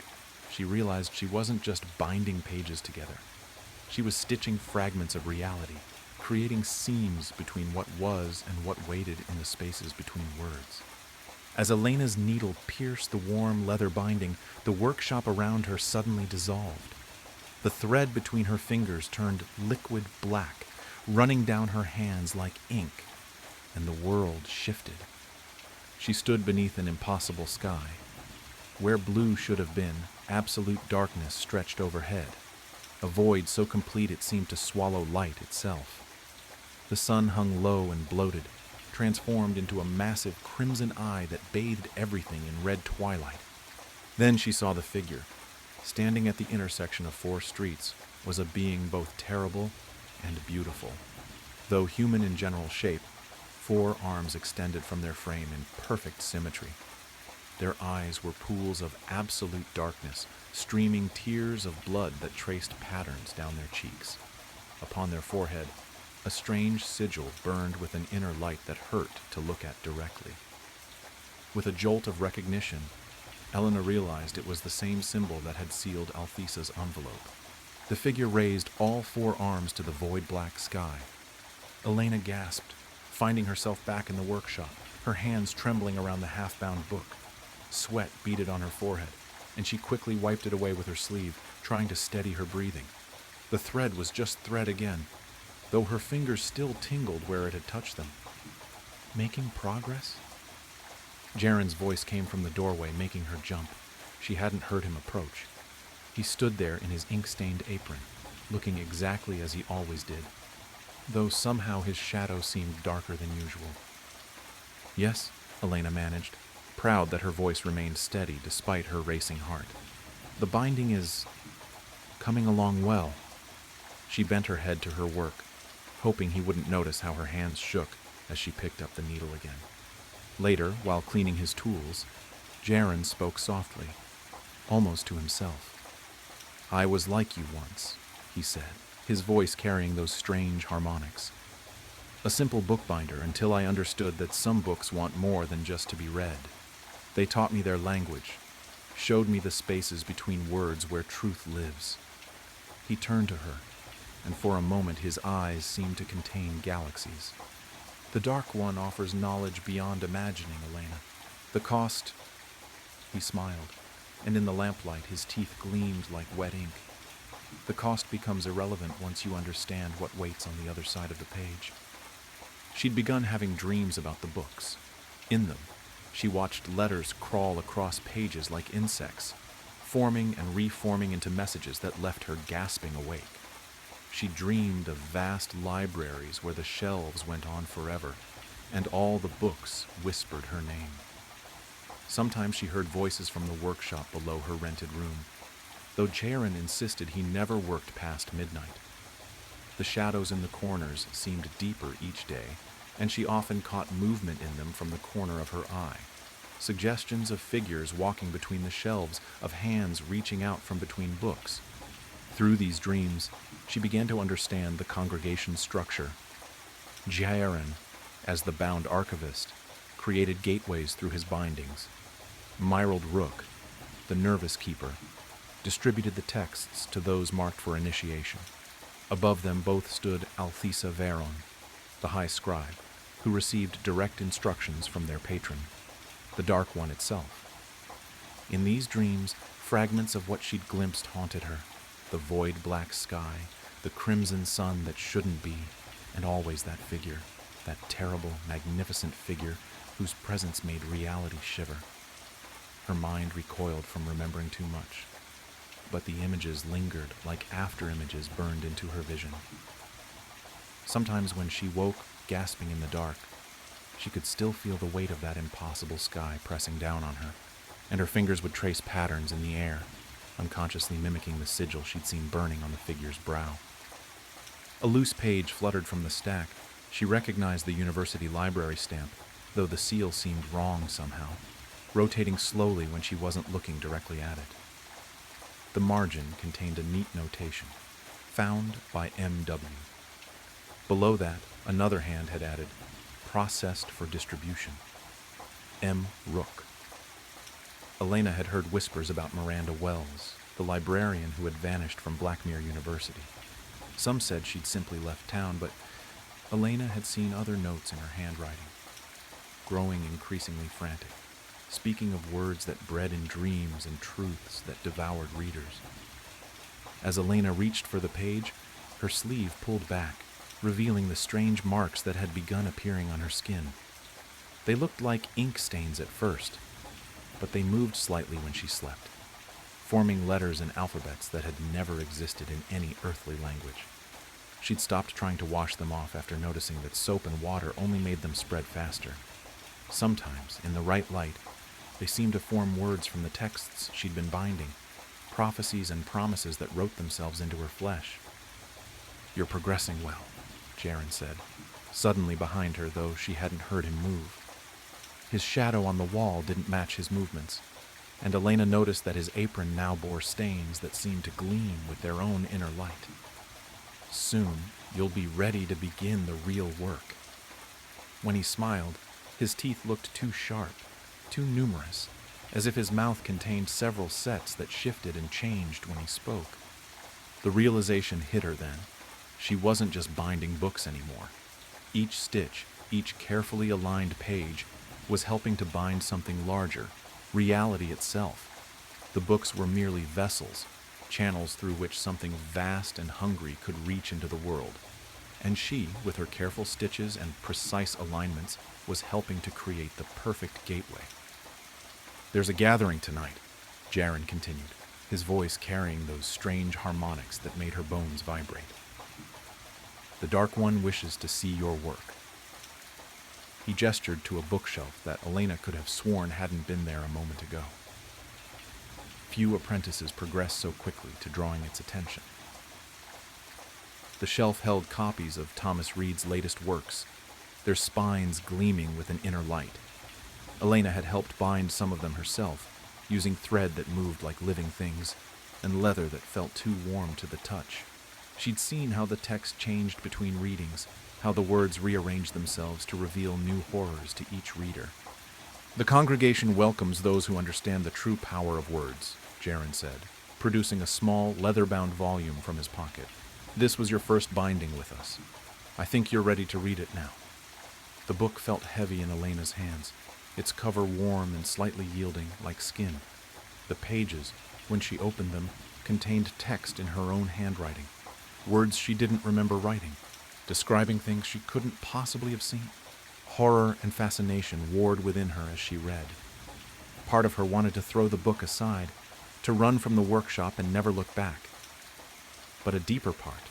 she realized she wasn't just binding pages together. She was stitching fragments of reality, creating seams between what was and what waited in the spaces between words. As Elena's needle pierced the warm leather binding, the workshop around her suddenly dissolved. The thread between her fingers turned liquid black, running down her hands like ink, and the world shifted. She stood beneath an impossible sky. Where blue should have been, absolute darkness stretched overhead, a void so complete it seemed to swallow light itself. The sun hung low and bloated, transformed into a massive crimson eye that bathed everything in red twilight. Then she saw the figure. Standing at the intersection of four streets was a being both terrible and beautiful. Though human in general shape, four arms extended from their frame in perfect symmetry. Their eyes were pools of absolute darkness, streaming tears of blood that traced patterns down their cheeks. Upon their forehead, a strange sigil burned with an inner light that hurt to look at directly. With a jolt of recognition, Elena realized it was the same symbol that had sealed Althesa's envelope. The figure raised all four arms to the void-black sky. Elena gasped, finding herself back in the workshop, her hands trembling around the half-bound book. Sweat beaded on her forehead, and she quickly wiped it away with her sleeve, trying to steady her breathing. The thread was just thread again, though her fingers still tingled where it had touched them. Making progress? Jaren's voice came from the doorway, making her jump. She hadn't heard him approach. He stood there in his ink-stained apron, looking exactly as he always did, though somehow his shadow seemed darker than usual. "Yes," Elena managed, proud that her voice remained steady despite her racing heart. "The binding is coming along well." She bent her head to her work, hoping he wouldn't notice how her hands shook as she picked up the needle again. Later, while cleaning his tools, Jaren spoke softly, almost to himself. "I was like you once," he said, his voice carrying those strange harmonics. "A simple bookbinder until I understood that some books want more than just to be read. They taught me their language, showed me the spaces between words where truth lives." He turned to her, and for a moment his eyes seemed to contain galaxies. "The Dark One offers knowledge beyond imagining, Elena. The cost—" He smiled, and in the lamplight his teeth gleamed like wet ink. "The cost becomes irrelevant once you understand what waits on the other side of the page." She'd begun having dreams about the books. In them, she watched letters crawl across pages like insects, forming and reforming into messages that left her gasping awake. She dreamed of vast libraries where the shelves went on forever, and all the books whispered her name. Sometimes she heard voices from the workshop below her rented room, though Jaren insisted he never worked past midnight. The shadows in the corners seemed deeper each day, and she often caught movement in them from the corner of her eye. Suggestions of figures walking between the shelves, of hands reaching out from between books. Through these dreams, she began to understand the congregation's structure. Jaren, as the bound archivist, created gateways through his bindings. Myrald Rook, the nervous keeper, distributed the texts to those marked for initiation. Above them both stood Althesa Veron, the High Scribe, who received direct instructions from their patron, the Dark One itself. In these dreams, fragments of what she'd glimpsed haunted her: the void black sky, the crimson sun that shouldn't be, and always that figure, that terrible, magnificent figure whose presence made reality shiver. Her mind recoiled from remembering too much, but the images lingered like after-images burned into her vision. Sometimes when she woke, gasping in the dark, she could still feel the weight of that impossible sky pressing down on her, and her fingers would trace patterns in the air, unconsciously mimicking the sigil she'd seen burning on the figure's brow. A loose page fluttered from the stack. She recognized the university library stamp, though the seal seemed wrong somehow, rotating slowly when she wasn't looking directly at it. The margin contained a neat notation, "Found by M.W." Below that, another hand had added, "Processed for distribution. M. Rook." Elena had heard whispers about Miranda Wells, the librarian who had vanished from Blackmere University. Some said she'd simply left town, but Elena had seen other notes in her handwriting, growing increasingly frantic, speaking of words that bred in dreams and truths that devoured readers. As Elena reached for the page, her sleeve pulled back, revealing the strange marks that had begun appearing on her skin. They looked like ink stains at first, but they moved slightly when she slept, forming letters and alphabets that had never existed in any earthly language. She'd stopped trying to wash them off after noticing that soap and water only made them spread faster. Sometimes, in the right light, they seemed to form words from the texts she'd been binding, prophecies and promises that wrote themselves into her flesh. "You're progressing well," Jaren said, suddenly behind her, though she hadn't heard him move. His shadow on the wall didn't match his movements, and Elena noticed that his apron now bore stains that seemed to gleam with their own inner light. "Soon, you'll be ready to begin the real work." When he smiled, his teeth looked too sharp, too numerous, as if his mouth contained several sets that shifted and changed when he spoke. The realization hit her then. She wasn't just binding books anymore. Each stitch, each carefully aligned page, was helping to bind something larger, reality itself. The books were merely vessels, channels through which something vast and hungry could reach into the world. And she, with her careful stitches and precise alignments, was helping to create the perfect gateway. "There's a gathering tonight," Jaren continued, his voice carrying those strange harmonics that made her bones vibrate. "The Dark One wishes to see your work." He gestured to a bookshelf that Elena could have sworn hadn't been there a moment ago. Few apprentices progressed so quickly to drawing its attention. The shelf held copies of Thomas Reed's latest works, their spines gleaming with an inner light. Elena had helped bind some of them herself, using thread that moved like living things, and leather that felt too warm to the touch. She'd seen how the text changed between readings, how the words rearranged themselves to reveal new horrors to each reader. "The congregation welcomes those who understand the true power of words," Jaren said, producing a small, leather-bound volume from his pocket. "This was your first binding with us. I think you're ready to read it now." The book felt heavy in Elena's hands, its cover warm and slightly yielding, like skin. The pages, when she opened them, contained text in her own handwriting, words she didn't remember writing, describing things she couldn't possibly have seen. Horror and fascination warred within her as she read. Part of her wanted to throw the book aside, to run from the workshop and never look back. But a deeper part,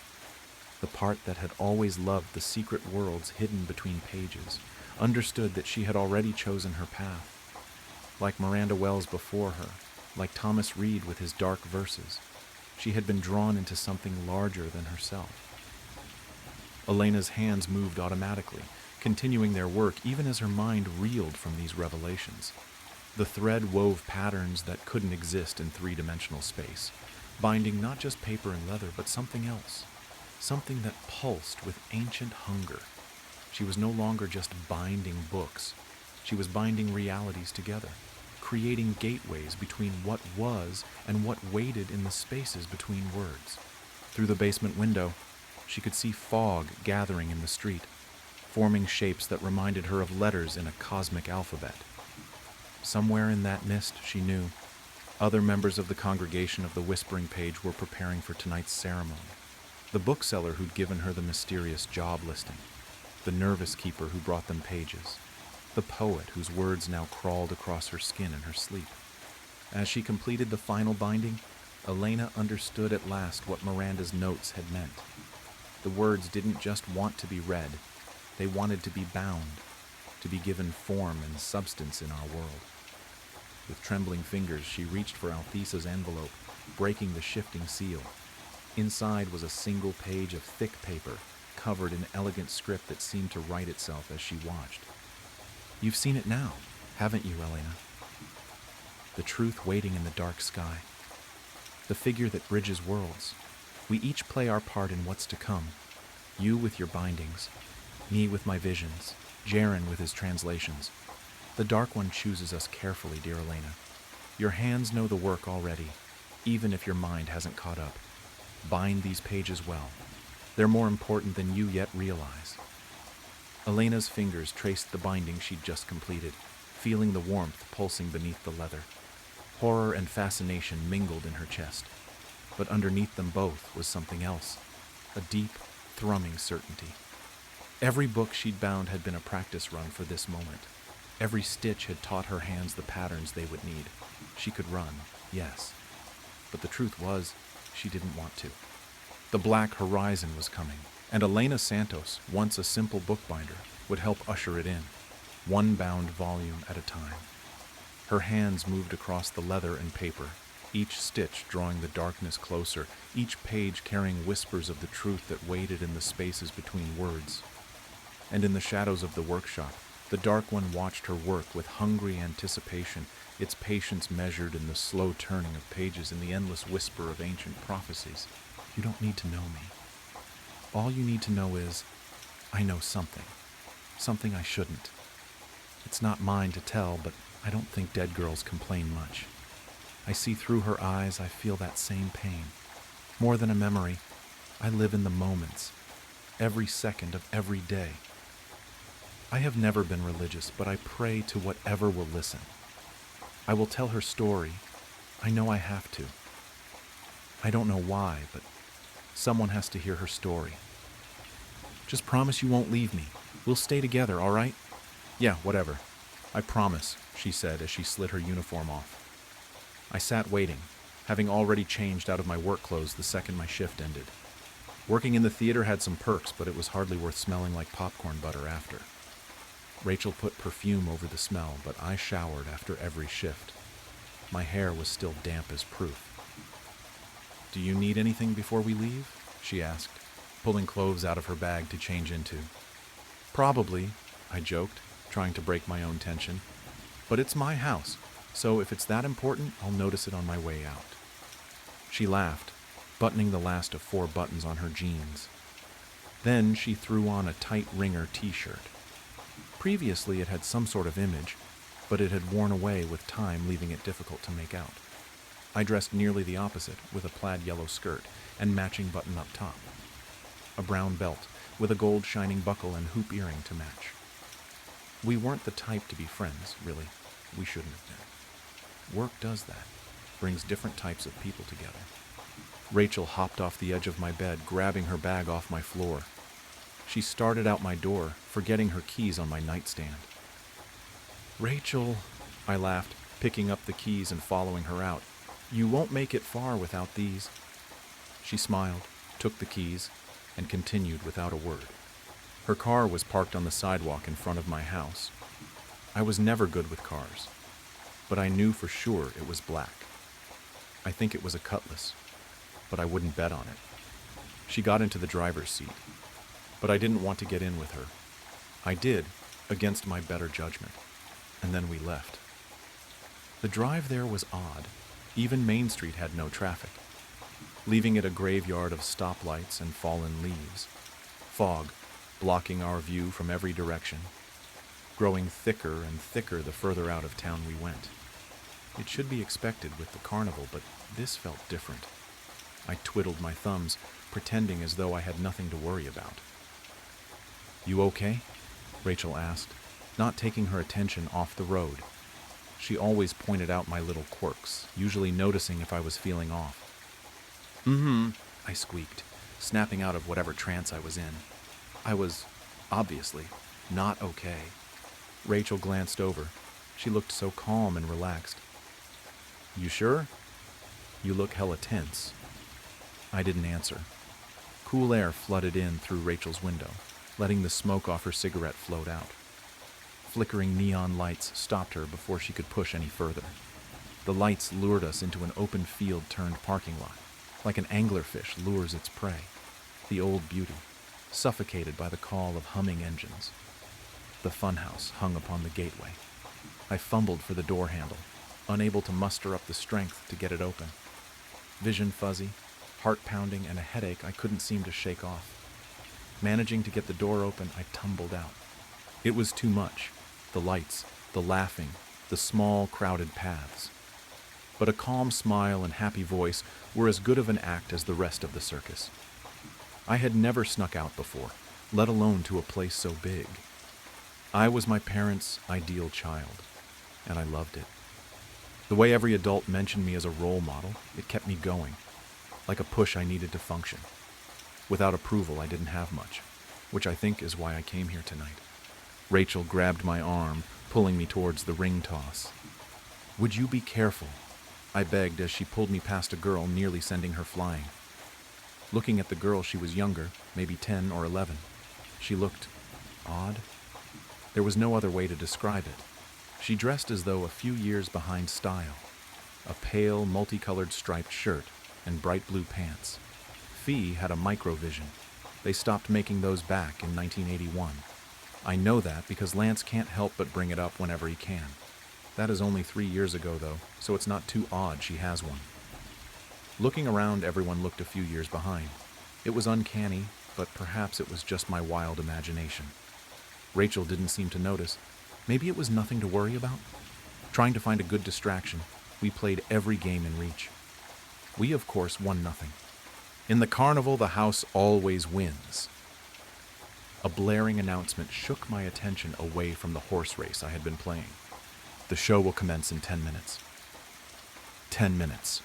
the part that had always loved the secret worlds hidden between pages, understood that she had already chosen her path. Like Miranda Wells before her, like Thomas Reed with his dark verses, she had been drawn into something larger than herself. Elena's hands moved automatically, continuing their work even as her mind reeled from these revelations. The thread wove patterns that couldn't exist in three-dimensional space, binding not just paper and leather, but something else, something that pulsed with ancient hunger. She was no longer just binding books. She was binding realities together, creating gateways between what was and what waited in the spaces between words. Through the basement window, she could see fog gathering in the street, forming shapes that reminded her of letters in a cosmic alphabet. Somewhere in that mist, she knew, other members of the congregation of the Whispering Page were preparing for tonight's ceremony. The bookseller who'd given her the mysterious job listing, the nervous keeper who brought them pages, the poet whose words now crawled across her skin in her sleep. As she completed the final binding, Elena understood at last what Miranda's notes had meant. The words didn't just want to be read, they wanted to be bound, to be given form and substance in our world. With trembling fingers, she reached for Althesa's envelope, breaking the shifting seal. Inside was a single page of thick paper, covered in elegant script that seemed to write itself as she watched. "You've seen it now, haven't you, Elena? The truth waiting in the dark sky. The figure that bridges worlds. We each play our part in what's to come. You with your bindings, me with my visions, Jaren with his translations. The Dark One chooses us carefully, dear Elena. Your hands know the work already, even if your mind hasn't caught up. Bind these pages well. They're more important than you yet realize." Elena's fingers traced the binding she'd just completed, feeling the warmth pulsing beneath the leather. Horror and fascination mingled in her chest. But underneath them both was something else, a deep, thrumming certainty. Every book she'd bound had been a practice run for this moment. Every stitch had taught her hands the patterns they would need. She could run, yes. But the truth was, she didn't want to. The black horizon was coming, and Elena Santos, once a simple bookbinder, would help usher it in, one bound volume at a time. Her hands moved across the leather and paper, each stitch drawing the darkness closer, each page carrying whispers of the truth that waited in the spaces between words. And in the shadows of the workshop, the Dark One watched her work with hungry anticipation, its patience measured in the slow turning of pages and the endless whisper of ancient prophecies. "You don't need to know me. All you need to know is, I know something. Something I shouldn't. It's not mine to tell, but I don't think dead girls complain much. I see through her eyes, I feel that same pain. More than a memory, I live in the moments, every second of every day. I have never been religious, but I pray to whatever will listen. I will tell her story. I know I have to. I don't know why, but someone has to hear her story. Just promise you won't leave me. We'll stay together, all right?" "Yeah, whatever. I promise," she said as she slid her uniform off. I sat waiting, having already changed out of my work clothes the second my shift ended. Working in the theater had some perks, but it was hardly worth smelling like popcorn butter after. Rachel put perfume over the smell, but I showered after every shift. My hair was still damp as proof. "Do you need anything before we leave?" she asked, pulling clothes out of her bag to change into. "Probably," I joked, trying to break my own tension. "But it's my house, so if it's that important, I'll notice it on my way out." She laughed, buttoning the last of 4 buttons on her jeans. Then she threw on a tight ringer t-shirt. Previously it had some sort of image, but it had worn away with time, leaving it difficult to make out. I dressed nearly the opposite, with a plaid yellow skirt and matching button up top. A brown belt, with a gold shining buckle and hoop earring to match. We weren't the type to be friends, really. We shouldn't have been. Work does that, brings different types of people together. Rachel hopped off the edge of my bed, grabbing her bag off my floor. She started out my door, forgetting her keys on my nightstand. "Rachel," I laughed, picking up the keys and following her out. "You won't make it far without these." She smiled, took the keys, and continued without a word. Her car was parked on the sidewalk in front of my house. I was never good with cars, but I knew for sure it was black. I think it was a Cutlass, but I wouldn't bet on it. She got into the driver's seat, but I didn't want to get in with her. I did, against my better judgment, and then we left. The drive there was odd. Even Main Street had no traffic, leaving it a graveyard of stoplights and fallen leaves. Fog, blocking our view from every direction, growing thicker and thicker the further out of town we went. It should be expected with the carnival, but this felt different. I twiddled my thumbs, pretending as though I had nothing to worry about. "You okay?" Rachel asked, not taking her attention off the road. She always pointed out my little quirks, usually noticing if I was feeling off. "Mm-hmm," I squeaked, snapping out of whatever trance I was in. I was, obviously, not okay. Rachel glanced over. She looked so calm and relaxed. "You sure? You look hella tense." I didn't answer. Cool air flooded in through Rachel's window, letting the smoke off her cigarette float out. Flickering neon lights stopped her before she could push any further. The lights lured us into an open field-turned parking lot, like an anglerfish lures its prey. The old beauty, suffocated by the call of humming engines. The funhouse hung upon the gateway. I fumbled for the door handle, unable to muster up the strength to get it open. Vision fuzzy, heart pounding, and a headache I couldn't seem to shake off. Managing to get the door open, I tumbled out. It was too much. The lights, the laughing, the small, crowded paths. But a calm smile and happy voice were as good of an act as the rest of the circus. I had never snuck out before, let alone to a place so big. I was my parents' ideal child, and I loved it. The way every adult mentioned me as a role model, it kept me going, like a push I needed to function. Without approval, I didn't have much, which I think is why I came here tonight. Rachel grabbed my arm, pulling me towards the ring toss. "Would you be careful?" I begged as she pulled me past a girl, nearly sending her flying. Looking at the girl, she was younger, maybe 10 or 11. She looked odd. There was no other way to describe it. She dressed as though a few years behind style. A pale, multicolored striped shirt and bright blue pants. Fee had a microvision. They stopped making those back in 1981. I know that because Lance can't help but bring it up whenever he can. That is only 3 years ago, though, so it's not too odd she has one. Looking around, everyone looked a few years behind. It was uncanny, but perhaps it was just my wild imagination. Rachel didn't seem to notice. Maybe it was nothing to worry about. Trying to find a good distraction, we played every game in reach. We, of course, won nothing. In the carnival, the house always wins. A blaring announcement shook my attention away from the horse race I had been playing. "The show will commence in 10 minutes. 10 minutes,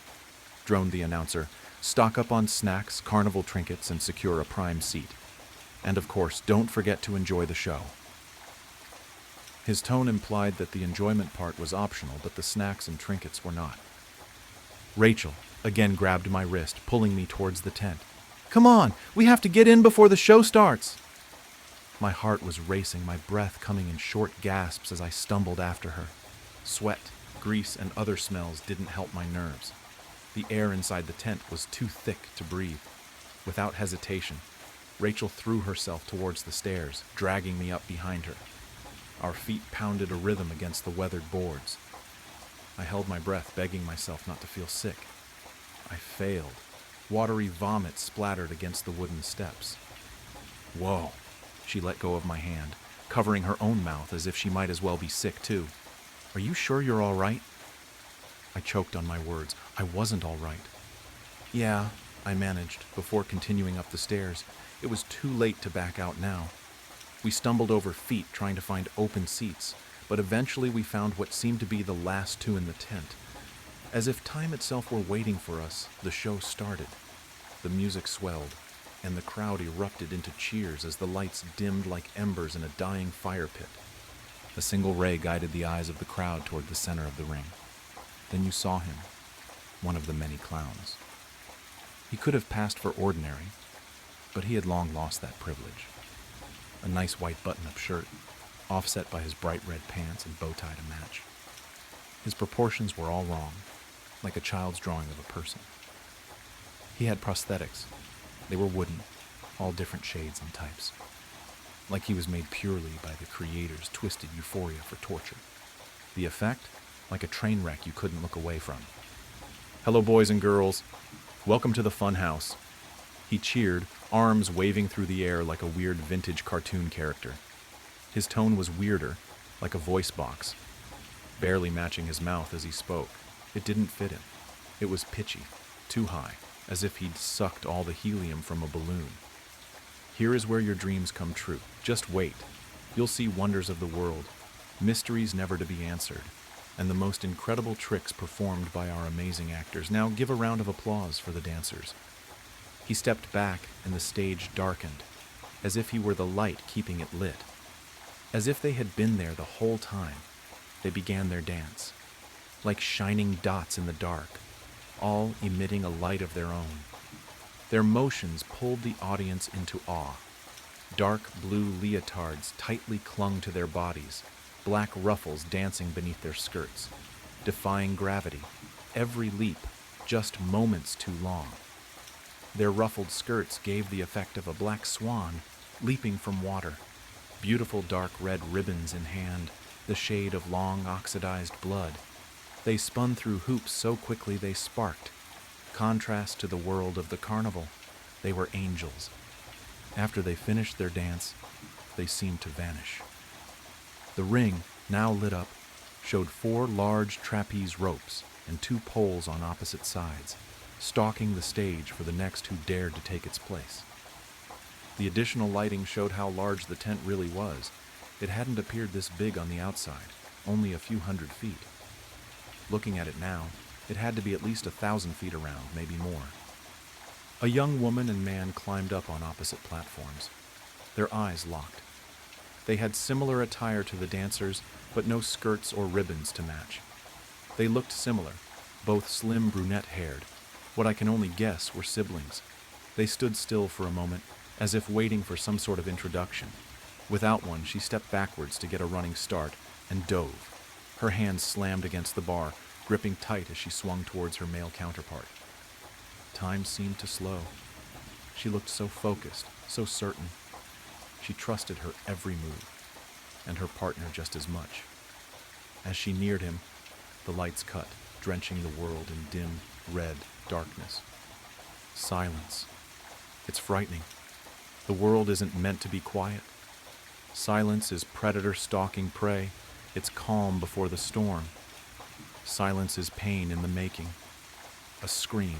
droned the announcer. "Stock up on snacks, carnival trinkets, and secure a prime seat. And of course, don't forget to enjoy the show." His tone implied that the enjoyment part was optional, but the snacks and trinkets were not. Rachel again grabbed my wrist, pulling me towards the tent. "Come on, we have to get in before the show starts." My heart was racing, my breath coming in short gasps as I stumbled after her. Sweat, grease, and other smells didn't help my nerves. The air inside the tent was too thick to breathe. Without hesitation, Rachel threw herself towards the stairs, dragging me up behind her. Our feet pounded a rhythm against the weathered boards. I held my breath, begging myself not to feel sick. I failed. Watery vomit splattered against the wooden steps. "Whoa." She let go of my hand, covering her own mouth as if she might as well be sick too. "Are you sure you're all right?" I choked on my words. I wasn't all right. "Yeah," I managed, before continuing up the stairs. It was too late to back out now. We stumbled over feet trying to find open seats, but eventually we found what seemed to be the last two in the tent. As if time itself were waiting for us, the show started. The music swelled, and the crowd erupted into cheers as the lights dimmed like embers in a dying fire pit. A single ray guided the eyes of the crowd toward the center of the ring. Then you saw him, one of the many clowns. He could have passed for ordinary, but he had long lost that privilege. A nice white button-up shirt, offset by his bright red pants and bow tie to match. His proportions were all wrong, like a child's drawing of a person. He had prosthetics. They were wooden, all different shades and types. Like he was made purely by the creator's twisted euphoria for torture. The effect? Like a train wreck you couldn't look away from. "Hello, boys and girls. Welcome to the fun house." He cheered, arms waving through the air like a weird vintage cartoon character. His tone was weirder, like a voice box, barely matching his mouth as he spoke. It didn't fit him. It was pitchy, too high, as if he'd sucked all the helium from a balloon. Here is where your dreams come true. Just wait. You'll see wonders of the world, mysteries never to be answered, and the most incredible tricks performed by our amazing actors. Now give a round of applause for the dancers. He stepped back and the stage darkened, as if he were the light keeping it lit. As if they had been there the whole time, they began their dance, like shining dots in the dark, all emitting a light of their own. Their motions pulled the audience into awe. Dark blue leotards tightly clung to their bodies, black ruffles dancing beneath their skirts, defying gravity, every leap just moments too long. Their ruffled skirts gave the effect of a black swan leaping from water, beautiful dark red ribbons in hand, the shade of long oxidized blood. They spun through hoops so quickly they sparked. Contrast to the world of the carnival, they were angels. After they finished their dance, they seemed to vanish. The ring, now lit up, showed 4 large trapeze ropes and 2 poles on opposite sides, stalking the stage for the next who dared to take its place. The additional lighting showed how large the tent really was. It hadn't appeared this big on the outside, only a few hundred feet. Looking at it now, it had to be at least 1,000 feet around, maybe more. A young woman and man climbed up on opposite platforms. Their eyes locked. They had similar attire to the dancers, but no skirts or ribbons to match. They looked similar, both slim brunette-haired. What I can only guess were siblings. They stood still for a moment, as if waiting for some sort of introduction. Without one, she stepped backwards to get a running start and dove. Her hands slammed against the bar, gripping tight as she swung towards her male counterpart. Time seemed to slow. She looked so focused, so certain. She trusted her every move, and her partner just as much. As she neared him, the lights cut, drenching the world in dim, red darkness. Silence. It's frightening. The world isn't meant to be quiet. Silence is predator stalking prey. It's calm before the storm. Silence is pain in the making. A scream.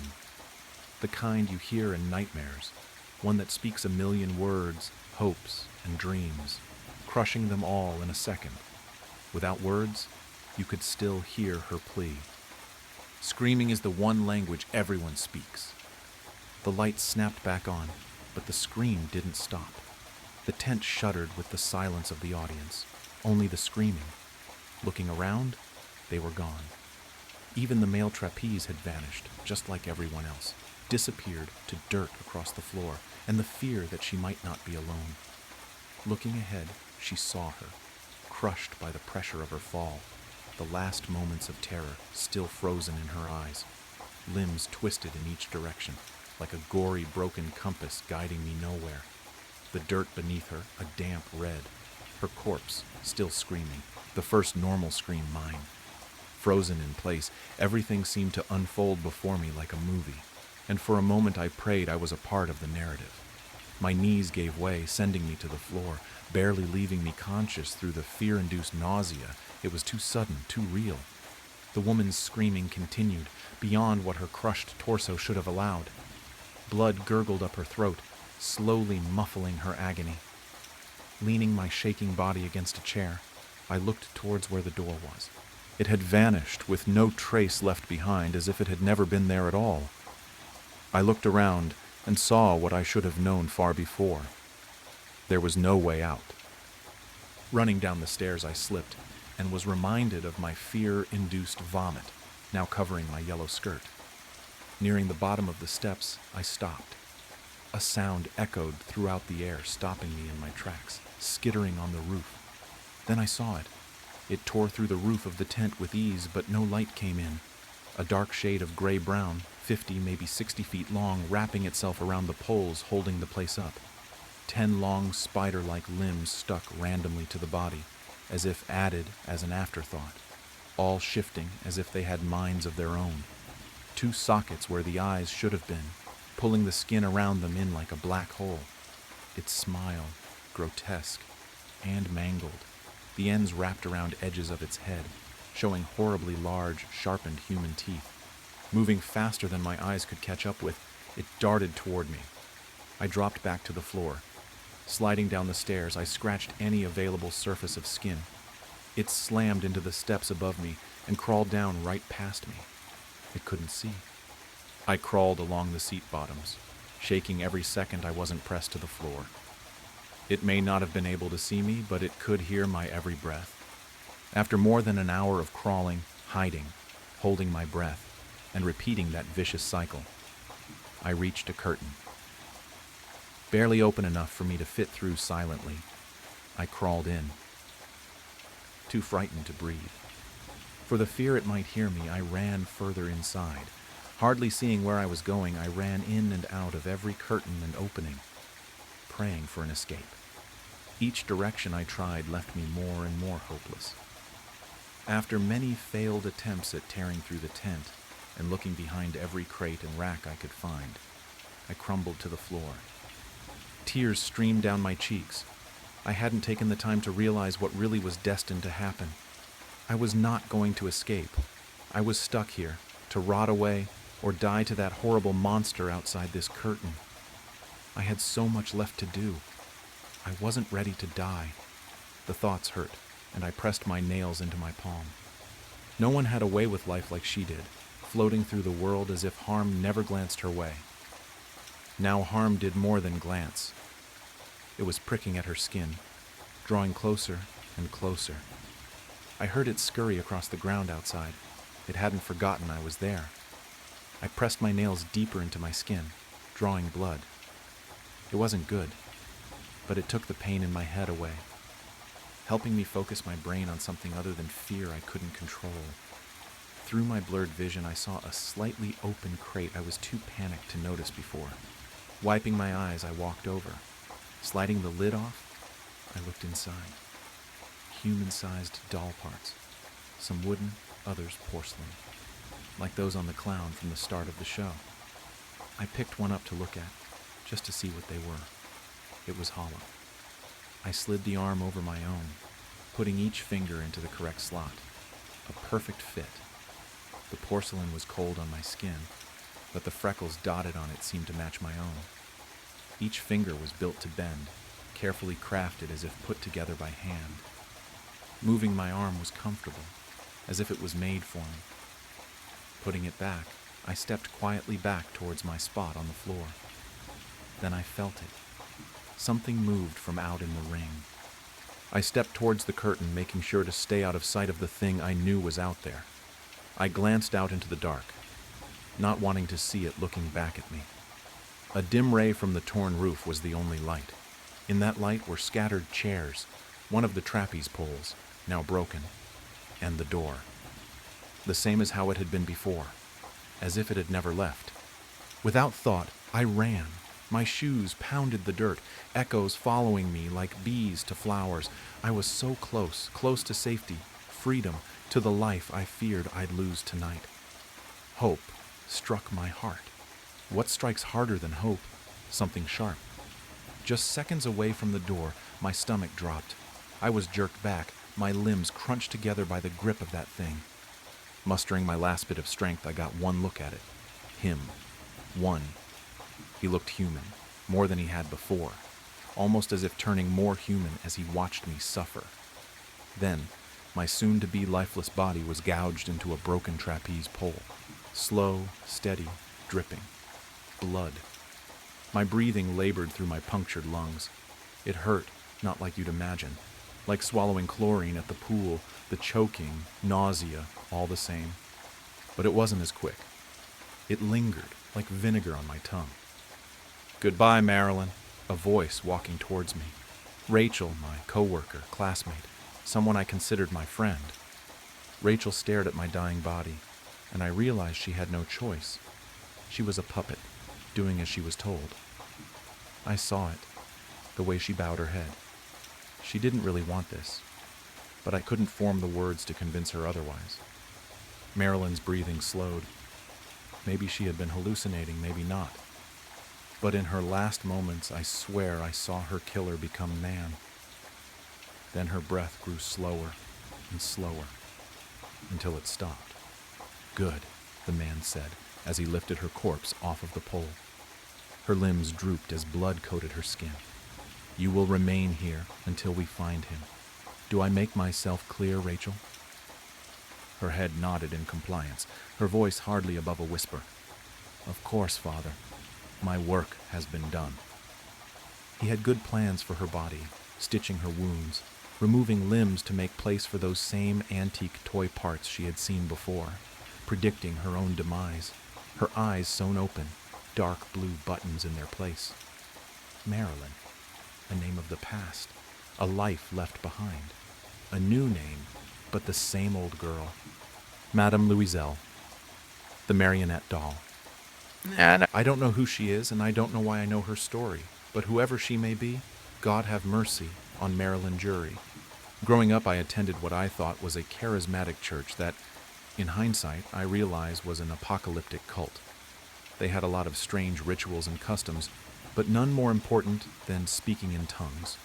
The kind you hear in nightmares. One that speaks a million words, hopes, and dreams, crushing them all in a second. Without words, you could still hear her plea. Screaming is the one language everyone speaks. The lights snapped back on, but the scream didn't stop. The tent shuddered with the silence of the audience, only the screaming. Looking around, they were gone. Even the male trapeze had vanished, just like everyone else, disappeared to dirt across the floor, and the fear that she might not be alone. Looking ahead, she saw her, crushed by the pressure of her fall, the last moments of terror still frozen in her eyes, limbs twisted in each direction, like a gory broken compass guiding me nowhere. The dirt beneath her, a damp red. Her corpse, still screaming, the first normal scream mine. Frozen in place, everything seemed to unfold before me like a movie, and for a moment I prayed I was a part of the narrative. My knees gave way, sending me to the floor, barely leaving me conscious through the fear-induced nausea. It was too sudden, too real. The woman's screaming continued, beyond what her crushed torso should have allowed. Blood gurgled up her throat, slowly muffling her agony. Leaning my shaking body against a chair, I looked towards where the door was. It had vanished, with no trace left behind, as if it had never been there at all. I looked around and saw what I should have known far before. There was no way out. Running down the stairs, I slipped and was reminded of my fear-induced vomit, now covering my yellow skirt. Nearing the bottom of the steps, I stopped. A sound echoed throughout the air, stopping me in my tracks, skittering on the roof. Then I saw it. It tore through the roof of the tent with ease, but no light came in. A dark shade of gray-brown, 50, maybe 60 feet long, wrapping itself around the poles holding the place up. 10 long spider-like limbs stuck randomly to the body, as if added as an afterthought, all shifting as if they had minds of their own. 2 sockets where the eyes should have been, pulling the skin around them in like a black hole. Its smile, grotesque and mangled, the ends wrapped around edges of its head, showing horribly large, sharpened human teeth. Moving faster than my eyes could catch up with, it darted toward me. I dropped back to the floor, Sliding down the stairs, I scratched any available surface of skin. It slammed into the steps above me and crawled down right past me. It couldn't see. I crawled along the seat bottoms, shaking every second I wasn't pressed to the floor. It may not have been able to see me, but it could hear my every breath. After more than an hour of crawling, hiding, holding my breath, and repeating that vicious cycle, I reached a curtain. Barely open enough for me to fit through silently, I crawled in, too frightened to breathe. For the fear it might hear me, I ran further inside. Hardly seeing where I was going, I ran in and out of every curtain and opening, praying for an escape. Each direction I tried left me more and more hopeless. After many failed attempts at tearing through the tent and looking behind every crate and rack I could find, I crumbled to the floor. Tears streamed down my cheeks. I hadn't taken the time to realize what really was destined to happen. I was not going to escape. I was stuck here, to rot away or die to that horrible monster outside this curtain. I had so much left to do. I wasn't ready to die. The thoughts hurt, and I pressed my nails into my palm. No one had a way with life like she did, floating through the world as if harm never glanced her way. Now harm did more than glance. It was pricking at her skin, drawing closer and closer. I heard it scurry across the ground outside. It hadn't forgotten I was there. I pressed my nails deeper into my skin, drawing blood. It wasn't good, but it took the pain in my head away, helping me focus my brain on something other than fear I couldn't control. Through my blurred vision, I saw a slightly open crate I was too panicked to notice before. Wiping my eyes, I walked over. Sliding the lid off, I looked inside. Human-sized doll parts, some wooden, others porcelain, like those on the clown from the start of the show. I picked one up to look at, just to see what they were. It was hollow. I slid the arm over my own, putting each finger into the correct slot. A perfect fit. The porcelain was cold on my skin, but the freckles dotted on it seemed to match my own. Each finger was built to bend, carefully crafted as if put together by hand. Moving my arm was comfortable, as if it was made for me. Putting it back, I stepped quietly back towards my spot on the floor. Then I felt it. Something moved from out in the ring. I stepped towards the curtain, making sure to stay out of sight of the thing I knew was out there. I glanced out into the dark, not wanting to see it looking back at me. A dim ray from the torn roof was the only light. In that light were scattered chairs, one of the trapeze poles, now broken, and the door. The same as how it had been before, as if it had never left. Without thought, I ran. My shoes pounded the dirt, echoes following me like bees to flowers. I was so close, close to safety, freedom, to the life I feared I'd lose tonight. Hope struck my heart. What strikes harder than hope? Something sharp. Just seconds away from the door, my stomach dropped. I was jerked back, my limbs crunched together by the grip of that thing. Mustering my last bit of strength, I got one look at it. Him. One. He looked human, more than he had before, almost as if turning more human as he watched me suffer. Then, my soon-to-be lifeless body was gouged into a broken trapeze pole. Slow, steady, dripping. Blood. My breathing labored through my punctured lungs. It hurt, not like you'd imagine. Like swallowing chlorine at the pool, the choking, nausea, all the same. But it wasn't as quick. It lingered, like vinegar on my tongue. "Goodbye, Marilyn," a voice walking towards me. Rachel, my co-worker, classmate, someone I considered my friend. Rachel stared at my dying body, and I realized she had no choice. She was a puppet, doing as she was told. I saw it, the way she bowed her head. She didn't really want this, but I couldn't form the words to convince her otherwise. Marilyn's breathing slowed. Maybe she had been hallucinating, maybe not. But in her last moments, I swear I saw her killer become man. Then her breath grew slower and slower, until it stopped. "Good," the man said, as he lifted her corpse off of the pole. Her limbs drooped as blood coated her skin. You will remain here until we find him. Do I make myself clear, Rachel?" Her head nodded in compliance, her voice hardly above a whisper. "Of course, Father. My work has been done." He had good plans for her body, stitching her wounds, removing limbs to make place for those same antique toy parts she had seen before, predicting her own demise, her eyes sewn open, dark blue buttons in their place. Marilyn, a name of the past, a life left behind, a new name, but the same old girl. Madame Louiselle, the marionette doll. I don't know who she is, and I don't know why I know her story, but whoever she may be, God have mercy on Marilyn Jury. Growing up, I attended what I thought was a charismatic church that, in hindsight, I realize was an apocalyptic cult. They had a lot of strange rituals and customs, but none more important than speaking in tongues.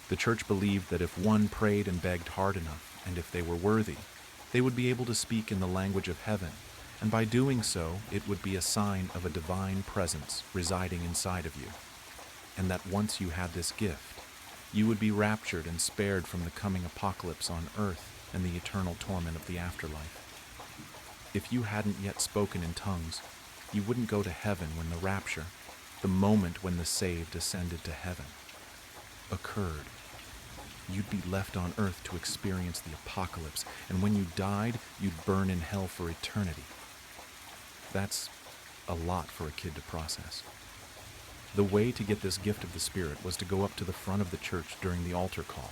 The church believed that if one prayed and begged hard enough, and if they were worthy, they would be able to speak in the language of heaven, and by doing so, it would be a sign of a divine presence residing inside of you, and that once you had this gift, you would be raptured and spared from the coming apocalypse on earth and the eternal torment of the afterlife. If you hadn't yet spoken in tongues, you wouldn't go to heaven when the rapture, the moment when the saved ascended to heaven, occurred. You'd be left on earth to experience the apocalypse, and when you died, you'd burn in hell for eternity. That's a lot for a kid to process. The way to get this gift of the Spirit was to go up to the front of the church during the altar call,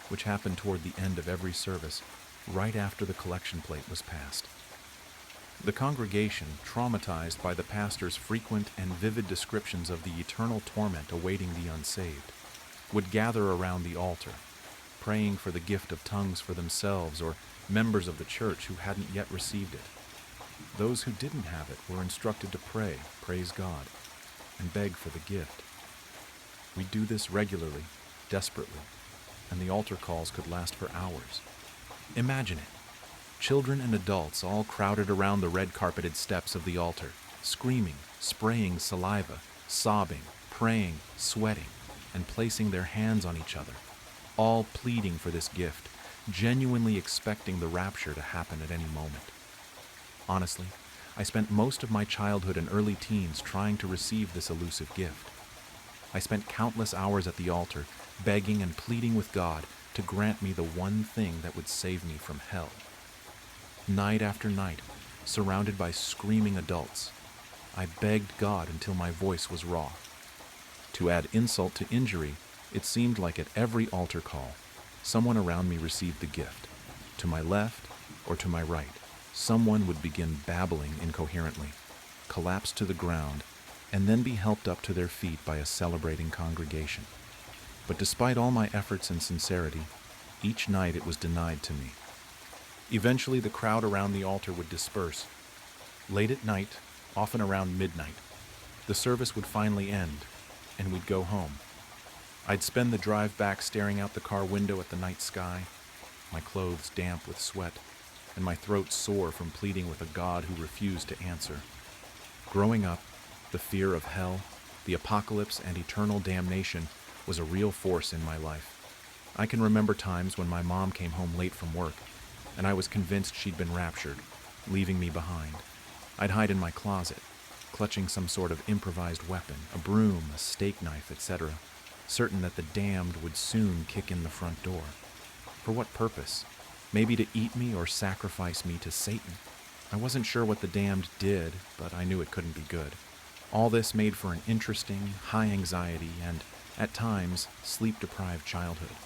which happened toward the end of every service, right after the collection plate was passed. The congregation, traumatized by the pastor's frequent and vivid descriptions of the eternal torment awaiting the unsaved, would gather around the altar, praying for the gift of tongues for themselves or members of the church who hadn't yet received it. Those who didn't have it were instructed to pray, praise God, and beg for the gift. We do this regularly, desperately, and the altar calls could last for hours. Imagine it. Children and adults all crowded around the red-carpeted steps of the altar, screaming, spraying saliva, sobbing, praying, sweating, and placing their hands on each other, all pleading for this gift, genuinely expecting the rapture to happen at any moment. Honestly, I spent most of my childhood and early teens trying to receive this elusive gift. I spent countless hours at the altar, begging and pleading with God to grant me the one thing that would save me from hell. Night after night, surrounded by screaming adults, I begged God until my voice was raw. To add insult to injury, it seemed like at every altar call, someone around me received the gift. To my left or to my right, someone would begin babbling incoherently, collapse to the ground, and then be helped up to their feet by a celebrating congregation. But despite all my efforts and sincerity, each night it was denied to me. Eventually, the crowd around the altar would disperse. Late at night, often around midnight, the service would finally end, and we'd go home. I'd spend the drive back staring out the car window at the night sky, my clothes damp with sweat, and my throat sore from pleading with a God who refused to answer. Growing up, the fear of hell, the apocalypse, and eternal damnation was a real force in my life. I can remember times when my mom came home late from work, and I was convinced she'd been raptured, leaving me behind. I'd hide in my closet, clutching some sort of improvised weapon, a broom, a steak knife, etc., certain that the damned would soon kick in the front door. For what purpose? Maybe to eat me or sacrifice me to Satan. I wasn't sure what the damned did, but I knew it couldn't be good. All this made for an interesting, high anxiety, and, at times, sleep-deprived childhood.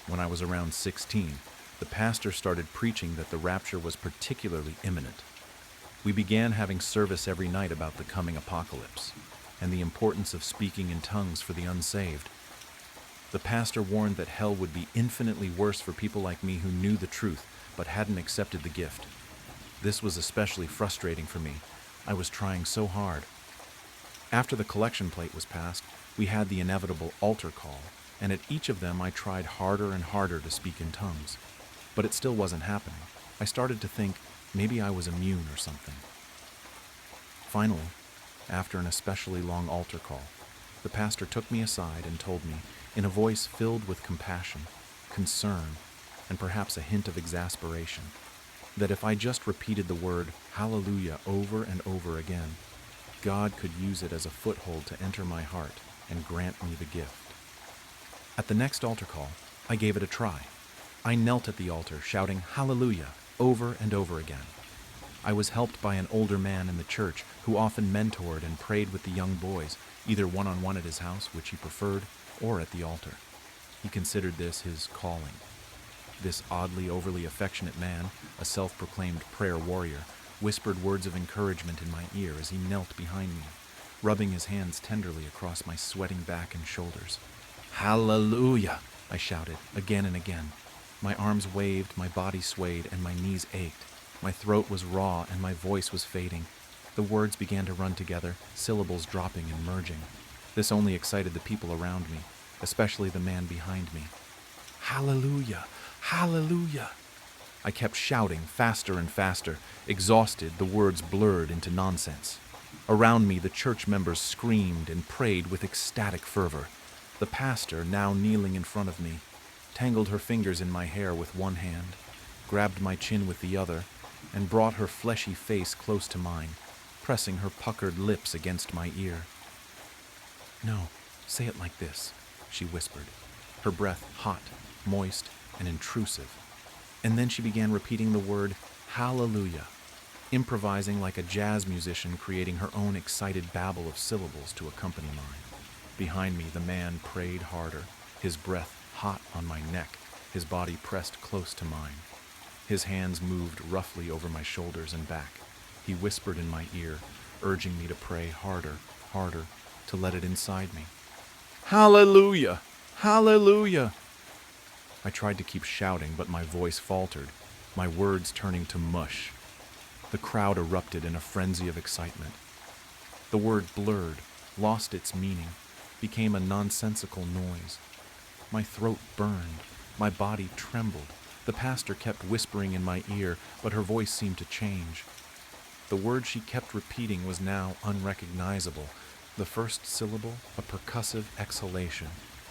When I was around 16, the pastor started preaching that the rapture was particularly imminent. We began having service every night about the coming apocalypse, and the importance of speaking in tongues for the unsaved. The pastor warned that hell would be infinitely worse for people like me who knew the truth, but hadn't accepted the gift. This was especially frustrating for me. I was trying so hard. After the collection plate was passed, we had the inevitable altar call, and at each of them I tried harder and harder to speak in tongues. But it still wasn't happening. I started to think maybe I was immune or something. Finally, after an especially long altar call, the pastor took me aside and told me in a voice filled with compassion, concern, and perhaps a hint of exasperation, that if I just repeated the word hallelujah over and over again, God could use it as a foothold to enter my heart and grant me the gift. At the next altar call, I gave it a try. I knelt at the altar, shouting hallelujah over and over again. I was helped by an older man in the church who often mentored and prayed with the young boys, either one-on-one at his house, which he preferred, or at the altar. He considered this his calling. This oddly, overly affectionate man, a self-proclaimed prayer warrior, whispered words of encouragement in my ear as he knelt behind me, rubbing his hands tenderly across my sweating back and shoulders. Hallelujah! I shouted, again and again. My arms waved, my body swayed, and my knees ached. My throat was raw and my voice was fading. The words began to run together, syllables dropping and merging. This only excited the people around me, especially the man behind me. Hallelujah! Hallelujah! I kept shouting faster and faster. Exhausted, the words blurred into nonsense. Around me, the church members screamed and prayed with ecstatic fervor. The pastor, now kneeling in front of me, tangled her fingers in my hair with one hand, grabbed my chin with the other, and brought her fleshy face close to mine, pressing her puckered lips against my ear. "No, say it like this," she whispered, her breath hot, moist, and intrusive. And then she began repeating the word hallelujah, improvising like a jazz musician, creating her own excited babble of syllables to accompany mine. Behind me, the man prayed harder, his breath hot on my neck, his body pressed close to mine. His hands moved roughly over my shoulders and back. He whispered in my ear, urging me to pray harder, harder, to let it inside me. Hallelujah! Hallelujah! I tried to keep shouting, but my voice faltered, my words turning to mush. The crowd erupted in a frenzy of excitement. The word blurred, lost its meaning, became a nonsensical noise. My throat burned, my body trembled. The pastor kept whispering in my ear, but her voice seemed to change. The word she kept repeating was now unrecognizable. The first syllable, a percussive exhalation.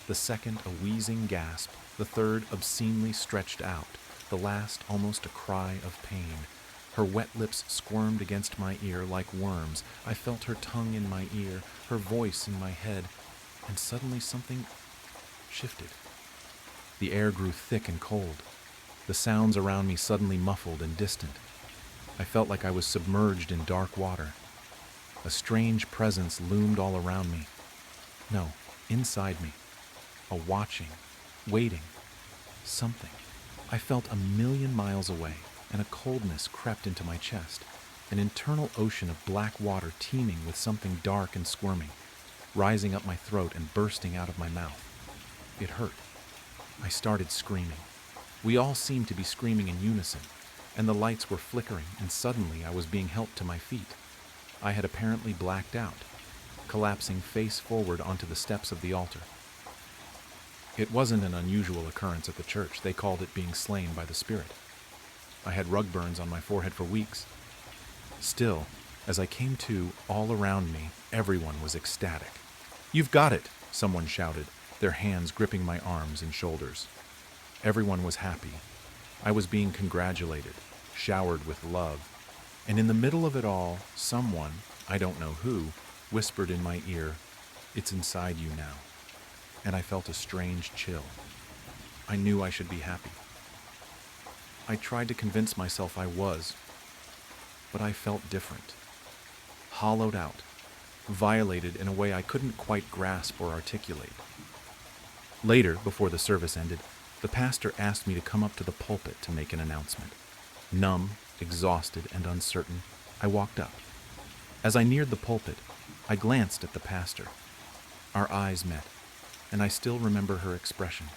The second, a wheezing gasp. The third, obscenely stretched out. The last, almost a cry of pain. Her wet lips squirmed against my ear like worms. I felt her tongue in my ear, her voice in my head, and suddenly something shifted. The air grew thick and cold. The sounds around me suddenly muffled and distant. I felt like I was submerged in dark water. A strange presence loomed all around me. No, inside me. A watching, waiting, something. I felt 1,000,000 miles away, and a coldness crept into my chest, an internal ocean of black water teeming with something dark and squirming, rising up my throat and bursting out of my mouth. It hurt. I started screaming. We all seemed to be screaming in unison, and the lights were flickering, and suddenly I was being helped to my feet. I had apparently blacked out, collapsing face forward onto the steps of the altar. It wasn't an unusual occurrence at the church. They called it being slain by the Spirit. I had rug burns on my forehead for weeks. Still, as I came to, all around me, everyone was ecstatic. "You've got it," someone shouted, their hands gripping my arms and shoulders. Everyone was happy. I was being congratulated, showered with love. And in the middle of it all, someone, I don't know who, whispered in my ear, "It's inside you now." And I felt a strange chill. I knew I should be happy. I tried to convince myself I was, but I felt different. Hollowed out, violated in a way I couldn't quite grasp or articulate. Later, before the service ended, the pastor asked me to come up to the pulpit to make an announcement. Numb, exhausted, and uncertain, I walked up. As I neared the pulpit, I glanced at the pastor. Our eyes met, and I still remember her expression.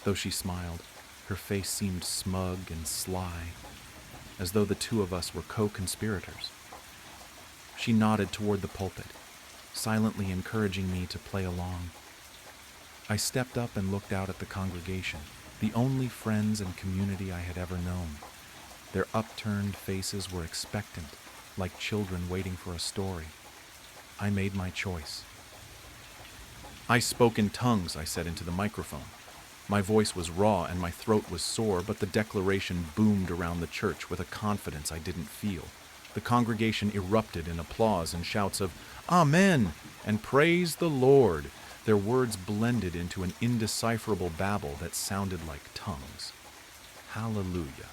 Though she smiled, her face seemed smug and sly, as though the two of us were co-conspirators. She nodded toward the pulpit, silently encouraging me to play along. I stepped up and looked out at the congregation, the only friends and community I had ever known. Their upturned faces were expectant, like children waiting for a story. I made my choice. I spoke in tongues, I said into the microphone. My voice was raw and my throat was sore, but the declaration boomed around the church with a confidence I didn't feel. The congregation erupted in applause and shouts of "Amen" and "Praise the Lord." Their words blended into an indecipherable babble that sounded like tongues. Hallelujah.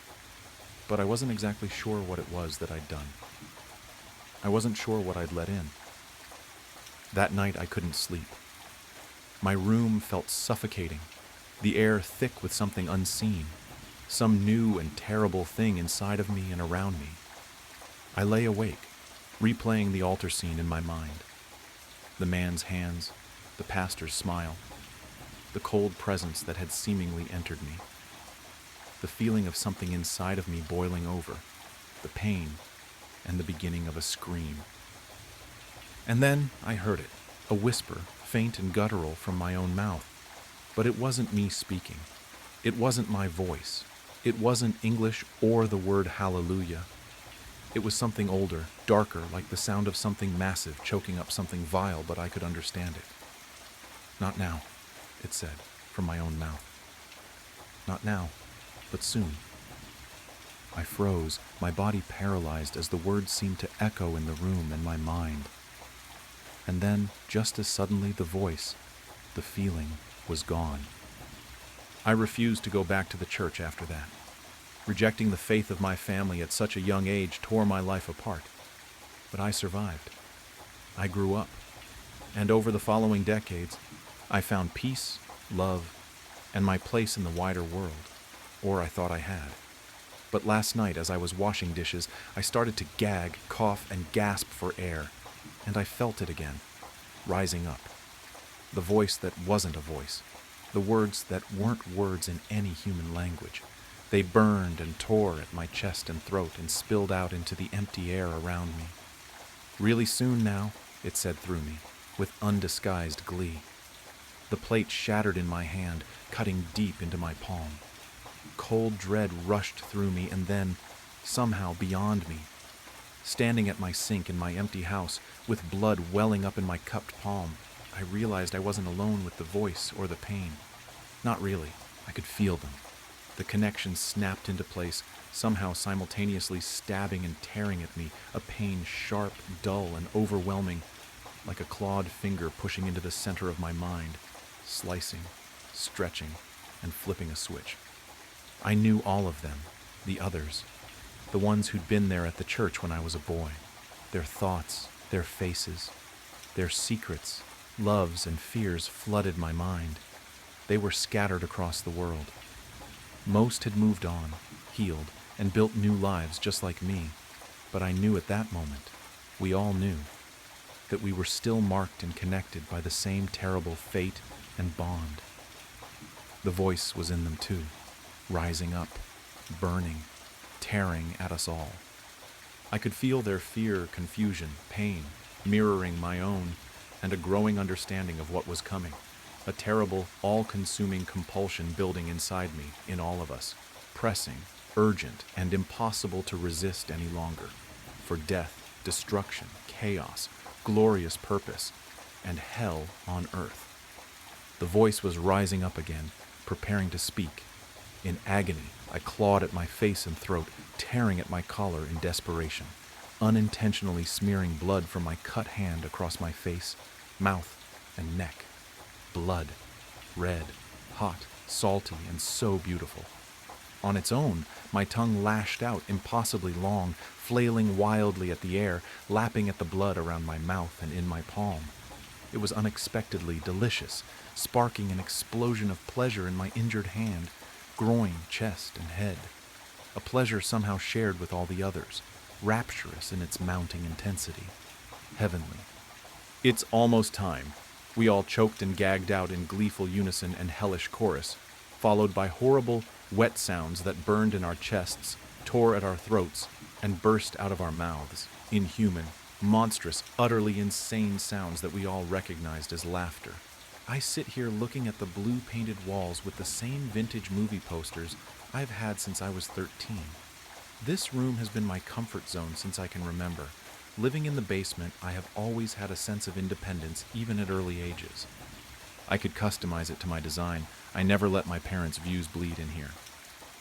But I wasn't exactly sure what it was that I'd done. I wasn't sure what I'd let in. That night I couldn't sleep. My room felt suffocating, the air thick with something unseen, some new and terrible thing inside of me and around me. I lay awake, replaying the altar scene in my mind. The man's hands, the pastor's smile, the cold presence that had seemingly entered me, the feeling of something inside of me boiling over, the pain, and the beginning of a scream. And then I heard it, a whisper, faint and guttural from my own mouth. But it wasn't me speaking. It wasn't my voice. It wasn't English or the word hallelujah. It was something older, darker, like the sound of something massive choking up something vile, but I could understand it. "Not now," it said, from my own mouth. "Not now, but soon." I froze, my body paralyzed as the words seemed to echo in the room and my mind. And then, just as suddenly, the voice, the feeling, was gone. I refused to go back to the church after that. Rejecting the faith of my family at such a young age tore my life apart. But I survived. I grew up. And over the following decades, I found peace, love, and my place in the wider world. Or I thought I had. But last night, as I was washing dishes, I started to gag, cough, and gasp for air. And I felt it again, rising up. The voice that wasn't a voice. The words that weren't words in any human language. They burned and tore at my chest and throat and spilled out into the empty air around me. "Really soon now," it said through me, with undisguised glee. The plate shattered in my hand, cutting deep into my palm. Cold dread rushed through me, and then, somehow beyond me, standing at my sink in my empty house, with blood welling up in my cupped palm, I realized I wasn't alone with the voice or the pain. Not really. I could feel them. The connection snapped into place, somehow simultaneously stabbing and tearing at me, a pain sharp, dull, and overwhelming, like a clawed finger pushing into the center of my mind, slicing, stretching, and flipping a switch. I knew all of them, the others, the ones who'd been there at the church when I was a boy. Their thoughts, their faces, their secrets, loves, and fears flooded my mind. They were scattered across the world. Most had moved on, healed, and built new lives just like me. But I knew at that moment, we all knew, that we were still marked and connected by the same terrible fate and bond. The voice was in them too, rising up, burning, tearing at us all. I could feel their fear, confusion, pain, mirroring my own, and a growing understanding of what was coming. A terrible, all-consuming compulsion building inside me, in all of us, pressing, urgent, and impossible to resist any longer. For death, destruction, chaos, glorious purpose, and hell on earth. The voice was rising up again, preparing to speak. In agony, I clawed at my face and throat, tearing at my collar in desperation, unintentionally smearing blood from my cut hand across my face, mouth, and neck. Blood. Red, hot, salty, and so beautiful. On its own, my tongue lashed out impossibly long, flailing wildly at the air, lapping at the blood around my mouth and in my palm. It was unexpectedly delicious, sparking an explosion of pleasure in my injured hand, groin, chest, and head. A pleasure somehow shared with all the others, rapturous in its mounting intensity. Heavenly. "It's almost time," we all choked and gagged out in gleeful unison and hellish chorus, followed by horrible, wet sounds that burned in our chests, tore at our throats, and burst out of our mouths. Inhuman, monstrous, utterly insane sounds that we all recognized as laughter. I sit here looking at the blue-painted walls with the same vintage movie posters I've had since I was 13. This room has been my comfort zone since I can remember. Living in the basement, I have always had a sense of independence, even at early ages. I could customize it to my design. I never let my parents' views bleed in here.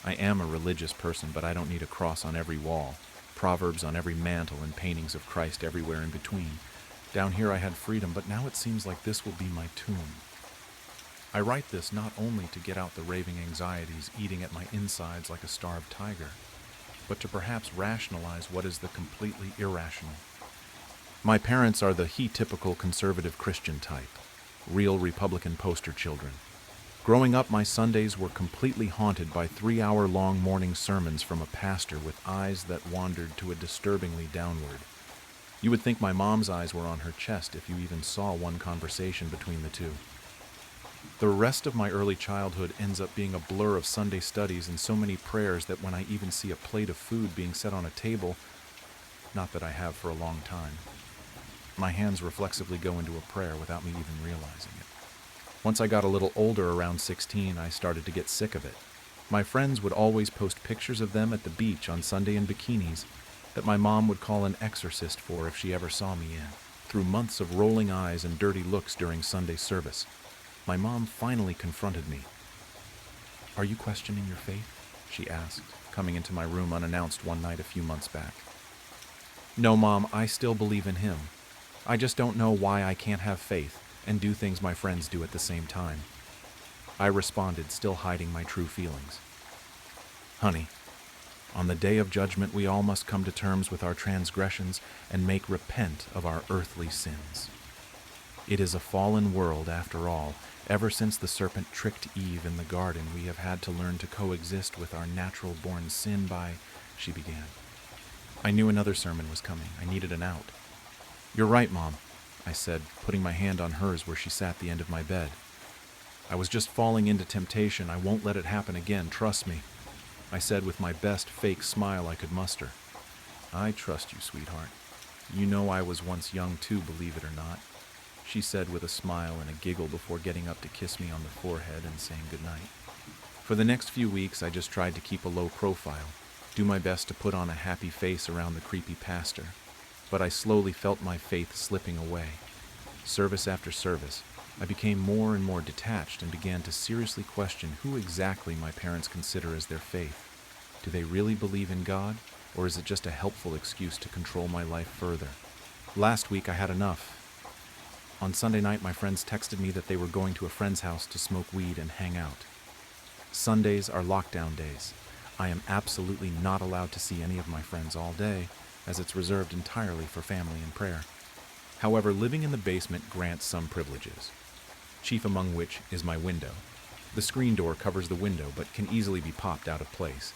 I am a religious person, but I don't need a cross on every wall, proverbs on every mantle, and paintings of Christ everywhere in between. Down here I had freedom, but now it seems like this will be my tomb. I write this not only to get out the raving anxieties eating at my insides like a starved tiger, but to perhaps rationalize what is the completely irrational. My parents are the typical conservative Christian type, real Republican poster children. Growing up, my Sundays were completely haunted by 3-hour-long morning sermons from a pastor with eyes that wandered to a disturbingly downward. You would think my mom's eyes were on her chest if you even saw one conversation between the two. The rest of my early childhood ends up being a blur of Sunday studies and so many prayers that when I even see a plate of food being set on a table, not that I have for a long time, my hands reflexively go into a prayer without me even realizing it. Once I got a little older, around 16, I started to get sick of it. My friends would always post pictures of them at the beach on Sunday in bikinis that my mom would call an exorcist for if she ever saw me in. Through months of rolling eyes and dirty looks during Sunday service, my mom finally confronted me. "Are you questioning your faith?" she asked, coming into my room unannounced one night a few months back. "No, Mom, I still believe in him. I just don't know why I can't have faith and do things my friends do at the same time." I responded, still hiding my true feelings. "Honey, on the day of judgment we all must come to terms with our transgressions and make repent of our earthly sins. It is a fallen world after all. Ever since the serpent tricked Eve in the garden, we have had to learn to coexist with our natural-born sin by," she began. I knew another sermon was coming. I needed an out. "You're right, Mom," I said, putting my hand on hers where she sat at the end of my bed. "I was just falling into temptation. I won't let it happen again, trust me," I said with my best fake smile I could muster. "I trust you, sweetheart. You know I was once young too, believe it or not," she said with a smile and a giggle before getting up to kiss me on the forehead and saying goodnight. For the next few weeks, I just tried to keep a low profile, do my best to put on a happy face around the creepy pastor, but I slowly felt my faith slipping away. Service after service, I became more and more detached and began to seriously question who exactly my parents consider as their faith. Do they really believe in God, or is it just a helpful excuse to control my life further? Last week I had enough. On Sunday night, my friends texted me that they were going to a friend's house to smoke weed and hang out. Sundays are lockdown days. I am absolutely not allowed to see any of my friends all day, as it's reserved entirely for family and prayer. However, living in the basement grants some privileges, chief among which is my window. The screen door covers the window, but can easily be popped out of place.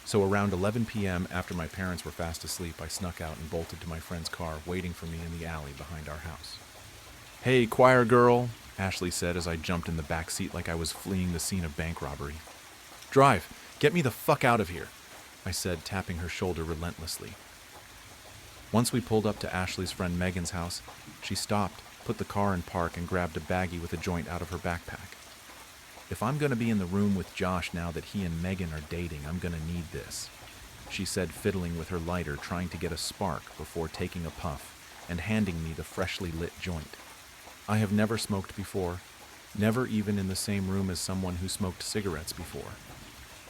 So around 11 p.m., after my parents were fast asleep, I snuck out and bolted to my friend's car, waiting for me in the alley behind our house. "Hey, choir girl," Ashley said as I jumped in the back seat like I was fleeing the scene of bank robbery. "Drive, get me the fuck out of here," I said, tapping her shoulder relentlessly. Once we pulled up to Ashley's friend Megan's house, she stopped, put the car in park, and grabbed a baggie with a joint out of her backpack. "If I'm going to be in the room with Josh now that he and Megan are dating, I'm going to need this," she said, fiddling with her lighter, trying to get a spark before taking a puff and handing me the freshly lit joint. I have never smoked before, never even in the same room as someone who smoked cigarettes before.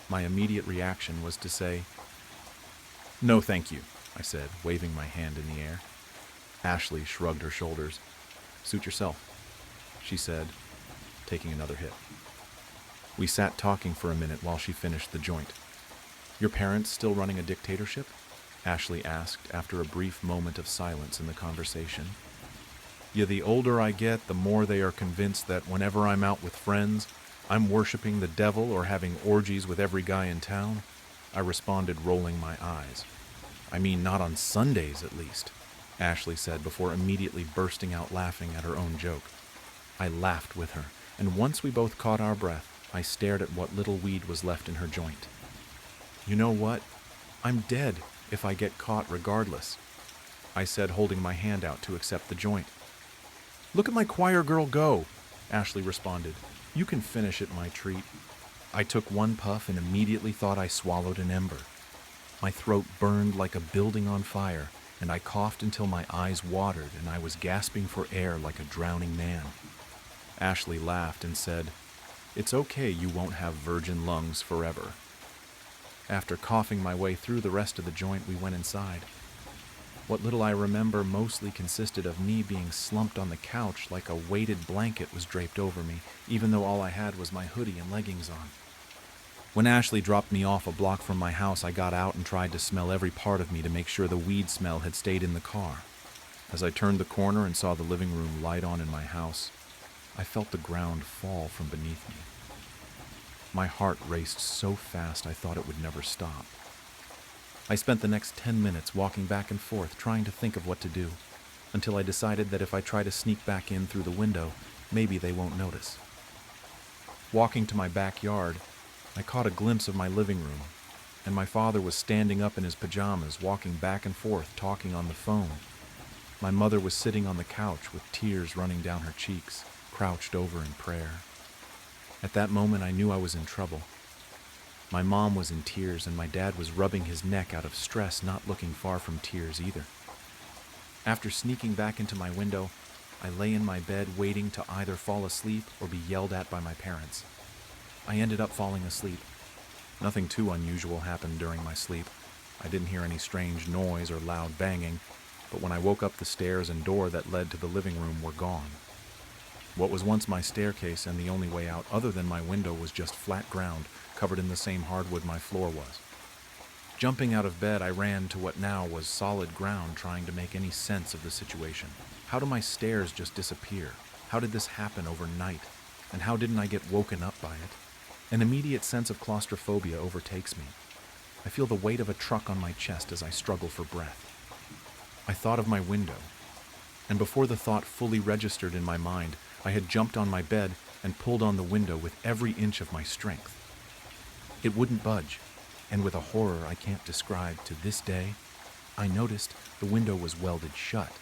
My immediate reaction was to say, "No, thank you," I said, waving my hand in the air. Ashley shrugged her shoulders. "Suit yourself," she said, taking another hit. We sat talking for a minute while she finished the joint. "Your parents still running a dictatorship?" Ashley asked after a brief moment of silence in the conversation. "Yeah, the older I get, the more they are convinced that whenever I'm out with friends, I'm worshiping the devil or having orgies with every guy in town," I responded, rolling my eyes. "I mean, not on Sundays, at least," Ashley said before immediately bursting out laughing at her own joke. I laughed with her, and once we both caught our breath, I stared at what little weed was left in her joint. "You know what? I'm dead if I get caught regardless," I said, holding my hand out to accept the joint. "Look at my choir girl go," Ashley responded. "You can finish it, my treat." I took one puff and immediately thought I swallowed an ember. My throat burned like a building on fire, and I coughed until my eyes watered and I was gasping for air like a drowning man. Ashley laughed and said, "It's okay, you won't have virgin lungs forever." After coughing my way through the rest of the joint, we went inside. What little I remember mostly consisted of me being slumped on the couch like a weighted blanket was draped over me, even though all I had was my hoodie and leggings on. When Ashley dropped me off a block from my house, I got out and tried to smell every part of me to make sure the weed smell had stayed in the car. As I turned the corner and saw the living room light on in my house, I felt the ground fall from beneath me. My heart raced so fast I thought it would never stop. I spent the next 10 minutes walking back and forth trying to think of what to do, until I decided that if I try to sneak back in through the window, maybe they won't notice. Walking to my backyard, I caught a glimpse of my living room, and my father was standing up in his pajamas, walking back and forth, talking on the phone. My mother was sitting on the couch with tears running down her cheeks, crouched over in prayer. At that moment, I knew I was in trouble. My mom was in tears, and my dad was rubbing his neck out of stress, not looking far from tears either. After sneaking back into my window, I lay in my bed waiting to either fall asleep or be yelled at by my parents. I ended up falling asleep. Nothing too unusual happened during my sleep. I didn't hear any strange noise or loud banging, but when I woke up, the stairs and door that led to the living room were gone. What was once my staircase and the only way out other than my window was just flat ground, covered in the same hardwood my floor was. Jumping out of bed, I ran to what now was solid ground, trying to make any sense of the situation. How do my stairs just disappear? How did this happen overnight? And how didn't I get woken up by it? An immediate sense of claustrophobia overtakes me. I feel the weight of a truck on my chest as I struggle for breath. I thought of my window, and before the thought fully registered in my mind, I had jumped on my bed and pulled on the window with every inch of my strength. It wouldn't budge, and with a horror I can't describe to this day, I noticed the window was welded shut.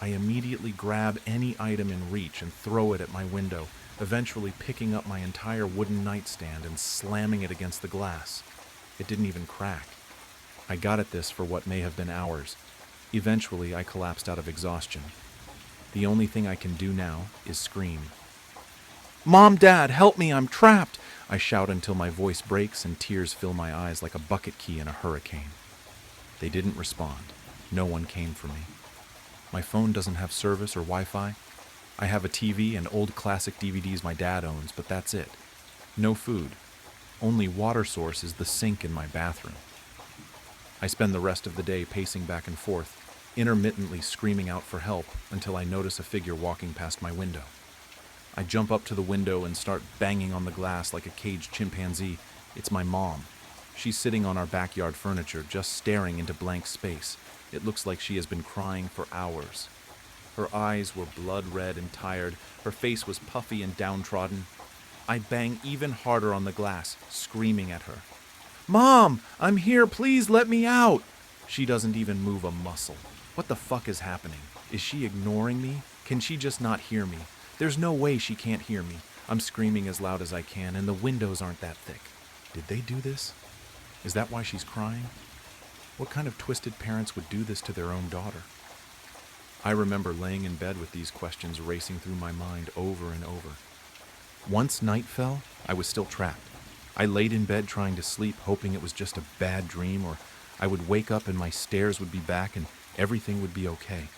I immediately grab any item in reach and throw it at my window, eventually picking up my entire wooden nightstand and slamming it against the glass. It didn't even crack. I got at this for what may have been hours. Eventually, I collapsed out of exhaustion. The only thing I can do now is scream. "Mom, Dad, help me, I'm trapped!" I shout until my voice breaks and tears fill my eyes like a bucket key in a hurricane. They didn't respond. No one came for me. My phone doesn't have service or Wi-Fi. I have a TV and old classic DVDs my dad owns, but that's it. No food. Only water source is the sink in my bathroom. I spend the rest of the day pacing back and forth, intermittently screaming out for help until I notice a figure walking past my window. I jump up to the window and start banging on the glass like a caged chimpanzee. It's my mom. She's sitting on our backyard furniture, just staring into blank space. It looks like she has been crying for hours. Her eyes were blood red and tired. Her face was puffy and downtrodden. I bang even harder on the glass, screaming at her. "Mom, I'm here, please let me out!" She doesn't even move a muscle. What the fuck is happening? Is she ignoring me? Can she just not hear me? There's no way she can't hear me. I'm screaming as loud as I can, and the windows aren't that thick. Did they do this? Is that why she's crying? What kind of twisted parents would do this to their own daughter? I remember laying in bed with these questions racing through my mind over and over. Once night fell, I was still trapped. I laid in bed trying to sleep, hoping it was just a bad dream, or I would wake up and my stairs would be back and everything would be okay.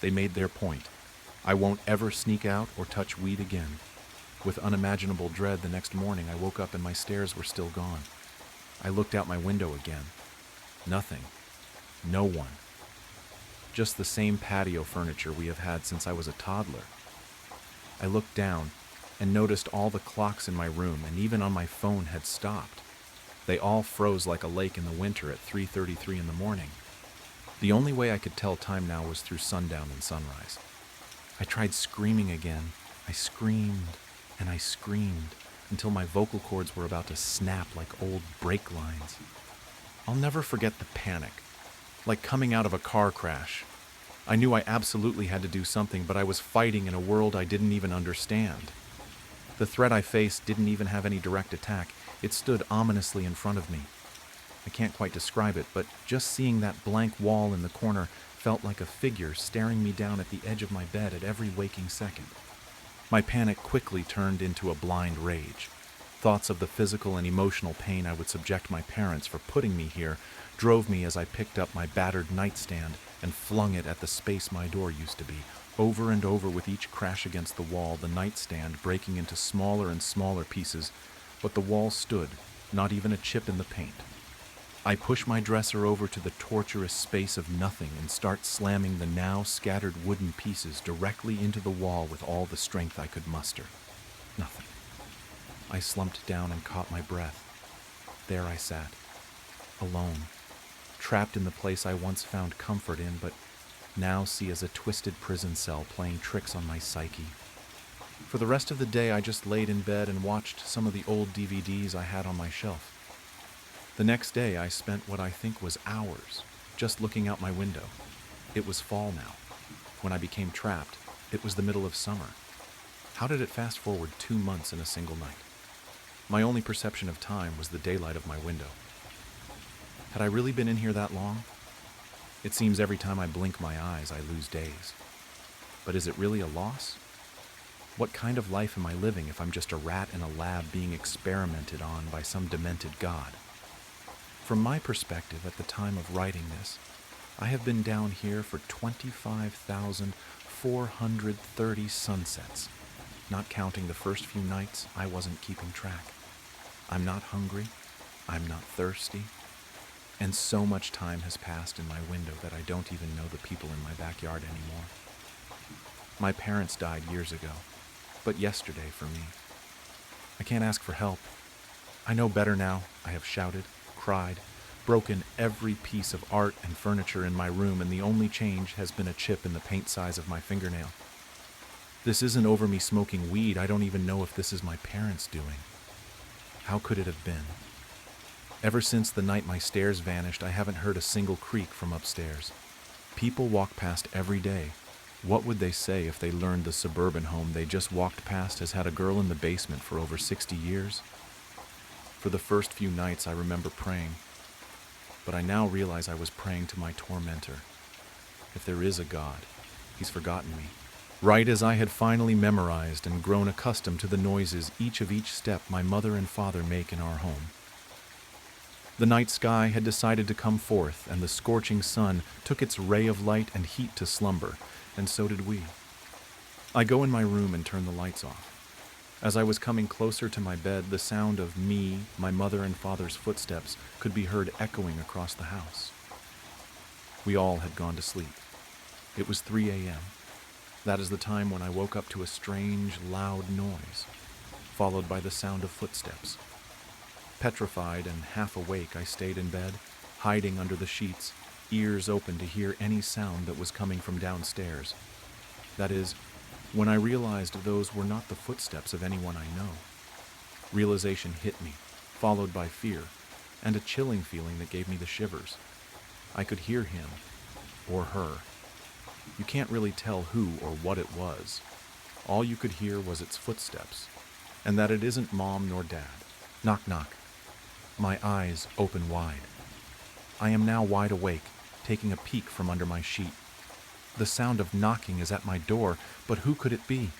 They made their point. I won't ever sneak out or touch weed again. With unimaginable dread, the next morning I woke up and my stairs were still gone. I looked out my window again. Nothing. No one. Just the same patio furniture we have had since I was a toddler. I looked down and noticed all the clocks in my room and even on my phone had stopped. They all froze like a lake in the winter at 3:33 in the morning. The only way I could tell time now was through sundown and sunrise. I tried screaming again. I screamed and I screamed until my vocal cords were about to snap like old brake lines. I'll never forget the panic, like coming out of a car crash. I knew I absolutely had to do something, but I was fighting in a world I didn't even understand. The threat I faced didn't even have any direct attack. It stood ominously in front of me. I can't quite describe it, but just seeing that blank wall in the corner felt like a figure staring me down at the edge of my bed at every waking second. My panic quickly turned into a blind rage. Thoughts of the physical and emotional pain I would subject my parents for putting me here drove me as I picked up my battered nightstand and flung it at the space my door used to be. Over and over, with each crash against the wall, the nightstand breaking into smaller and smaller pieces, but the wall stood, not even a chip in the paint. I push my dresser over to the torturous space of nothing and start slamming the now scattered wooden pieces directly into the wall with all the strength I could muster. Nothing. I slumped down and caught my breath. There I sat, alone, trapped in the place I once found comfort in, but now see as a twisted prison cell playing tricks on my psyche. For the rest of the day, I just laid in bed and watched some of the old DVDs I had on my shelf. The next day, I spent what I think was hours just looking out my window. It was fall now. When I became trapped, it was the middle of summer. How did it fast forward 2 months in a single night? My only perception of time was the daylight of my window. Had I really been in here that long? It seems every time I blink my eyes, I lose days. But is it really a loss? What kind of life am I living if I'm just a rat in a lab being experimented on by some demented god? From my perspective at the time of writing this, I have been down here for 25,430 sunsets, not counting the first few nights I wasn't keeping track. I'm not hungry, I'm not thirsty, and so much time has passed in my window that I don't even know the people in my backyard anymore. My parents died years ago, but yesterday for me. I can't ask for help. I know better now. I have shouted, cried, broken every piece of art and furniture in my room, and the only change has been a chip in the paint size of my fingernail. This isn't over me smoking weed. I don't even know if this is my parents doing. How could it have been? Ever since the night my stairs vanished, I haven't heard a single creak from upstairs. People walk past every day. What would they say if they learned the suburban home they just walked past has had a girl in the basement for over 60 years? For the first few nights, I remember praying, but I now realize I was praying to my tormentor. If there is a God, he's forgotten me. Right as I had finally memorized and grown accustomed to the noises each step my mother and father make in our home. The night sky had decided to come forth, and the scorching sun took its ray of light and heat to slumber, and so did we. I go in my room and turn the lights off. As I was coming closer to my bed, the sound of me, my mother, and father's footsteps could be heard echoing across the house. We all had gone to sleep. It was 3 a.m. That is the time when I woke up to a strange, loud noise, followed by the sound of footsteps. Petrified and half awake, I stayed in bed, hiding under the sheets, ears open to hear any sound that was coming from downstairs. That is, when I realized those were not the footsteps of anyone I know. Realization hit me, followed by fear, and a chilling feeling that gave me the shivers. I could hear him, or her. You can't really tell who or what it was. All you could hear was its footsteps, and that it isn't Mom nor Dad. Knock, knock. My eyes open wide. I am now wide awake, taking a peek from under my sheet. The sound of knocking is at my door, but who could it be?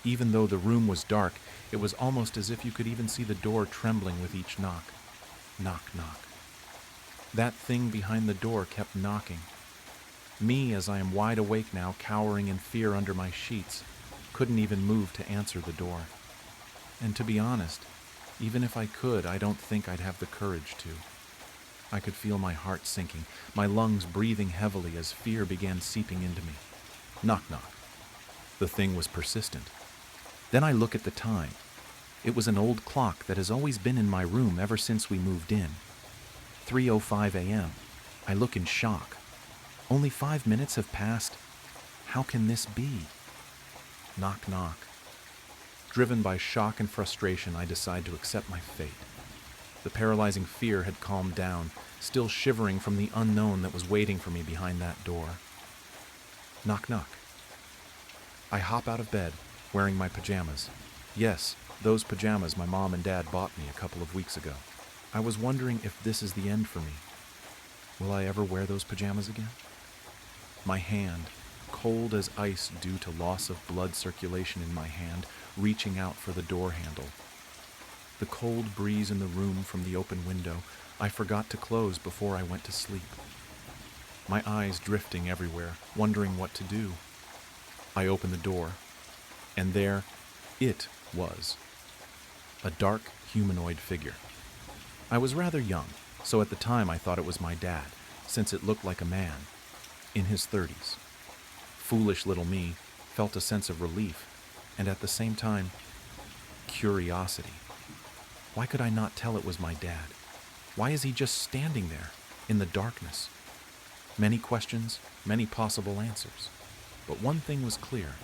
Even though the room was dark, it was almost as if you could even see the door trembling with each knock. Knock, knock. That thing behind the door kept knocking. Me, as I am wide awake now, cowering in fear under my sheets, couldn't even move to answer the door. And to be honest, even if I could, I don't think I'd have the courage to. I could feel my heart sinking, my lungs breathing heavily as fear began seeping into me. Knock, knock. The thing was persistent. Then I look at the time. It was an old clock that has always been in my room ever since we moved in. 3:05 a.m. I look in shock. Only 5 minutes have passed. How can this be? Knock, knock. Driven by shock and frustration, I decide to accept my fate. The paralyzing fear had calmed down, still shivering from the unknown that was waiting for me behind that door. Knock, knock. I hop out of bed, wearing my pajamas. Yes, those pajamas my mom and dad bought me a couple of weeks ago. I was wondering if this is the end for me. Will I ever wear those pajamas again? My hand, cold as ice due to loss of blood circulation in my hand, reaching out for the door handle. The cold breeze in the room from the open window I forgot to close before I went to sleep. My eyes drifting everywhere, wondering what to do. I opened the door, and there it was. A dark, humanoid figure. I was rather young, so at the time I thought it was my dad, since it looked like a man, in his 30s. Foolish little me felt a sense of relief, and at the same time, curiosity. Why could I not tell it was my dad? Why is he just standing there, in the darkness? Many questions, many possible answers. But one thing was clear.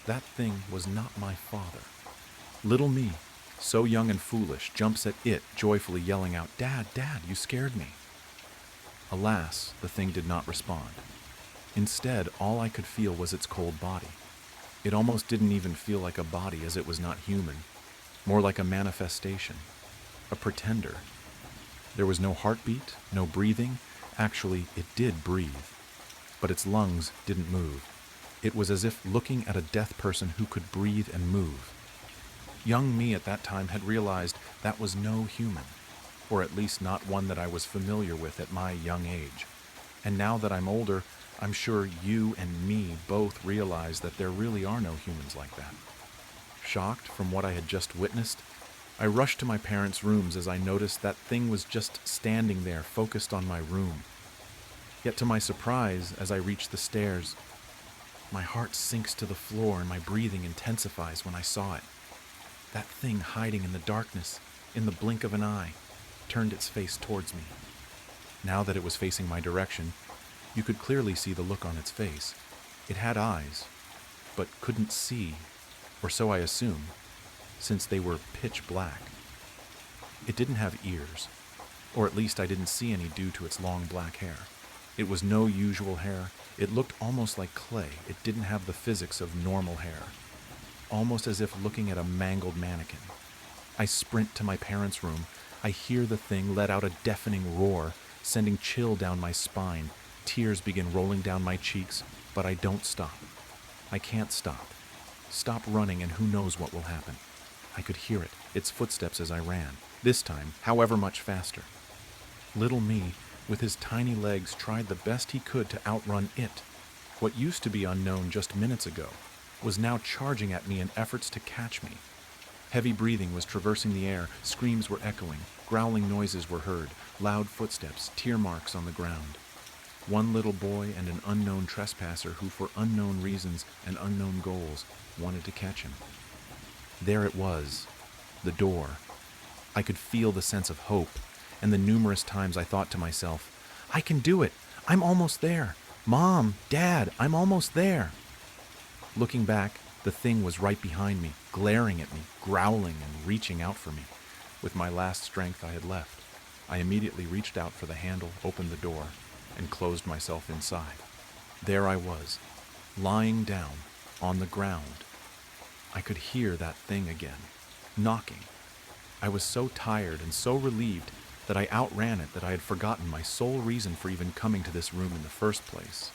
That thing was not my father. Little me, so young and foolish, jumps at it, joyfully yelling out, "Dad, Dad, you scared me." Alas, the thing did not respond. Instead, all I could feel was its cold body. It almost didn't even feel like a body, as it was not human, more like a manifestation, a pretender. There was no heartbeat, no breathing. Actually, it did breathe, but its lungs didn't move. It was as if looking at a deaf person who could breathe and move. Young me at that time had realized that was no human, or at least not one that I was familiar with at my young age. And now that I'm older, I'm sure you and me both realize that there really are no humans like that. Shocked from what I had just witnessed, I rushed to my parents' rooms as I noticed that thing was just standing there, focused on my room. Yet to my surprise, as I reached the stairs, my heart sinks to the floor and my breathing intensifies when I saw it. That thing hiding in the darkness, in the blink of an eye, turned its face towards me. Now that it was facing my direction, you could clearly see the look on its face. It had eyes, but couldn't see, or so I assume, since they were pitch black. It didn't have ears, or at least I didn't see any due to its long black hair. It was no usual hair. It looked almost like clay. It didn't have the physics of normal hair, almost as if looking at a mangled mannequin. I sprint to my parents' room. I hear the thing let out a deafening roar, sending chill down my spine. Tears begin rolling down my cheeks, but I don't stop. I can't stop. Stop running and who knows what will happen. I could hear it, its footsteps as I ran, this time, however much faster. Little me, with his tiny legs, tried the best he could to outrun it. What used to be unknown just minutes ago was now charging at me in efforts to catch me. Heavy breathing was traversing the air, screams were echoing, growling noises were heard, loud footsteps, tear marks on the ground. One little boy and an unknown trespasser who, for unknown reasons and unknown goals, wanted to catch him. There it was, the door. I could feel the sense of hope, and the numerous times I thought to myself, "I can do it! I'm almost there! Mom, Dad, I'm almost there!" Looking back, the thing was right behind me, glaring at me, growling and reaching out for me. With my last strength I had left, I immediately reached out for the handle, opened the door, and closed myself inside. There I was, lying down on the ground. I could hear that thing again, knocking. I was so tired and so relieved that I outran it that I had forgotten my sole reason for even coming to this room in the first place.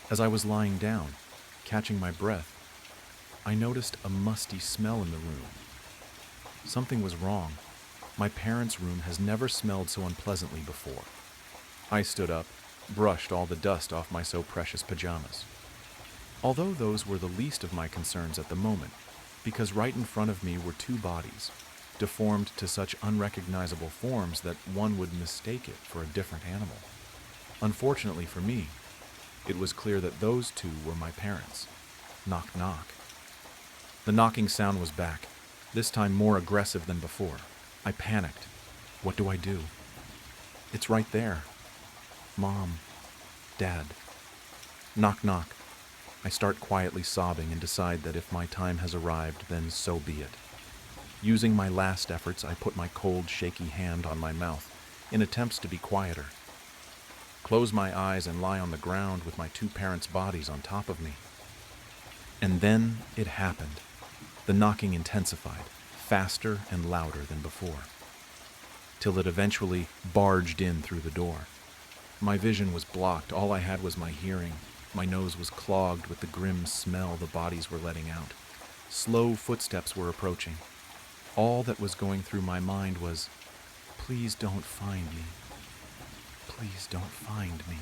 As I was lying down, catching my breath, I noticed a musty smell in the room. Something was wrong. My parents' room has never smelled so unpleasantly before. I stood up, brushed all the dust off my so precious pajamas. Although those were the least of my concerns at the moment, because right in front of me were two bodies, deformed to such unrecognizable forms that one would mistake it for a different animal. Unfortunately for me, it was clear that those two were my parents. Knock, knock. The knocking sound was back, this time more aggressive than before. I panicked. What do I do? It's right there. Mom, Dad. Knock, knock. I start quietly sobbing and decide that if my time has arrived, then so be it. Using my last efforts, I put my cold, shaky hand on my mouth in attempts to be quieter. Close my eyes and lie on the ground with my two parents' bodies on top of me. And then it happened. The knocking intensified, faster and louder than before, till it eventually barged in through the door. My vision was blocked. All I had was my hearing. My nose was clogged with the grim smell the bodies were letting out. Slow footsteps were approaching. All that was going through my mind was, "Please don't find me. Please don't find me."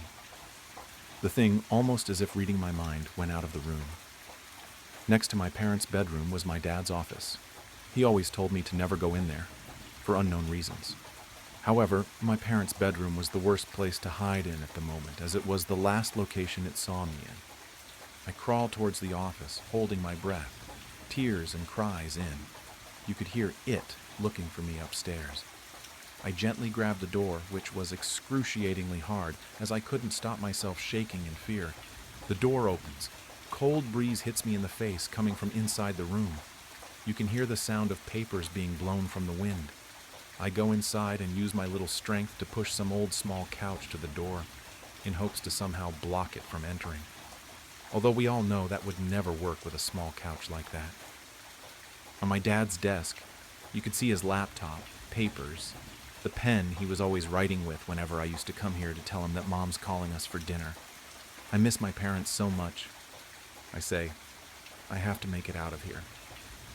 The thing, almost as if reading my mind, went out of the room. Next to my parents' bedroom was my dad's office. He always told me to never go in there, for unknown reasons. However, my parents' bedroom was the worst place to hide in at the moment, as it was the last location it saw me in. I crawled towards the office, holding my breath, tears and cries in. You could hear it looking for me upstairs. I gently grabbed the door, which was excruciatingly hard, as I couldn't stop myself shaking in fear. The door opens. Cold breeze hits me in the face, coming from inside the room. You can hear the sound of papers being blown from the wind. I go inside and use my little strength to push some old small couch to the door, in hopes to somehow block it from entering. Although we all know that would never work with a small couch like that. On my dad's desk, you could see his laptop, papers, the pen he was always writing with whenever I used to come here to tell him that Mom's calling us for dinner. I miss my parents so much. I say, I have to make it out of here.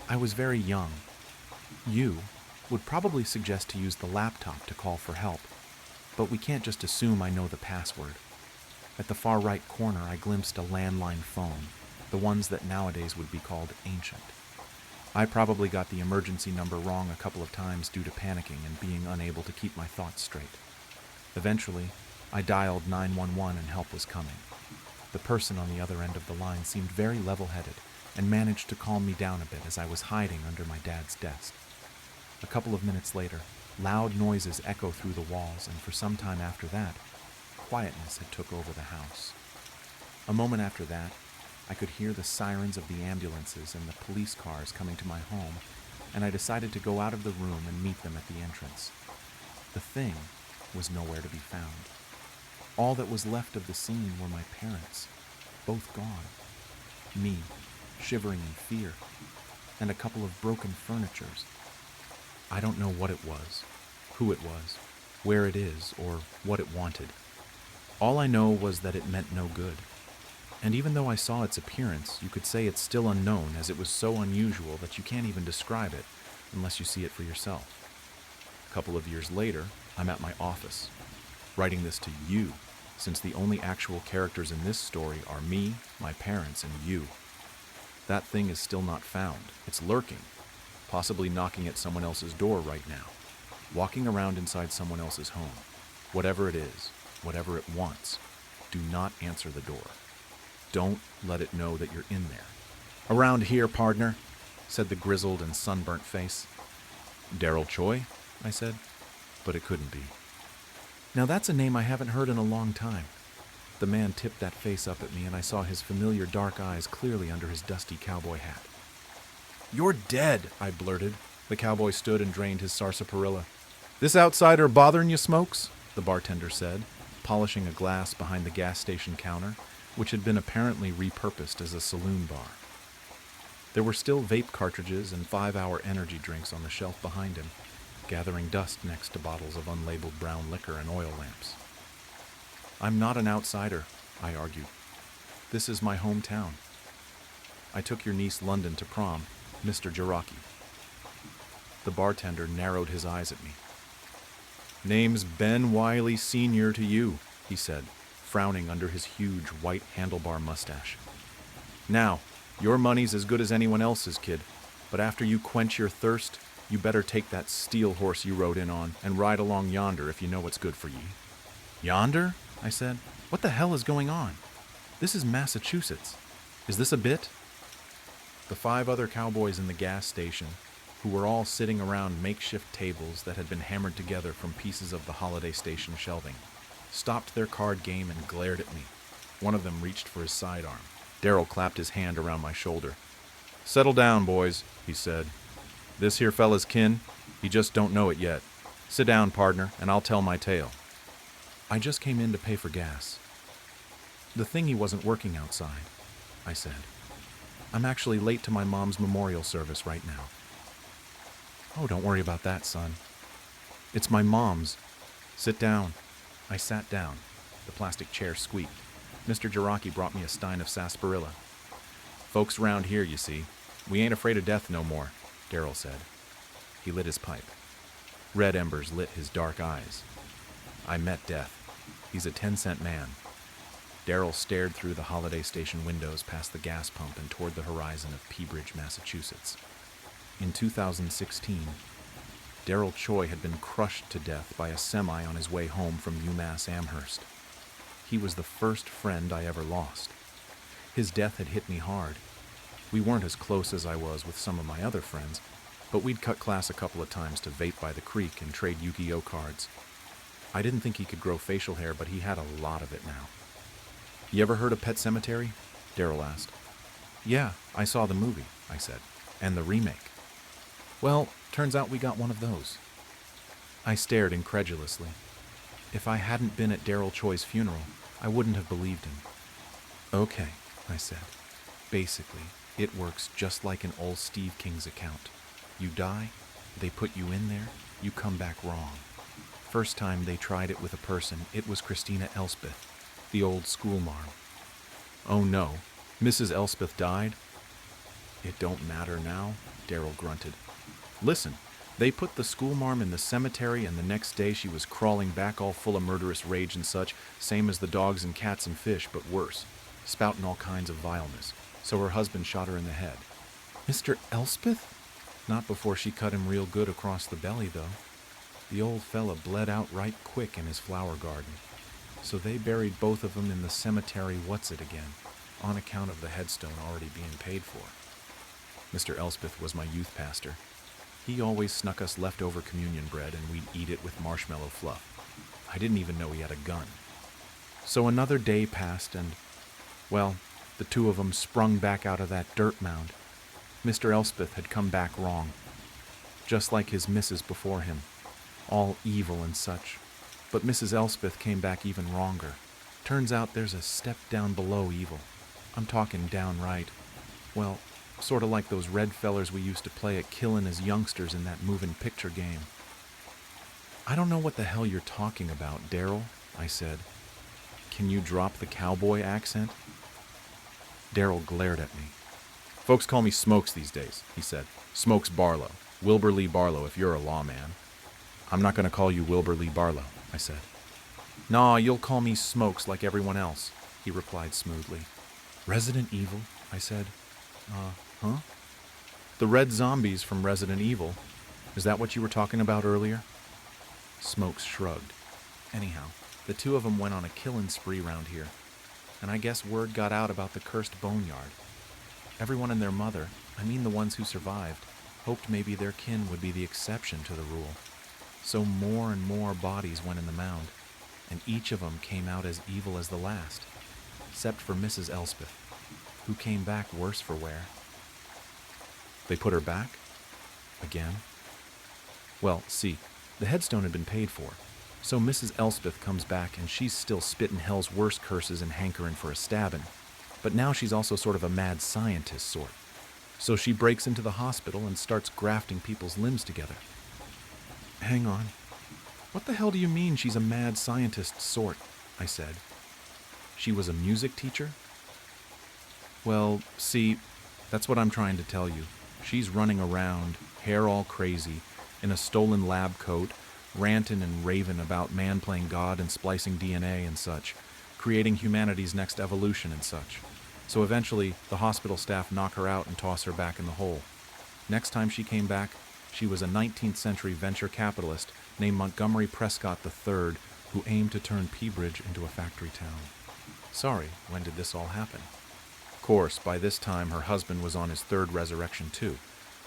I was very young. You would probably suggest to use the laptop to call for help, but we can't just assume I know the password. At the far right corner, I glimpsed a landline phone, the ones that nowadays would be called ancient. I probably got the emergency number wrong a couple of times due to panicking and being unable to keep my thoughts straight. Eventually, I dialed 911 and help was coming. The person on the other end of the line seemed very level-headed and managed to calm me down a bit as I was hiding under my dad's desk. A couple of minutes later, loud noises echo through the walls, and for some time after that, quietness had took over the house. A moment after that, I could hear the sirens of the ambulances and the police cars coming to my home, and I decided to go out of the room and meet them at the entrance. The thing was nowhere to be found. All that was left of the scene were my parents, both gone. Me, shivering in fear, and a couple of broken furnitures. I don't know what it was, who it was, where it is, or what it wanted. All I know was that it meant no good. And even though I saw its appearance, you could say it's still unknown, as it was so unusual that you can't even describe it unless you see it for yourself. A couple of years later, I'm at my office, writing this to you, since the only actual characters in this story are me, my parents, and you. That thing is still not found. It's lurking, possibly knocking at someone else's door right now, walking around inside someone else's home. Whatever it is, whatever it wants, do not answer the door. Don't let it know that you're in there. "Around here, partner," said the grizzled and sunburnt face. "Daryl Choi?" I said, but it couldn't be. Now that's a name I haven't heard in a long time. The man tipped that face up at me, and I saw his familiar dark eyes clearly under his dusty cowboy hat. "You're dead," I blurted. The cowboy stood and drained his sarsaparilla. "This outsider bothering you, Smokes?" the bartender said, polishing a glass behind the gas station counter, which had been apparently repurposed as a saloon bar. There were still vape cartridges and 5-hour energy drinks on the shelf behind him, gathering dust next to bottles of unlabeled brown liquor and oil lamps. "I'm not an outsider," I argued. "This is my hometown. I took your niece London to prom, Mr. Jaraki." The bartender narrowed his eyes at me. "Name's Ben Wiley Sr. to you," he said, frowning under his huge white handlebar mustache. "Now, your money's as good as anyone else's, kid, but after you quench your thirst, you better take that steel horse you rode in on and ride along yonder if you know what's good for ye." "Yonder?" I said. "What the hell is going on? This is Massachusetts. Is this a bit?" The 5 other cowboys in the gas station, who were all sitting around makeshift tables that had been hammered together from pieces of the Holiday Station shelving, stopped their card game and glared at me. One of them reached for his sidearm. Daryl clapped his hand around my shoulder. "Settle down, boys," he said. "This here fella's kin, he just don't know it yet. Sit down, partner, and I'll tell my tale." "I just came in to pay for gas. The thingy wasn't working outside," I said. "I'm actually late to my mom's memorial service right now." "Oh, don't worry about that, son. It's my mom's. Sit down." I sat down. The plastic chair squeaked. Mr. Jiraki brought me a stein of sarsaparilla. Folks round here, you see, we ain't afraid of death no more, Darrell said. He lit his pipe. Red embers lit his dark eyes. I met death. He's a 10-cent man. Darrell stared through the Holiday Station windows past the gas pump and toward the horizon of Peabridge, Massachusetts. In 2016, Darrell Choi had been crushed to death by a semi on his way home from UMass Amherst. He was the first friend I ever lost. His death had hit me hard. We weren't as close as I was with some of my other friends, but we'd cut class a couple of times to vape by the creek and trade Yu-Gi-Oh cards. I didn't think he could grow facial hair, but he had a lot of it now. You ever heard of Pet Sematary? Darrell asked. Yeah, I saw the movie, I said, and the remake. Well, turns out we got one of those. I stared incredulously. If I hadn't been at Darrell Choi's funeral, I wouldn't have believed him. Okay, I said. Basically, it works just like in old Steve King's account. You die, they put you in there, you come back wrong. First time they tried it with a person, it was Christina Elspeth, the old schoolmarm. Oh no, Mrs. Elspeth died? It don't matter now, Darrell grunted. Listen, they put the schoolmarm in the cemetery, and the next day she was crawling back all full of murderous rage and such, same as the dogs and cats and fish, but worse, spouting all kinds of vileness. So her husband shot her in the head. Mr. Elspeth? Not before she cut him real good across the belly, though. The old fella bled out right quick in his flower garden. So they buried both of them in the cemetery again, on account of the headstone already being paid for. Mr. Elspeth was my youth pastor. He always snuck us leftover communion bread, and we'd eat it with marshmallow fluff. I didn't even know he had a gun. So another day passed, and, well, the two of them sprung back out of that dirt mound. Mr. Elspeth had come back wrong, just like his missus before him, all evil and such. But Mrs. Elspeth came back even wronger. Turns out there's a step down below evil. I'm talking downright, well, sort of like those red fellers we used to play at killin' as youngsters in that moving picture game. I don't know what the hell you're talking about, Darrell, I said. Can you drop the cowboy accent? Darrell glared at me. Folks call me Smokes these days, he said. Smokes Barlow. Wilbur Lee Barlow if you're a lawman. I'm not going to call you Wilbur Lee Barlow, I said. Nah, you'll call me Smokes like everyone else, he replied smoothly. Resident Evil, I said. Huh? The red zombies from Resident Evil. Is that what you were talking about earlier? Smokes shrugged. Anyhow, the two of them went on a killing spree round here, and I guess word got out about the cursed boneyard. Everyone and their mother, I mean the ones who survived, hoped maybe their kin would be the exception to the rule. So more and more bodies went in the mound, and each of them came out as evil as the last, except for Mrs. Elspeth, who came back worse for wear. They put her back? Again? Well, see, the headstone had been paid for, so Mrs. Elspeth comes back and she's still spitting hell's worst curses and hankering for a stabbing. But now she's also sort of a mad scientist sort. So she breaks into the hospital and starts grafting people's limbs together. Hang on. What the hell do you mean she's a mad scientist sort? I said. She was a music teacher? Well, see, that's what I'm trying to tell you. She's running around, hair all crazy, in a stolen lab coat, ranting and raving about man playing God and splicing DNA and such, creating humanity's next evolution and such. So eventually, the hospital staff knock her out and toss her back in the hole. Next time she came back, she was a 19th century venture capitalist named Montgomery Prescott III, who aimed to turn Peabridge into a factory town. Sorry, when did this all happen? Of course, by this time her husband was on his third resurrection too,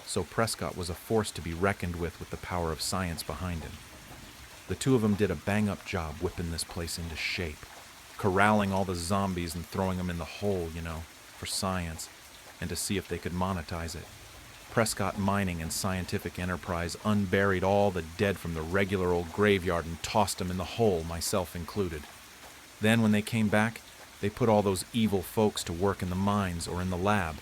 so Prescott was a force to be reckoned with the power of science behind him. The two of them did a bang-up job whipping this place into shape, corralling all the zombies and throwing them in the hole, for science, and to see if they could monetize it. Prescott Mining and Scientific Enterprise unburied all the dead from the regular old graveyard and tossed them in the hole, myself included. Then when they came back, they put all those evil folks to work in the mines or in the lab.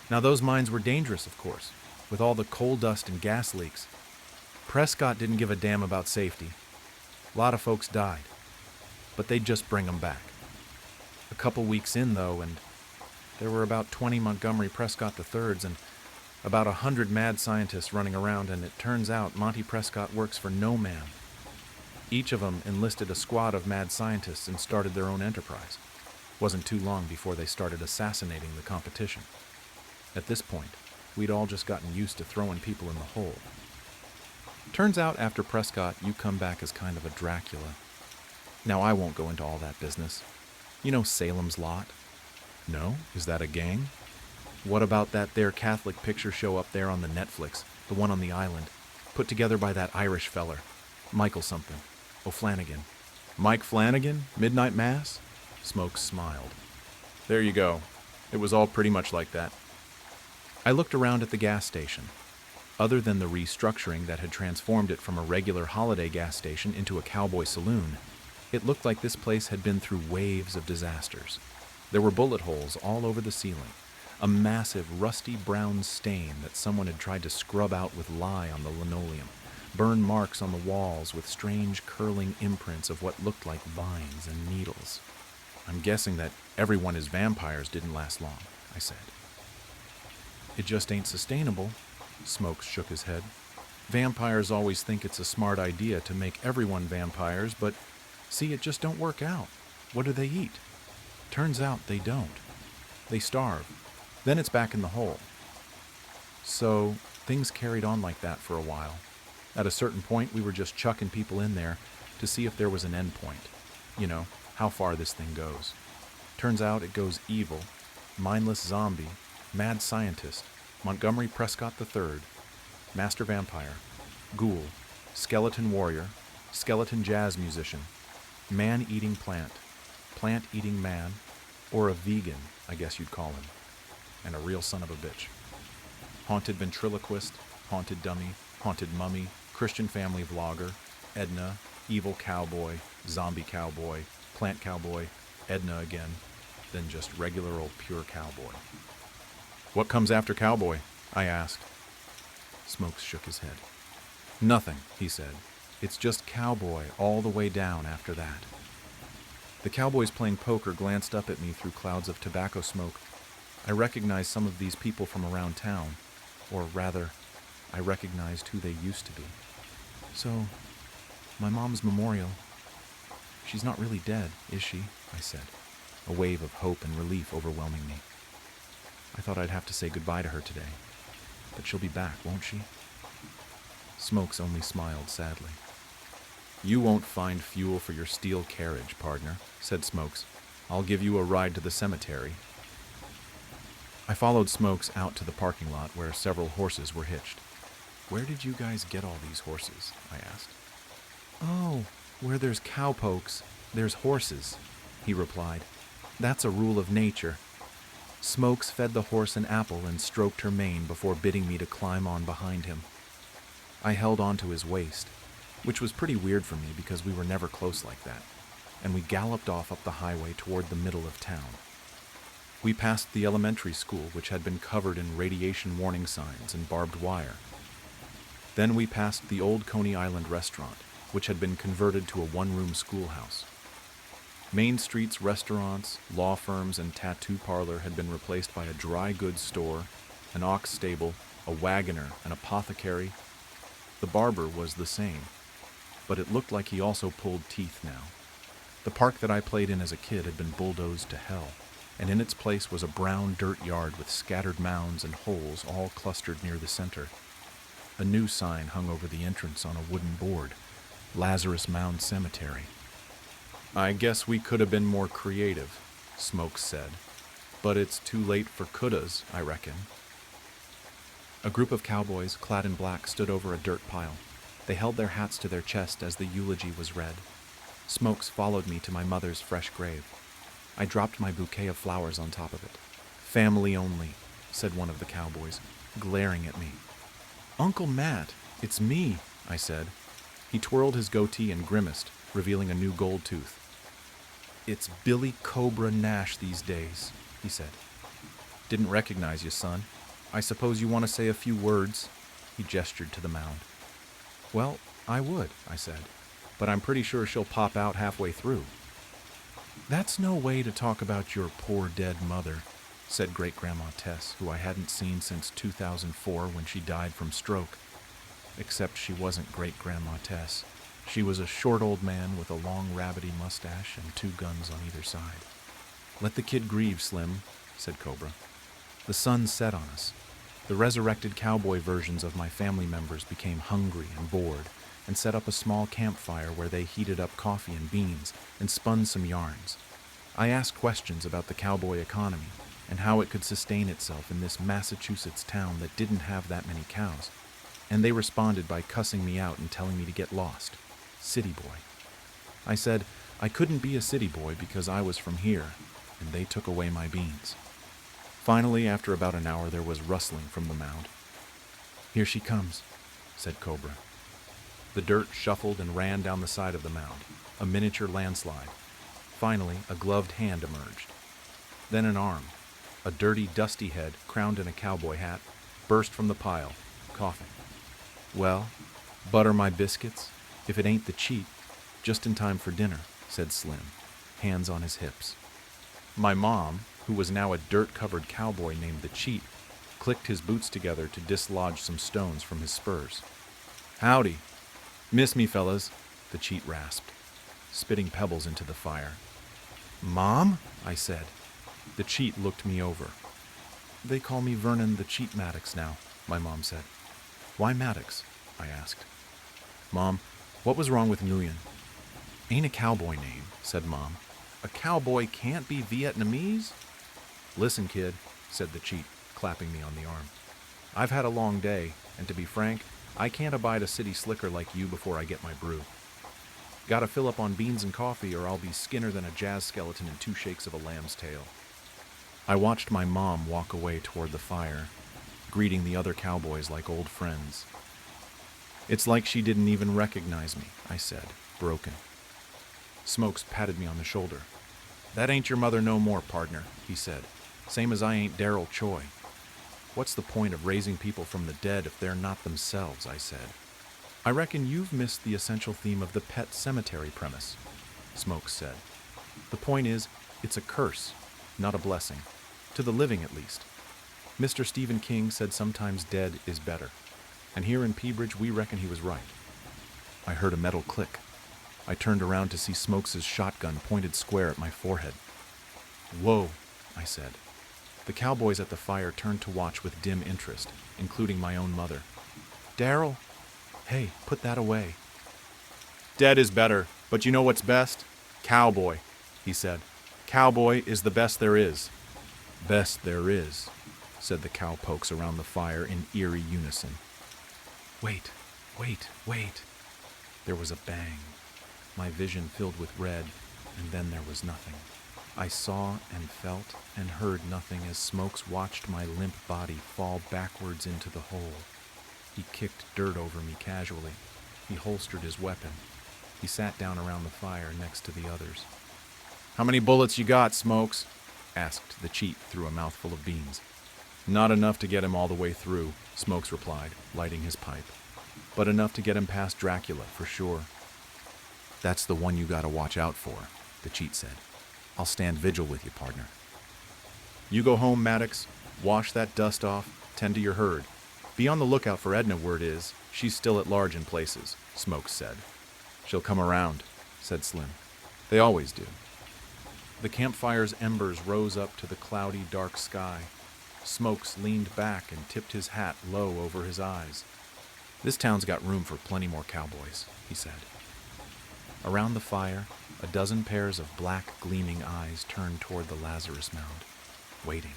Now those mines were dangerous, of course, with all the coal dust and gas leaks. Prescott didn't give a damn about safety. A lot of folks died, but they'd just bring them back. A couple weeks in, though, and there were about 20 Montgomery Prescott III's and about 100 mad scientists running around, and it turns out Monty Prescott works for no man. Each of them enlisted a squad of mad scientists and started their own enterprise. Wasn't too long before they started assassinating the competition. At this point, we'd all just gotten used to throwing people in the hole. Turns out after Prescott, you come back as kind of a Dracula. Now, I won't go into all that business. You know Salem's Lot? No? Is that a gang? What about that there Catholic picture show up there on the Netflix, the one on the island, put together by that Irish feller, Michael something, O'Flanagan. Mike Flanagan? Midnight Mass? Smokes smiled. There you go. It was all pretty much like that. I looked around at the gas station. Other than the restructuring that had transformed it from a regular holiday gas station into a cowboy saloon, it looked like this place had been through waves of disasters. There were bullet holes all over the ceiling, a massive rusty brown stain that someone had tried to scrub out with lye on the linoleum, burn marks on the walls with strange curling imprints of what looked like vines and needles. I'm guessing that everyone is vampires didn't last long, I said. It just ain't sustainable, Smokes shook his head. Vampires always think it's a smart idea to make everyone vampires, but see, it just don't work out. What do they eat? Turns out they don't. They starve. Then it's back in the hole. So things carried on like that for a while. At a certain point, we were just chucking people in there to see if there was an end point. You know, how far this thing goes. Turns out it goes evil, mindless zombie, mad scientist, Montgomery Prescott III, master vampire, ghoul, skeleton warrior, skeleton jazz musician, man-eating plant, plant-eating man, or a vegan, I guess you'd call him, and a real son of a bitch. Haunted ventriloquist, haunted dummy, haunted mummy, Christian family vlogger, Edna, evil cowboy, zombie cowboy, plant cowboy, Edna again, then just regular old pure cowboy. What comes after cowboy? I asked. Smokes shook his head. Nothing, he said. It's just cowboy all the way down after that. The cowboys playing poker glanced up at me through clouds of tobacco smoke. I recognized some of these people from around town, or rather, I recognized who they used to be. So, my mom's memorial, she's not really dead, is she? I said, a wave of hope and relief overwhelming me. I thought I'd have to say goodbye to her today, but she'll be back, won't she? Smokes only smiled sadly. You won't find fuel for your steel carriage, partner, said Smokes. I'll give you a ride to the cemetery. I followed Smokes out to the parking lot where several horses were hitched. Where did you guys get all these horses? I asked. Oh, where there's cowpokes, there's horses, he replied. That's a rule of nature. Smokes fed the horse an apple and stroked her mane before bidding me to climb on behind him. I held on to his waist, which was pretty weird for me because we were never close like that, and we galloped off up the highway toward the middle of town. We passed the elementary school, which had been covered in radiation warning signs and barbed wire. Then we passed the old Coney Island restaurant, which had been converted to a one-room schoolhouse. Main Street's restaurants, law firms, and tattoo parlor had been replaced by a dry goods store, an ox stable, a wagoner, an apothecary. The barber was the same, but it looked like he also pulled teeth now. The park that I played in as a kid had been bulldozed to hell, and in its place was a brown dirt yard with scattered mounds and holes all clustered near the center. A new sign hung over the entrance on a wooden board, Lazarus Mound Cemetery. I guess we could have been more creative, Smokes said, but it's too late for couldas, I reckon. A group of cowboys, clad in black, stood over a dirt pile. They held their hats to their chest as the eulogy was read. Smokes followed me to my mother's fresh grave. I dropped my bouquet of flowers on top of it. Family only, said one of the cowboys, glaring at me. Uncle Matt, it's me, I said. He twirled his goatee and grimaced, revealing a new gold tooth. It's Billy Cobra Nash these days, he said. Didn't recognize you, son. I suppose you want to say a few words? He gestured to the mound. Well, I would, I said, but I'm pretty sure she'll pop out halfway through. "That's no way to talk about your poor dead mother," said Great-Grandma Tess, who I hadn't seen since 2004 when she died from stroke. Except she wasn't Great-Grandma Tess. She was a short old man with a long rabbity mustache and 2 guns on either side. "Let the kid grieve, Slim," said Cobra. The sun set on us. The resurrected cowboy versions of my family members became hungry and bored and set up a small campfire where they heated up coffee and beans and spun some yarns. I asked questions about the cowboy economy and how it could sustain itself in this Massachusetts town that didn't have that many cows, and they responded by cussing me out and telling me to get lost. City boy. I said I couldn't be a city boy because I was from here, and they took away my beans. Finally, after about an hour, there was rustling from the mound. "Here she comes," said Cobra. The dirt shuffled and ran down the side of the mound, a miniature landslide. Finally, a gloved hand emerged. Then an arm, a dirty, dusty head crowned in a cowboy hat, burst from the pile, coughing. "Well, butter my biscuits, if it ain't the cheat, just in time for dinner," said Slim, hands on his hips. My mom, who was now a dirt-covered cowboy named the Cheat, clicked his boots together to dislodge some stones from his spurs. "Howdy. Miss me, fellas," the Cheat rasped, spitting pebbles into the fire. "Mom?" I said. The Cheat looked me over. "They call me Vernon the Cheat Maddox now," my mom said. "Why Maddox?" I asked. "Mom, what was wrong with Nguyen?" "Ain't a cowboy name," said Mom. "A cowboy can't be Vietnamese?" "Listen, kid," said the Cheat, clapping me on the arm. "I've had a long day, and to be frank, I can't abide a city slicker like you before I get my brew. Gotta fill up on beans and coffee or I'll be skinner than a jazz skeleton in 2 shakes of a lamb's tail." I watched my mom walk away toward the fire, greeting the other cowboys like old friends. "It's like she didn't even recognize me," I said, broken. Smokes patted me on the shoulder. "That ain't your mother no more, partner," he said. "Same as I ain't Darrell Choi." "What's the point of raising people from the dead if they're not themselves?" I said. "I reckon you've missed the essential theme of the pet cemetery premise," Smokes said. "The point is, it's a curse, not a blessing. To the living, at least. Mr. Stephen King said sometimes dead is better. And here in Peabridge, we reckon he was right." I heard a metal click. I turned around to see Smokes' shotgun pointed square at my forehead. "Whoa," I said. The cowboys at the fire turned to watch with dim interest, including my own mother. "Darrell, hey, put that away." "Dead is better, but you know what's best? Cowboy," he said. "Cowboy is the best there is." "Best there is," said the cowpokes around the fire in eerie unison. Wait. There was a bang. My vision filled with red, and then there was nothing. I saw and felt and heard nothing as Smokes watched my limp body fall backwards into the hole. He kicked dirt over me casually. He holstered his weapon. He sat down around the fire next to the others. "How many bullets you got, Smokes?" asked the Cheat through a mouthful of beans. "Not enough to get him all the way through," Smokes replied, lighting his pipe. "But enough to get him past Dracula, for sure." "That's the one you gotta watch out for," the Cheat said. "I'll stand vigil with you, partner." "You go home, Maddox. Wash that dust off. Tend to your herd. Be on the lookout for Edna, word is. She's still at large in places," Smokes said. "She'll come around," said Slim. "They always do." The campfire's embers rose up to the cloudy, dark sky. Smokes leaned back and tipped his hat low over his eyes. "This town's got room for plenty more cowboys," he said. Around the fire, a dozen pairs of black, gleaming eyes turned toward the Lazarus mound, waiting.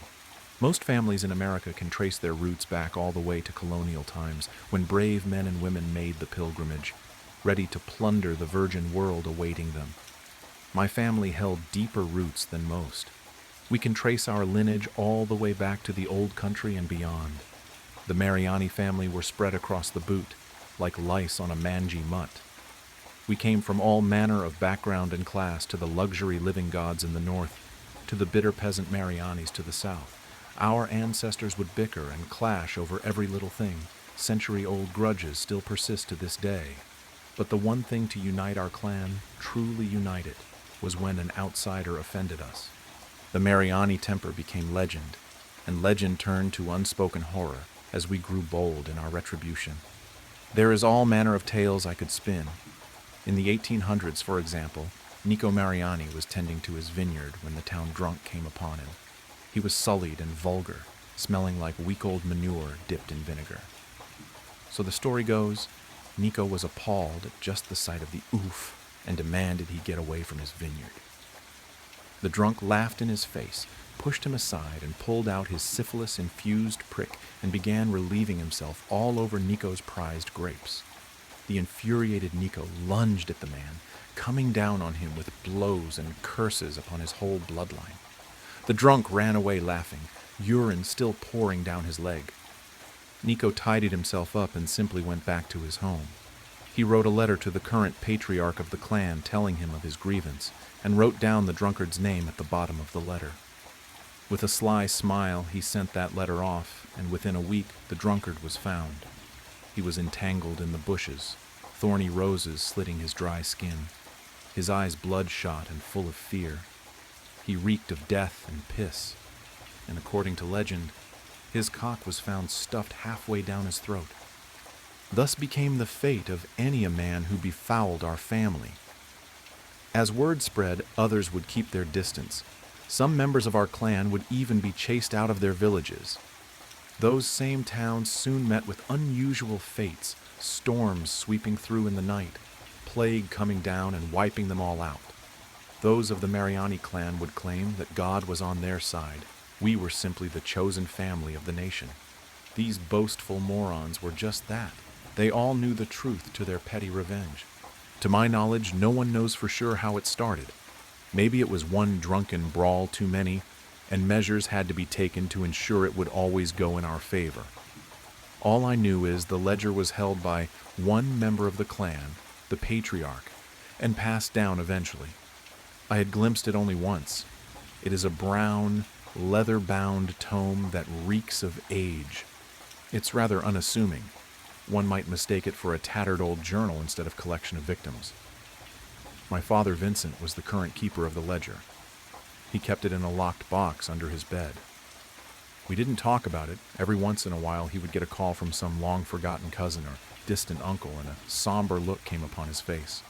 Most families in America can trace their roots back all the way to colonial times, when brave men and women made the pilgrimage, ready to plunder the virgin world awaiting them. My family held deeper roots than most. We can trace our lineage all the way back to the old country and beyond. The Mariani family were spread across the boot, like lice on a mangy mutt. We came from all manner of background and class, to the luxury living gods in the north, to the bitter peasant Marianis to the south. Our ancestors would bicker and clash over every little thing. Century-old grudges still persist to this day. But the one thing to unite our clan, truly united, was when an outsider offended us. The Mariani temper became legend, and legend turned to unspoken horror as we grew bold in our retribution. There is all manner of tales I could spin. In the 1800s, for example, Nico Mariani was tending to his vineyard when the town drunk came upon him. He was sullied and vulgar, smelling like week-old manure dipped in vinegar. So the story goes, Nico was appalled at just the sight of the oof and demanded he get away from his vineyard. The drunk laughed in his face, pushed him aside, and pulled out his syphilis-infused prick and began relieving himself all over Nico's prized grapes. The infuriated Nico lunged at the man, coming down on him with blows and curses upon his whole bloodline. The drunk ran away laughing, urine still pouring down his leg. Nico tidied himself up and simply went back to his home. He wrote a letter to the current patriarch of the clan telling him of his grievance, and wrote down the drunkard's name at the bottom of the letter. With a sly smile, he sent that letter off, and within a week the drunkard was found. He was entangled in the bushes, thorny roses slitting his dry skin, his eyes bloodshot and full of fear. He reeked of death and piss, and according to legend, his cock was found stuffed halfway down his throat. Thus became the fate of any a man who befouled our family. As word spread, others would keep their distance. Some members of our clan would even be chased out of their villages. Those same towns soon met with unusual fates, storms sweeping through in the night, plague coming down and wiping them all out. Those of the Mariani clan would claim that God was on their side. We were simply the chosen family of the nation. These boastful morons were just that. They all knew the truth to their petty revenge. To my knowledge, no one knows for sure how it started. Maybe it was one drunken brawl too many, and measures had to be taken to ensure it would always go in our favor. All I knew is the ledger was held by one member of the clan, the patriarch, and passed down eventually. I had glimpsed it only once. It is a brown, leather-bound tome that reeks of age. It's rather unassuming. One might mistake it for a tattered old journal instead of collection of victims. My father, Vincent, was the current keeper of the ledger. He kept it in a locked box under his bed. We didn't talk about it. Every once in a while he would get a call from some long-forgotten cousin or distant uncle, and a somber look came upon his face.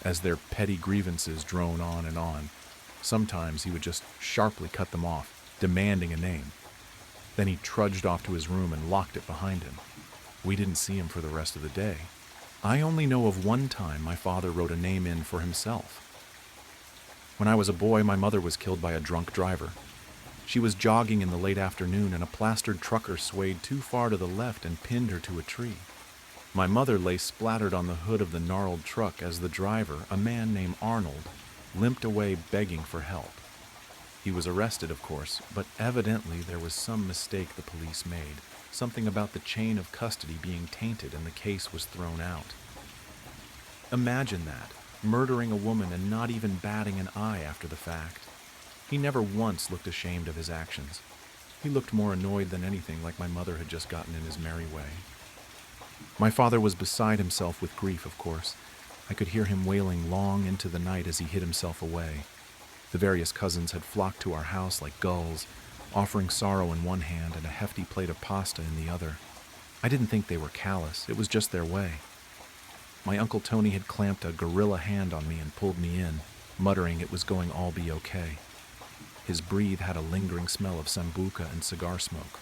As their petty grievances drone on and on, sometimes he would just sharply cut them off, demanding a name. Then he trudged off to his room and locked it behind him. We didn't see him for the rest of the day. I only know of one time my father wrote a name in for himself. When I was a boy, my mother was killed by a drunk driver. She was jogging in the late afternoon, and a plastered trucker swayed too far to the left and pinned her to a tree. My mother lay splattered on the hood of the gnarled truck as the driver, a man named Arnold, limped away begging for help. He was arrested, of course, but evidently there was some mistake the police made, something about the chain of custody being tainted, and the case was thrown out. Imagine that, murdering a woman and not even batting an eye after the fact. He never once looked ashamed of his actions. He looked more annoyed than anything, like my mother had just gotten in his merry way. My father was beside himself with grief, of course. I could hear him wailing long into the night as he hid himself away. The various cousins had flocked to our house like gulls, offering sorrow in one hand and a hefty plate of pasta in the other. I didn't think they were callous. It was just their way. My Uncle Tony had clamped a gorilla hand on me and pulled me in, muttering it was going all be okay. His breath had a lingering smell of sambuca and cigar smoke.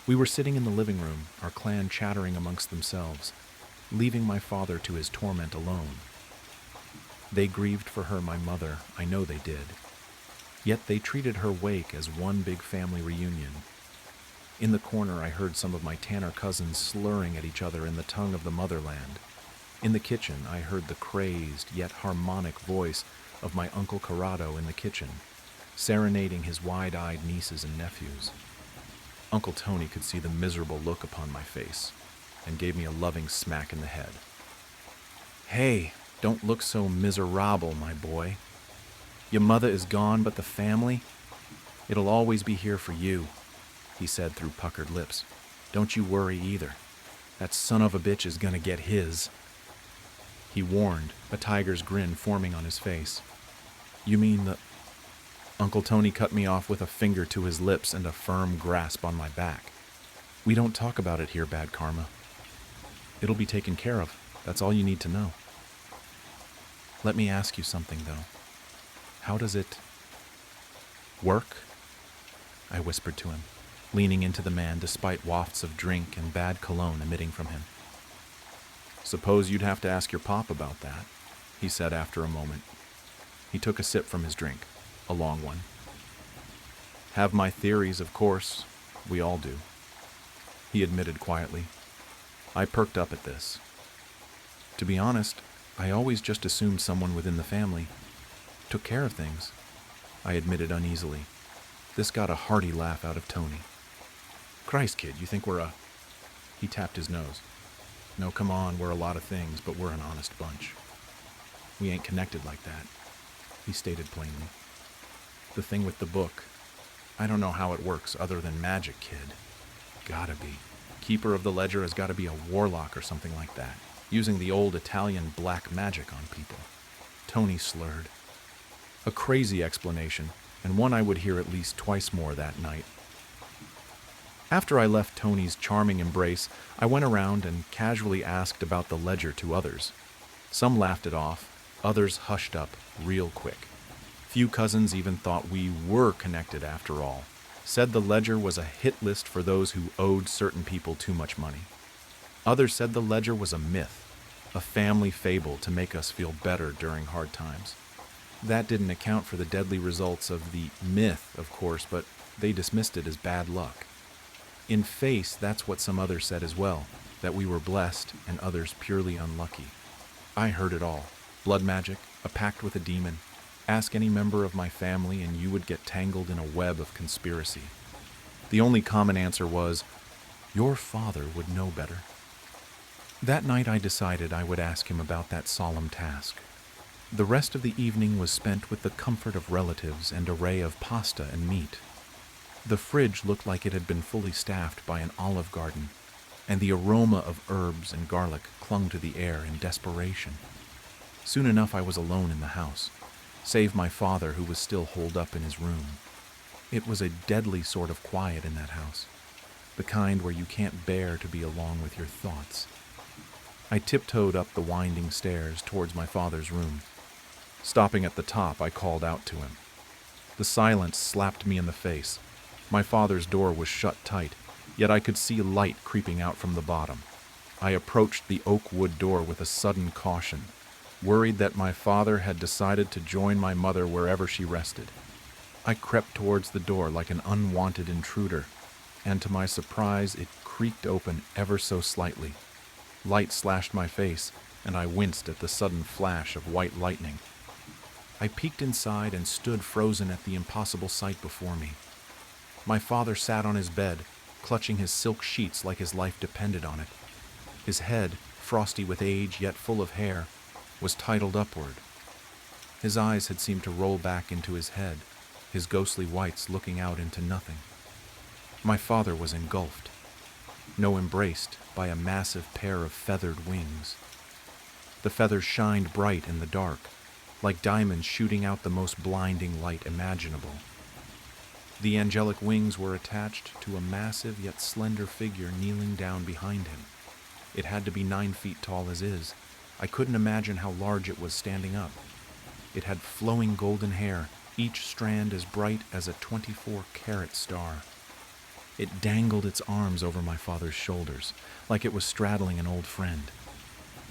We were sitting in the living room, our clan chattering amongst themselves, leaving my father to his torment alone. They grieved for her, my mother, I know they did. Yet they treated her wake as one big family reunion. In the corner I heard some of my Tanner cousins slurring at each other in the tongue of the motherland. In the kitchen I heard the crazed yet harmonic voice of my Uncle Corrado in the kitchen, serenading his wide-eyed nieces and nephews. Uncle Tony could see the miserable look upon my face, and gave me a loving smack in the head. "Hey, don't look so miserable, my boy. Your mother is gone, but the family? It'll always be here for you," he said through puckered lips. "Don't you worry either. That son of a bitch is gonna get his." He warned, a tiger's grin forming on his face. You mean the... Uncle Tony cut me off with a finger to his lips and a firm grasp on my back. We don't talk about it here, Bad Karma. It'll be taken care of. That's all you need to know. Let me ask you something, though. How does it work? I whispered to him, leaning into the man despite wafts of drink and bad cologne emitting from him. Suppose you'd have to ask your pop about that, he said after a moment. He took a sip from his drink, a long one. Have my theories, of course. We all do, he admitted quietly. I perked up at this. To be honest, I always just assumed someone within the family took care of things, I admitted uneasily. This got a hearty laugh out of Tony. Christ, kid, you think we're a... He tapped his nose. No, come on, we're a lot of things, but we're an honest bunch. We ain't connected like that, he stated plainly. The thing with the book, I don't know how it works other than magic, kid. Gotta be. Keeper of the ledger has gotta be a warlock or something like that, using the old Italian black magic on people. Tony slurred. A crazy explanation, and one I would hear at least twice more that night. After I left Tony's charming embrace, I went around and casually asked about the ledger to others. Some laughed it off, others hushed up real quick. Few cousins even thought we were connected after all, said the ledger was a hit list for those who owed certain people too much money. Others said the ledger was a myth, a family fable to make us feel better during hard times. That didn't account for the deadly results of the myth, of course, but they dismissed it as bad luck. In face, that's what some others said as well, that we were blessed and others purely unlucky. I heard it all. Blood magic, a pact with a demon. Ask any member of my family and you would get tangled in a web of conspiracy. The only common answer was, your father would know better. That night I decided I would ask him about that solemn task. The rest of the evening was spent with the comfort of relatives and array of pasta and meat. The fridge looked like it had been fully staffed by an olive garden, and the aroma of herbs and garlic clung to the air in desperation. Soon enough I was alone in the house, save my father who was still holed up in his room. It was a deadly sort of quiet in that house, the kind where you can't bear to be alone with your thoughts. I tiptoed up the winding stairs towards my father's room. Stopping at the top, I called out to him. The silence slapped me in the face. My father's door was shut tight, yet I could see light creeping out from the bottom. I approached the oak wood door with a sudden caution, worried that my father had decided to join my mother wherever she rested. I crept towards the door like an unwanted intruder, and to my surprise it creaked open ever so slightly. Light slashed my face, and I winced at the sudden flash of white lightning. I peeked inside and stood frozen at the impossible sight before me. My father sat on his bed, clutching his silk sheets like his life depended on it. His head, frosty with age yet full of hair, was titled upward. His eyes had seemed to roll back into his head, his ghostly whites looking out into nothing. My father was engulfed, no embraced, by a massive pair of feathered wings. The feathers shined bright in the dark, like diamonds shooting out the most blinding light imaginable. The angelic wings were attached to a massive yet slender figure kneeling down behind him. It had to be 9 feet tall as is. I couldn't imagine how large it was standing up. It had flowing golden hair, each strand as bright as a 24-carat star. It dangled its arms over my father's shoulders, like it was straddling an old friend.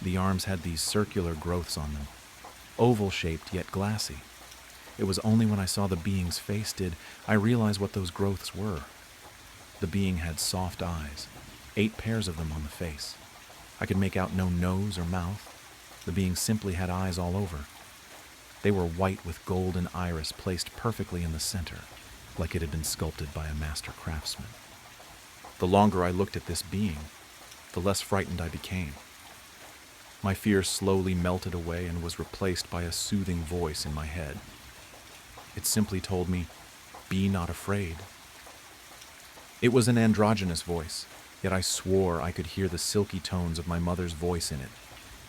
The arms had these circular growths on them, oval-shaped yet glassy. It was only when I saw the being's face did I realize what those growths were. The being had soft eyes, 8 pairs of them on the face. I could make out no nose or mouth. The being simply had eyes all over. They were white with golden iris placed perfectly in the center, like it had been sculpted by a master craftsman. The longer I looked at this being, the less frightened I became. My fear slowly melted away and was replaced by a soothing voice in my head. It simply told me, "Be not afraid." It was an androgynous voice, yet I swore I could hear the silky tones of my mother's voice in it.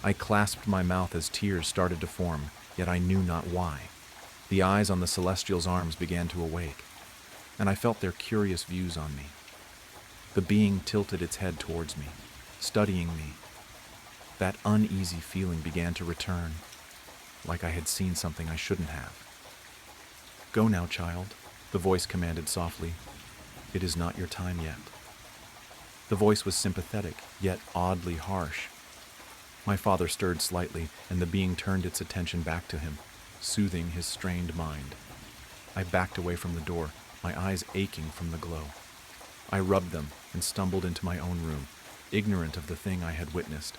I clasped my mouth as tears started to form, yet I knew not why. The eyes on the celestial's arms began to awake, and I felt their curious views on me. The being tilted its head towards me, studying me. That uneasy feeling began to return, like I had seen something I shouldn't have. "Go now, child," the voice commanded softly. "It is not your time yet." The voice was sympathetic, yet oddly harsh. My father stirred slightly, and the being turned its attention back to him, soothing his strained mind. I backed away from the door, my eyes aching from the glow. I rubbed them and stumbled into my own room, ignorant of the thing I had witnessed.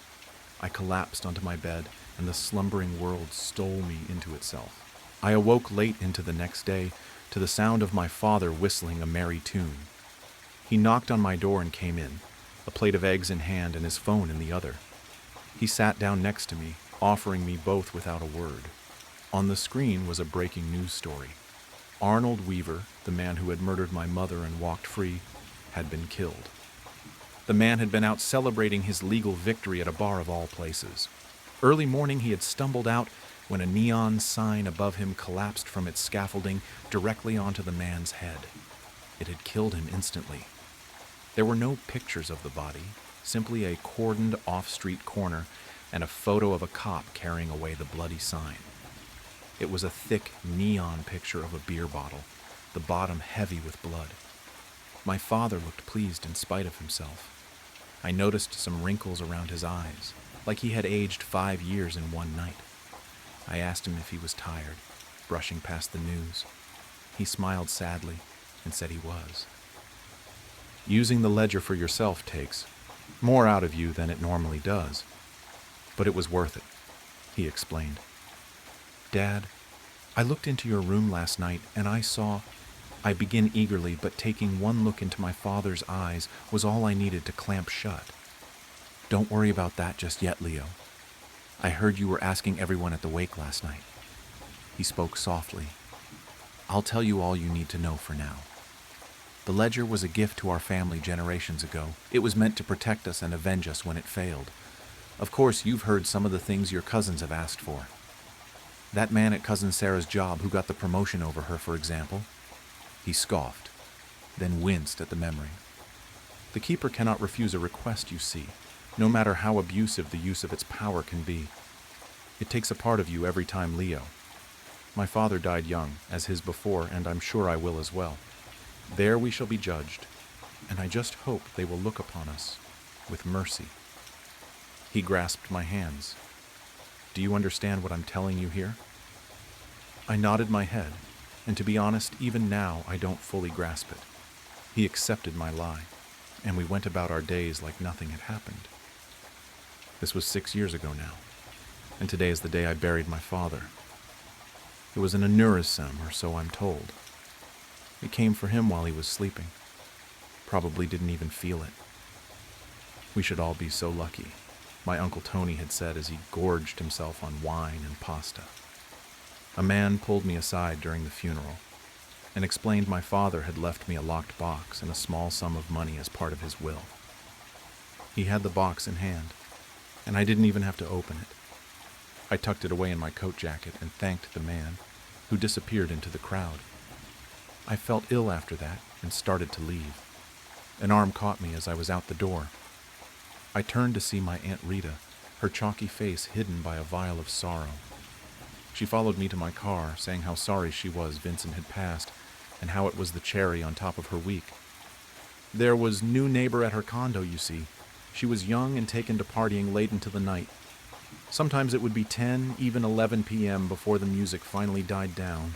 I collapsed onto my bed, and the slumbering world stole me into itself. I awoke late into the next day to the sound of my father whistling a merry tune. He knocked on my door and came in, a plate of eggs in hand and his phone in the other. He sat down next to me, offering me both without a word. On the screen was a breaking news story. Arnold Weaver, the man who had murdered my mother and walked free, had been killed. The man had been out celebrating his legal victory at a bar of all places. Early morning he had stumbled out when a neon sign above him collapsed from its scaffolding directly onto the man's head. It had killed him instantly. There were no pictures of the body, simply a cordoned off-street corner and a photo of a cop carrying away the bloody sign. It was a thick neon picture of a beer bottle, the bottom heavy with blood. My father looked pleased in spite of himself. I noticed some wrinkles around his eyes, like he had aged 5 years in one night. I asked him if he was tired, brushing past the news. He smiled sadly and said he was. "Using the ledger for yourself takes more out of you than it normally does. But it was worth it," he explained. "Dad, I looked into your room last night and I began eagerly, but taking one look into my father's eyes was all I needed to clamp shut. Don't worry about that just yet, Leo. I heard you were asking everyone at the wake last night." He spoke softly. "I'll tell you all you need to know for now. The ledger was a gift to our family generations ago. It was meant to protect us and avenge us when it failed. Of course, you've heard some of the things your cousins have asked for. That man at Cousin Sarah's job who got the promotion over her, for example." He scoffed, then winced at the memory. "The keeper cannot refuse a request, you see, no matter how abusive the use of its power can be. It takes a part of you every time, Leo. My father died young, as his before, and I'm sure I will as well. There we shall be judged, and I just hope they will look upon us with mercy." He grasped my hands. "Do you understand what I'm telling you here?" I nodded my head, and to be honest, even now I don't fully grasp it. He accepted my lie, and we went about our days like nothing had happened. This was 6 years ago now, and today is the day I buried my father. It was an aneurysm, or so I'm told. It came for him while he was sleeping. Probably didn't even feel it. We should all be so lucky, my Uncle Tony had said as he gorged himself on wine and pasta. A man pulled me aside during the funeral and explained my father had left me a locked box and a small sum of money as part of his will. He had the box in hand, and I didn't even have to open it. I tucked it away in my coat jacket and thanked the man, who disappeared into the crowd. I felt ill after that and started to leave. An arm caught me as I was out the door. I turned to see my Aunt Rita, her chalky face hidden by a vial of sorrow. She followed me to my car, saying how sorry she was Vincent had passed, and how it was the cherry on top of her week. There was new neighbor at her condo, you see. She was young and taken to partying late into the night. Sometimes it would be 10, even 11 p.m. before the music finally died down.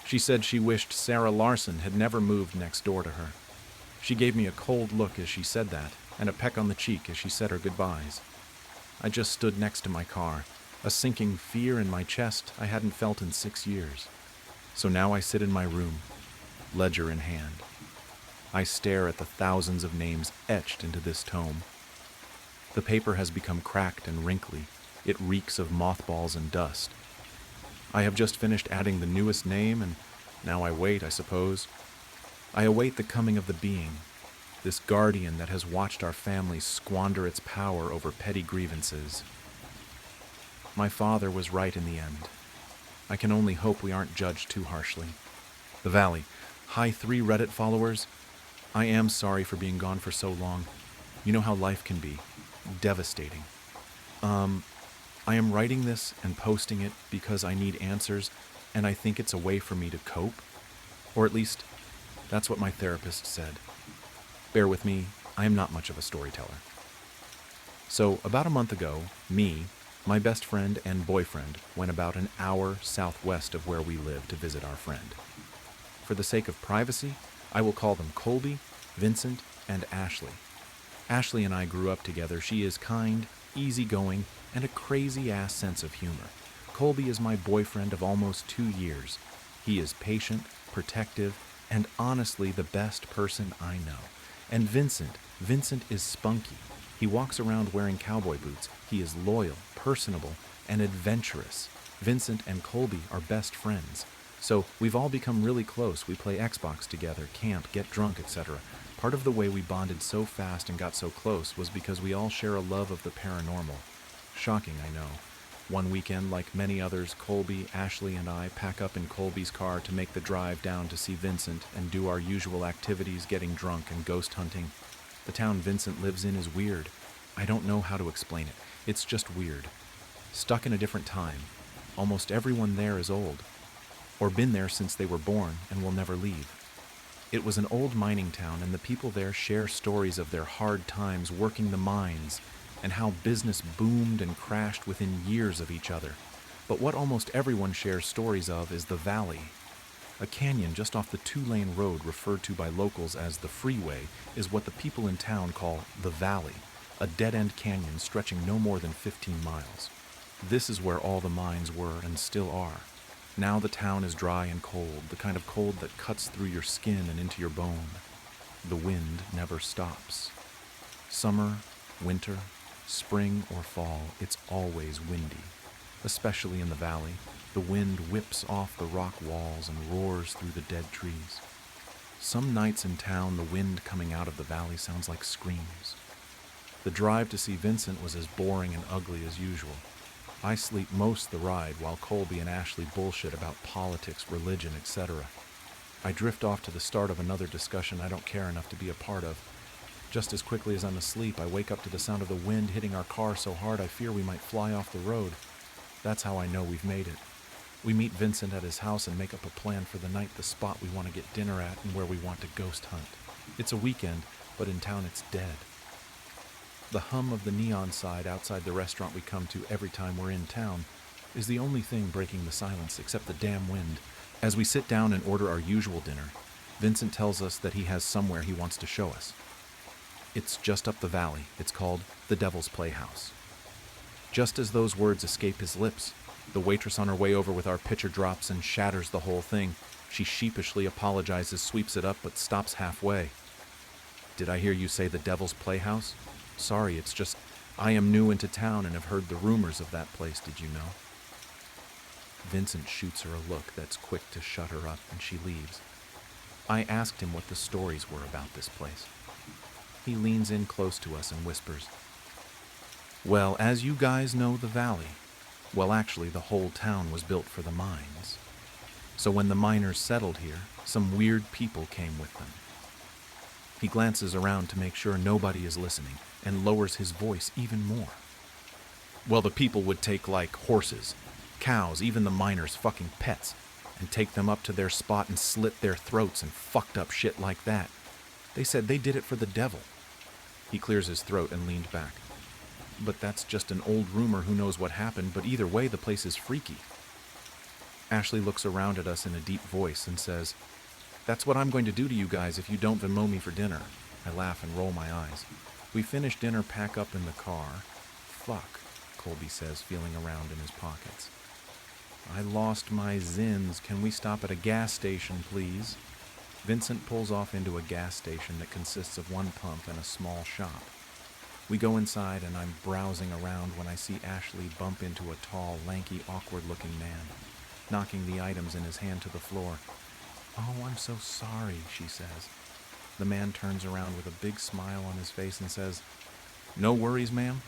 She said she wished Sarah Larson had never moved next door to her. She gave me a cold look as she said that, and a peck on the cheek as she said her goodbyes. I just stood next to my car, a sinking fear in my chest I hadn't felt in 6 years. So now I sit in my room, ledger in hand. I stare at the thousands of names etched into this tome. The paper has become cracked and wrinkly. It reeks of mothballs and dust. I have just finished adding the newest name, and now I wait, I suppose. I await the coming of the being, this guardian that has watched our family squander its power over petty grievances. My father was right in the end. I can only hope we aren't judged too harshly. The Valley. Hi 3 Reddit followers. I am sorry for being gone for so long. You know how life can be. Devastating. I am writing this and posting it because I need answers, and I think it's a way for me to cope. Or at least, that's what my therapist said. Bear with me, I am not much of a storyteller. So, about a month ago, me, my best friend and boyfriend went about an hour southwest of where we live to visit our friend. For the sake of privacy, I will call them Colby, Vincent, and Ashley. Ashley and I grew up together. She is kind, easygoing, and a crazy-ass sense of humor. Colby is my boyfriend of almost 2 years. He is patient, protective, and honestly the best person I know. And Vincent is spunky. He walks around wearing cowboy boots. He is loyal, personable, and adventurous. Vincent and Colby are best friends. So we've all become really close. We play Xbox together, camp, get drunk, etc. Part of the way we bonded so fast and got so close was because we all share a love of the paranormal. Shocking, I know. One weekend, like many others, Colby, Ashley, and I pack up in Colby's car to make the drive down to see Vincent and do our usual activities, getting drunk and ghost hunting. The town Vincent lives in is weird. I don't know how to explain it. It's just weird. Stuck in a different time. Almost everyone there is old, or been there since they were born and will never leave. It was an old mining town, and the people there share stories of their hard times working the mines and how business boomed and crashed within years of each other. But what almost everyone shares stories of is the Valley. A canyon just off the 2-lane road referred to by locals as the freeway is what the people in town call the Valley, a dead-end canyon stretching no more than 15 miles. This is where all the mines were and still are. Now the town is dry and cold, the kind of cold that cuts through your skin and into your bone. The wind never stops. Summer, winter, spring or fall, it's always windy. Especially in the valley, the wind whips off the rock walls and roars through the dead trees. Some nights in town, the wind coming out of the valley sounds like screams. The drive to see Vincent was as boring and ugly as usual. I sleep most the ride while Colby and Ashley bullshit about politics, religion, etc. I drift off to the start of another discussion I don't care enough to be a part of. Just as quickly as I'm asleep, I wake up to the sound of the wind hitting our car so hard I fear we might fly off the road. That's how I know we've made it. We meet Vincent at his house and make up a plan for the night, the spot we want to get dinner at, and where we want to ghost hunt. It's a weekend, but in town it's dead. The hum of the neon sign outside the restaurant we come to every time we're in town is the only thing breaking the silence except the damn wind. As we sit down and order our usual dinner, Vincent tells us that he has somewhere he wants to show us. It's just up the valley. It's called the Devil's Playhouse. Just as those words escape his lips, the waitress on her way over with our pitcher drops and shatters the whole thing. She sheepishly apologizes, sweeps it up, but stops halfway. Did I hear you say the Devil's Playhouse? Sorry, it's just, I am new into town and have heard the rumors of that place, did you know? Vincent shoots her a look that's quick to shut her up, and she leaves. I asked him what the stories were about this place. He leans in close to us and whispers, "Well, as you guys know, the valley, well, actually, the whole town was built for the mines. So when the miners settled here, some weird people came with them." He glances around to make sure nobody is listening and lowers his voice even more. "Well, the people would take, like, horses, cows, even the miners' fucking pets, and take them up to their spot and slit their throats and fucked up shit like that. They said they did it for the devil." He clears his throat and leaned back. "But that's just an old rumor, who knows what happened, but either way, the place is freaky." Ashley looks around at us in a deep voice and says, "That's what I'm going to do to you guys if you don't Venmo me for dinner." I laugh and roll my eyes. We finish dinner, pack up in the car. "Fuck," Colby says, feeling around in his pockets. "I lost my zins. Can we stop at a gas station, please?" Vincent pulls off into a gas station that consists of one pump and a small shop. We go inside and I'm browsing around when I see Ashley bump into a tall, lanky, awkward-looking man, knocking the items in his hand to the floor. "Oh, I'm so sorry," she says. The man turns around with a big smile on his face and says, "No worries, ma'am,"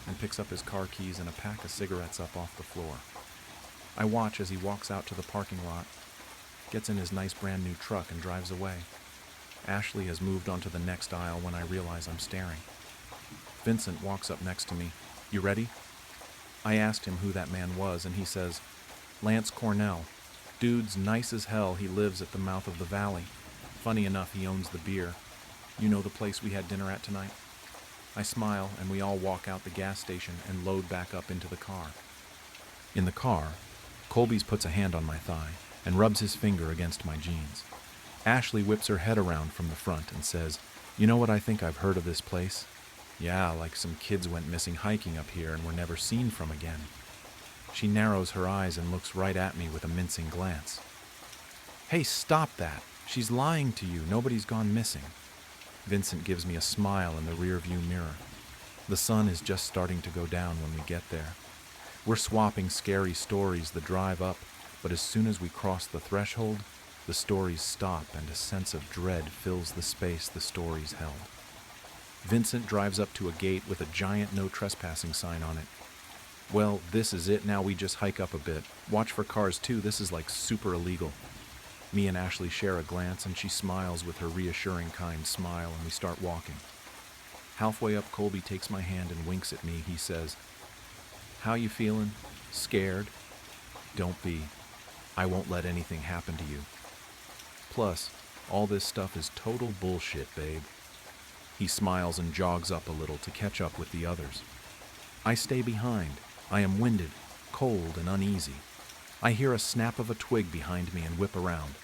and picks up his car keys and a pack of cigarettes up off the floor. I watch as he walks out to the parking lot, gets in his nice brand new truck and drives away. Ashley has moved onto the next aisle when I realize I'm staring. Vincent walks up next to me. You ready? I asked him who that man was, and he says, Lance Cornell. Dude's nice as hell. He lives at the mouth of the valley. Funny enough, he owns the beer. You know the place we had dinner at tonight? I smile, and we all walk out the gas station and load back up into the car. In the car, Colby's puts a hand on my thigh and rubs his finger against my jeans. Ashley whips her head around from the front and says, You know what I think I've heard of this place? Yeah, like some kids went missing hiking up here and were never seen from again. She narrows her eyes and looks right at me with a mincing glance. Hey, stop that. She's lying to you. Nobody's gone missing. Vincent gives me a smile in the rearview mirror. The sun is just starting to go down when we get there. We're swapping scary stories the drive up, but as soon as we cross the threshold, the stories stop and a sense of dread fills the space the stories held. Vincent drives up to a gate with a giant no trespassing sign on it. Well, this is it. Now we just hike up a bit. Watch for cars too. This is like super illegal. Me and Ashley share a glance and she smiles with her reassuring kind smile and we start walking. Halfway up, Colby takes my hand and winks at me. He says, How you feeling? Scared? Don't be. I won't let anything happen to you. Plus, all this stuff is total bullshit, babe. He smiles and jogs up a little to catch up with the others. I stay behind. I am winded, cold, and uneasy. I hear a snap of a twig behind me and whip around.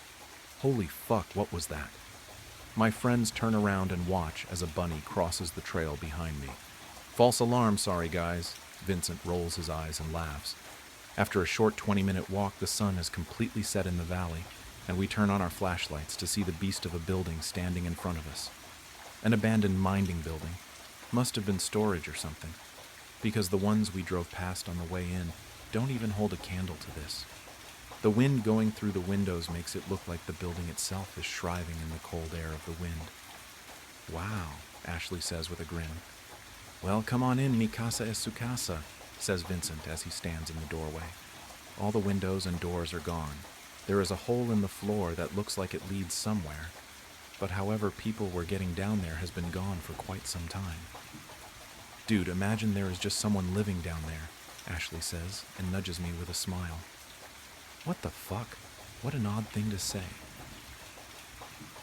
Holy fuck, what was that? My friends turn around and watch as a bunny crosses the trail behind me. False alarm, sorry guys. Vincent rolls his eyes and laughs. After a short 20-minute walk, the sun has completely set in the valley, and we turn on our flashlights to see the beast of a building standing in front of us. An abandoned mining building. Must have been storage or something, because the ones we drove past on the way in don't even hold a candle to this. The wind going through the windows makes it look like the building itself is shriving in the cold air of the wind. Wow, Ashley says with a grin. Well, come on in, mi casa es su casa, says Vincent as he stands in the doorway. All the windows and doors are gone. There is a hole in the floor that looks like it leads somewhere, but however people were getting down there has been gone for quite some time. Dude, imagine there is just someone living down there, Ashley says, and nudges me with a smile. What the fuck? What an odd thing to say.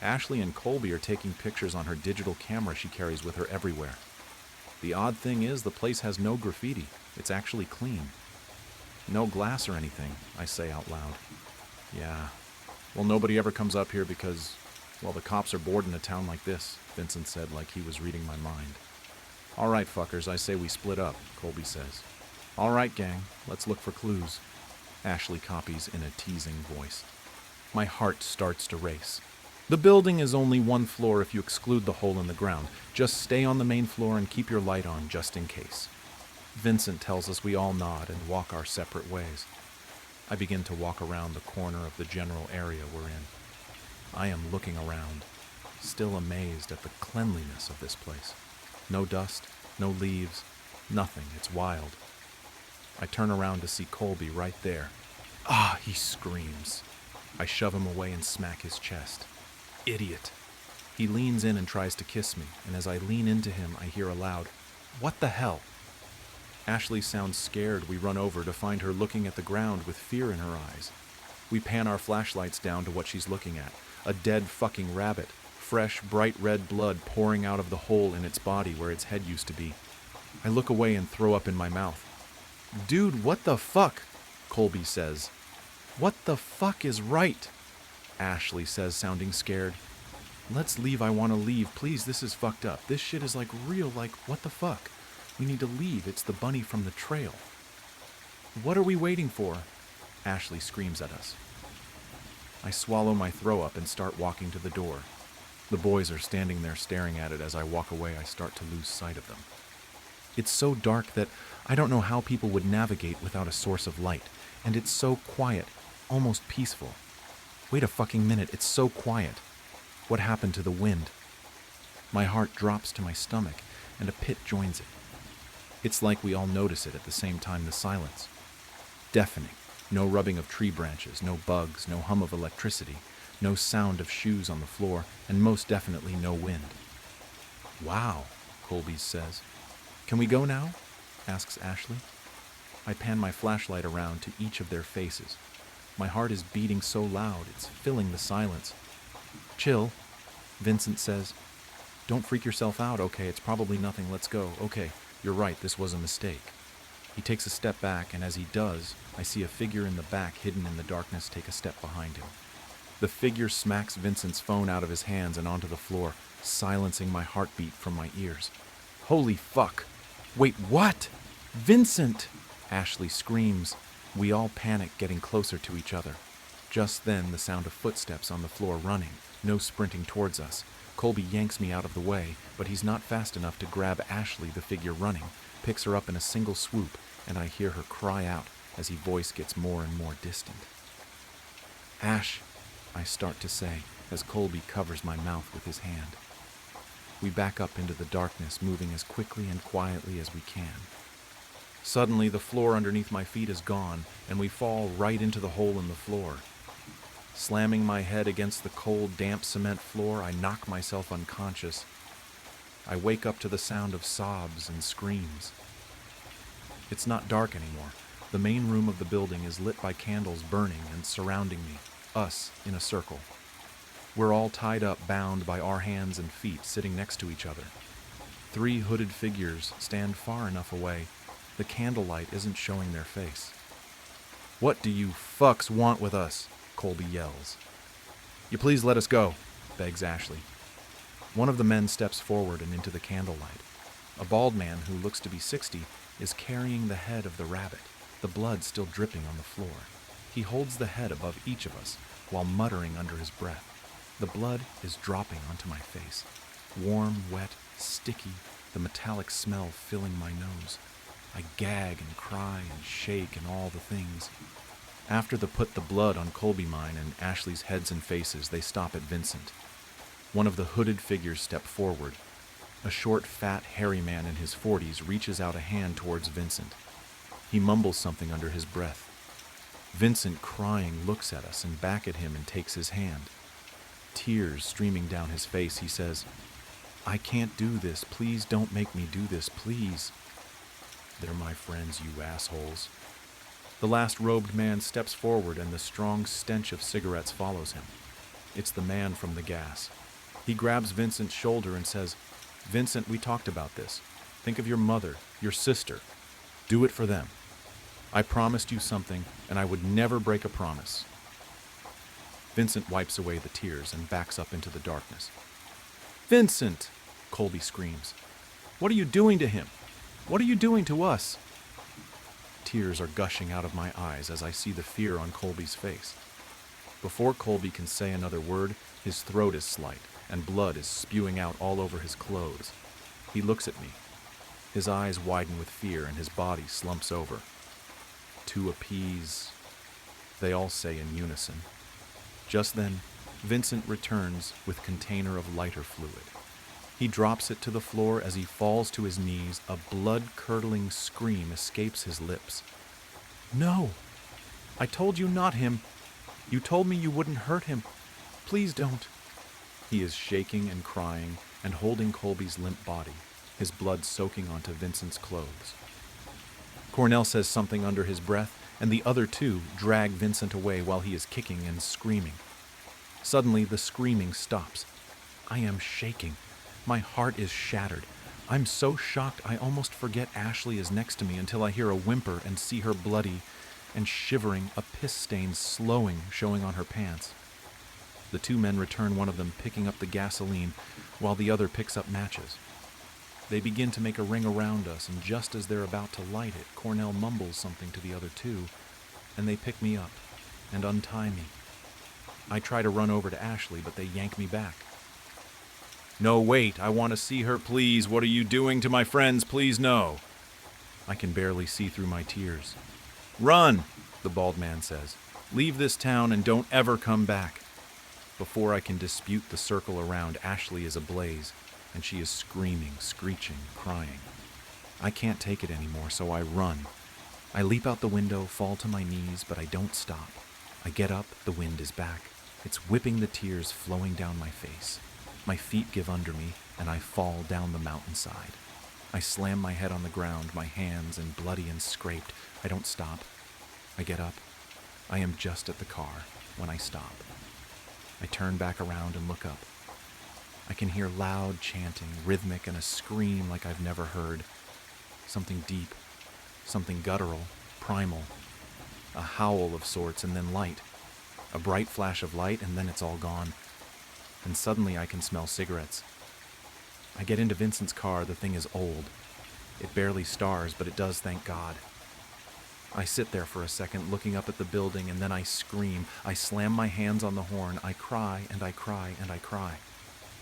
Ashley and Colby are taking pictures on her digital camera she carries with her everywhere. The odd thing is the place has no graffiti. It's actually clean. No glass or anything, I say out loud. Yeah. Well, nobody ever comes up here because, well, the cops are bored in a town like this, Vincent said like he was reading my mind. All right, fuckers, I say we split up, Colby says. All right, gang, let's look for clues. Ashley copies in a teasing voice. My heart starts to race. The building is only one floor if you exclude the hole in the ground. Just stay on the main floor and keep your light on just in case. Vincent tells us we all nod and walk our separate ways. I begin to walk around the corner of the general area we're in. I am looking around, still amazed at the cleanliness of this place. No dust, no leaves, nothing. It's wild. I turn around to see Colby right there. Ah, he screams. I shove him away and smack his chest. Idiot. He leans in and tries to kiss me, and as I lean into him, I hear aloud, What the hell? Ashley sounds scared. We run over to find her looking at the ground with fear in her eyes. We pan our flashlights down to what she's looking at. A dead fucking rabbit. Fresh, bright red blood pouring out of the hole in its body where its head used to be. I look away and throw up in my mouth. Dude, what the fuck? Colby says. What the fuck is right? Ashley says, sounding scared. Let's leave, I want to leave. Please, this is fucked up. This shit is like real, like, what the fuck? We need to leave. It's the bunny from the trail. What are we waiting for? Ashley screams at us. I swallow my throw up and start walking to the door. The boys are standing there staring at it. As I walk away, I start to lose sight of them. It's so dark that I don't know how people would navigate without a source of light, and it's so quiet, almost peaceful. Wait a fucking minute, it's so quiet. What happened to the wind? My heart drops to my stomach, and a pit joins it. It's like we all notice it at the same time, the silence. Deafening. No rubbing of tree branches, no bugs, no hum of electricity, no sound of shoes on the floor, and most definitely no wind. "Wow," Colby says. "Can we go now?" asks Ashley. I pan my flashlight around to each of their faces. My heart is beating so loud, it's filling the silence. "Chill," Vincent says. "Don't freak yourself out, okay? It's probably nothing. Let's go. Okay, you're right, this was a mistake." He takes a step back, and as he does, I see a figure in the back hidden in the darkness take a step behind him. The figure smacks Vincent's phone out of his hands and onto the floor, silencing my heartbeat from my ears. "Holy fuck! Wait, what? Vincent!" Ashley screams. We all panic, getting closer to each other. Just then, the sound of footsteps on the floor running, no sprinting towards us. Colby yanks me out of the way, but he's not fast enough to grab Ashley, the figure running, picks her up in a single swoop, and I hear her cry out as his voice gets more and more distant. "Ash," I start to say, as Colby covers my mouth with his hand. We back up into the darkness, moving as quickly and quietly as we can. Suddenly, the floor underneath my feet is gone, and we fall right into the hole in the floor. Slamming my head against the cold, damp cement floor, I knock myself unconscious. I wake up to the sound of sobs and screams. It's not dark anymore. The main room of the building is lit by candles burning and surrounding me, us in a circle. We're all tied up, bound by our hands and feet, sitting next to each other. 3 hooded figures stand far enough away. The candlelight isn't showing their face. "What do you fucks want with us?" Colby yells. "You please let us go," begs Ashley. One of the men steps forward and into the candlelight. A bald man who looks to be 60 is carrying the head of the rabbit, the blood still dripping on the floor. He holds the head above each of us while muttering under his breath. The blood is dropping onto my face. Warm, wet, sticky, the metallic smell filling my nose. I gag and cry and shake and all the things. After they put the blood on Colby mine and Ashley's heads and faces, they stop at Vincent. One of the hooded figures step forward. A short, fat, hairy man in his 40s reaches out a hand towards Vincent. He mumbles something under his breath. Vincent, crying, looks at us and back at him and takes his hand. Tears streaming down his face, he says, "I can't do this. Please don't make me do this, please." "They're my friends, you assholes." The last robed man steps forward and the strong stench of cigarettes follows him. It's the man from the gas. He grabs Vincent's shoulder and says, "Vincent, we talked about this. Think of your mother, your sister. Do it for them. I promised you something, and I would never break a promise." Vincent wipes away the tears and backs up into the darkness. "Vincent!" Colby screams. "What are you doing to him? What are you doing to us?" Tears are gushing out of my eyes as I see the fear on Colby's face. Before Colby can say another word, his throat is slit, and blood is spewing out all over his clothes. He looks at me. His eyes widen with fear, and his body slumps over. "To appease," they all say in unison. Just then, Vincent returns with container of lighter fluid. He drops it to the floor as he falls to his knees. A blood-curdling scream escapes his lips. "No! I told you not him! You told me you wouldn't hurt him! Please don't!" He is shaking and crying and holding Colby's limp body, his blood soaking onto Vincent's clothes. Cornell says something under his breath, and the other 2 drag Vincent away while he is kicking and screaming. Suddenly, the screaming stops. I am shaking. My heart is shattered. I'm so shocked I almost forget Ashley is next to me until I hear a whimper and see her bloody and shivering, a piss stain showing on her pants. The 2 men return, one of them picking up the gasoline while the other picks up matches. They begin to make a ring around us, and just as they're about to light it, Cornell mumbles something to the other 2, and they pick me up and untie me. I try to run over to Ashley, but they yank me back. "No, wait, I want to see her, please. What are you doing to my friends? Please, no." I can barely see through my tears. "Run," the bald man says. "Leave this town and don't ever come back." Before I can dispute the circle around, Ashley is ablaze, and she is screaming, screeching, crying. I can't take it anymore, so I run. I leap out the window, fall to my knees, but I don't stop. I get up, the wind is back. It's whipping the tears flowing down my face. My feet give under me, and I fall down the mountainside. I slam my head on the ground, my hands and bloody and scraped. I don't stop. I get up. I am just at the car when I stop. I turn back around and look up. I can hear loud chanting, rhythmic, and a scream like I've never heard. Something deep, something guttural, primal. A howl of sorts, and then light. A bright flash of light, and then it's all gone. And suddenly I can smell cigarettes. I get into Vincent's car. The thing is old. It barely stars, but it does, thank God. I sit there for a second, looking up at the building, and then I scream. I slam my hands on the horn. I cry, and I cry, and I cry.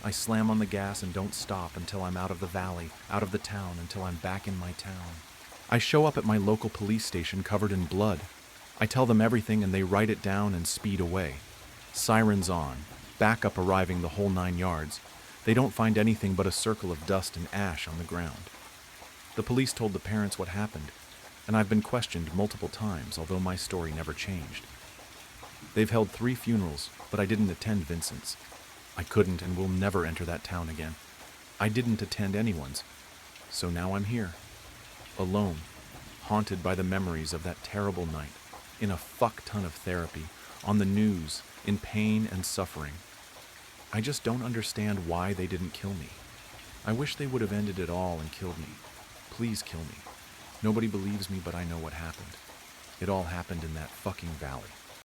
I slam on the gas and don't stop until I'm out of the valley, out of the town, until I'm back in my town. I show up at my local police station covered in blood. I tell them everything, and they write it down and speed away. Sirens on, backup arriving, the whole 9 yards. They don't find anything but a circle of dust and ash on the ground. The police told the parents what happened, and I've been questioned multiple times, although my story never changed. They've held 3 funerals, but I didn't attend Vincent's. I couldn't and will never enter that town again. I didn't attend anyone's, so now I'm here, alone, haunted by the memories of that terrible night, in a fuck ton of therapy, on the news, in pain and suffering. I just don't understand why they didn't kill me. I wish they would have ended it all and killed me. Please kill me. Nobody believes me, but I know what happened. It all happened in that fucking valley.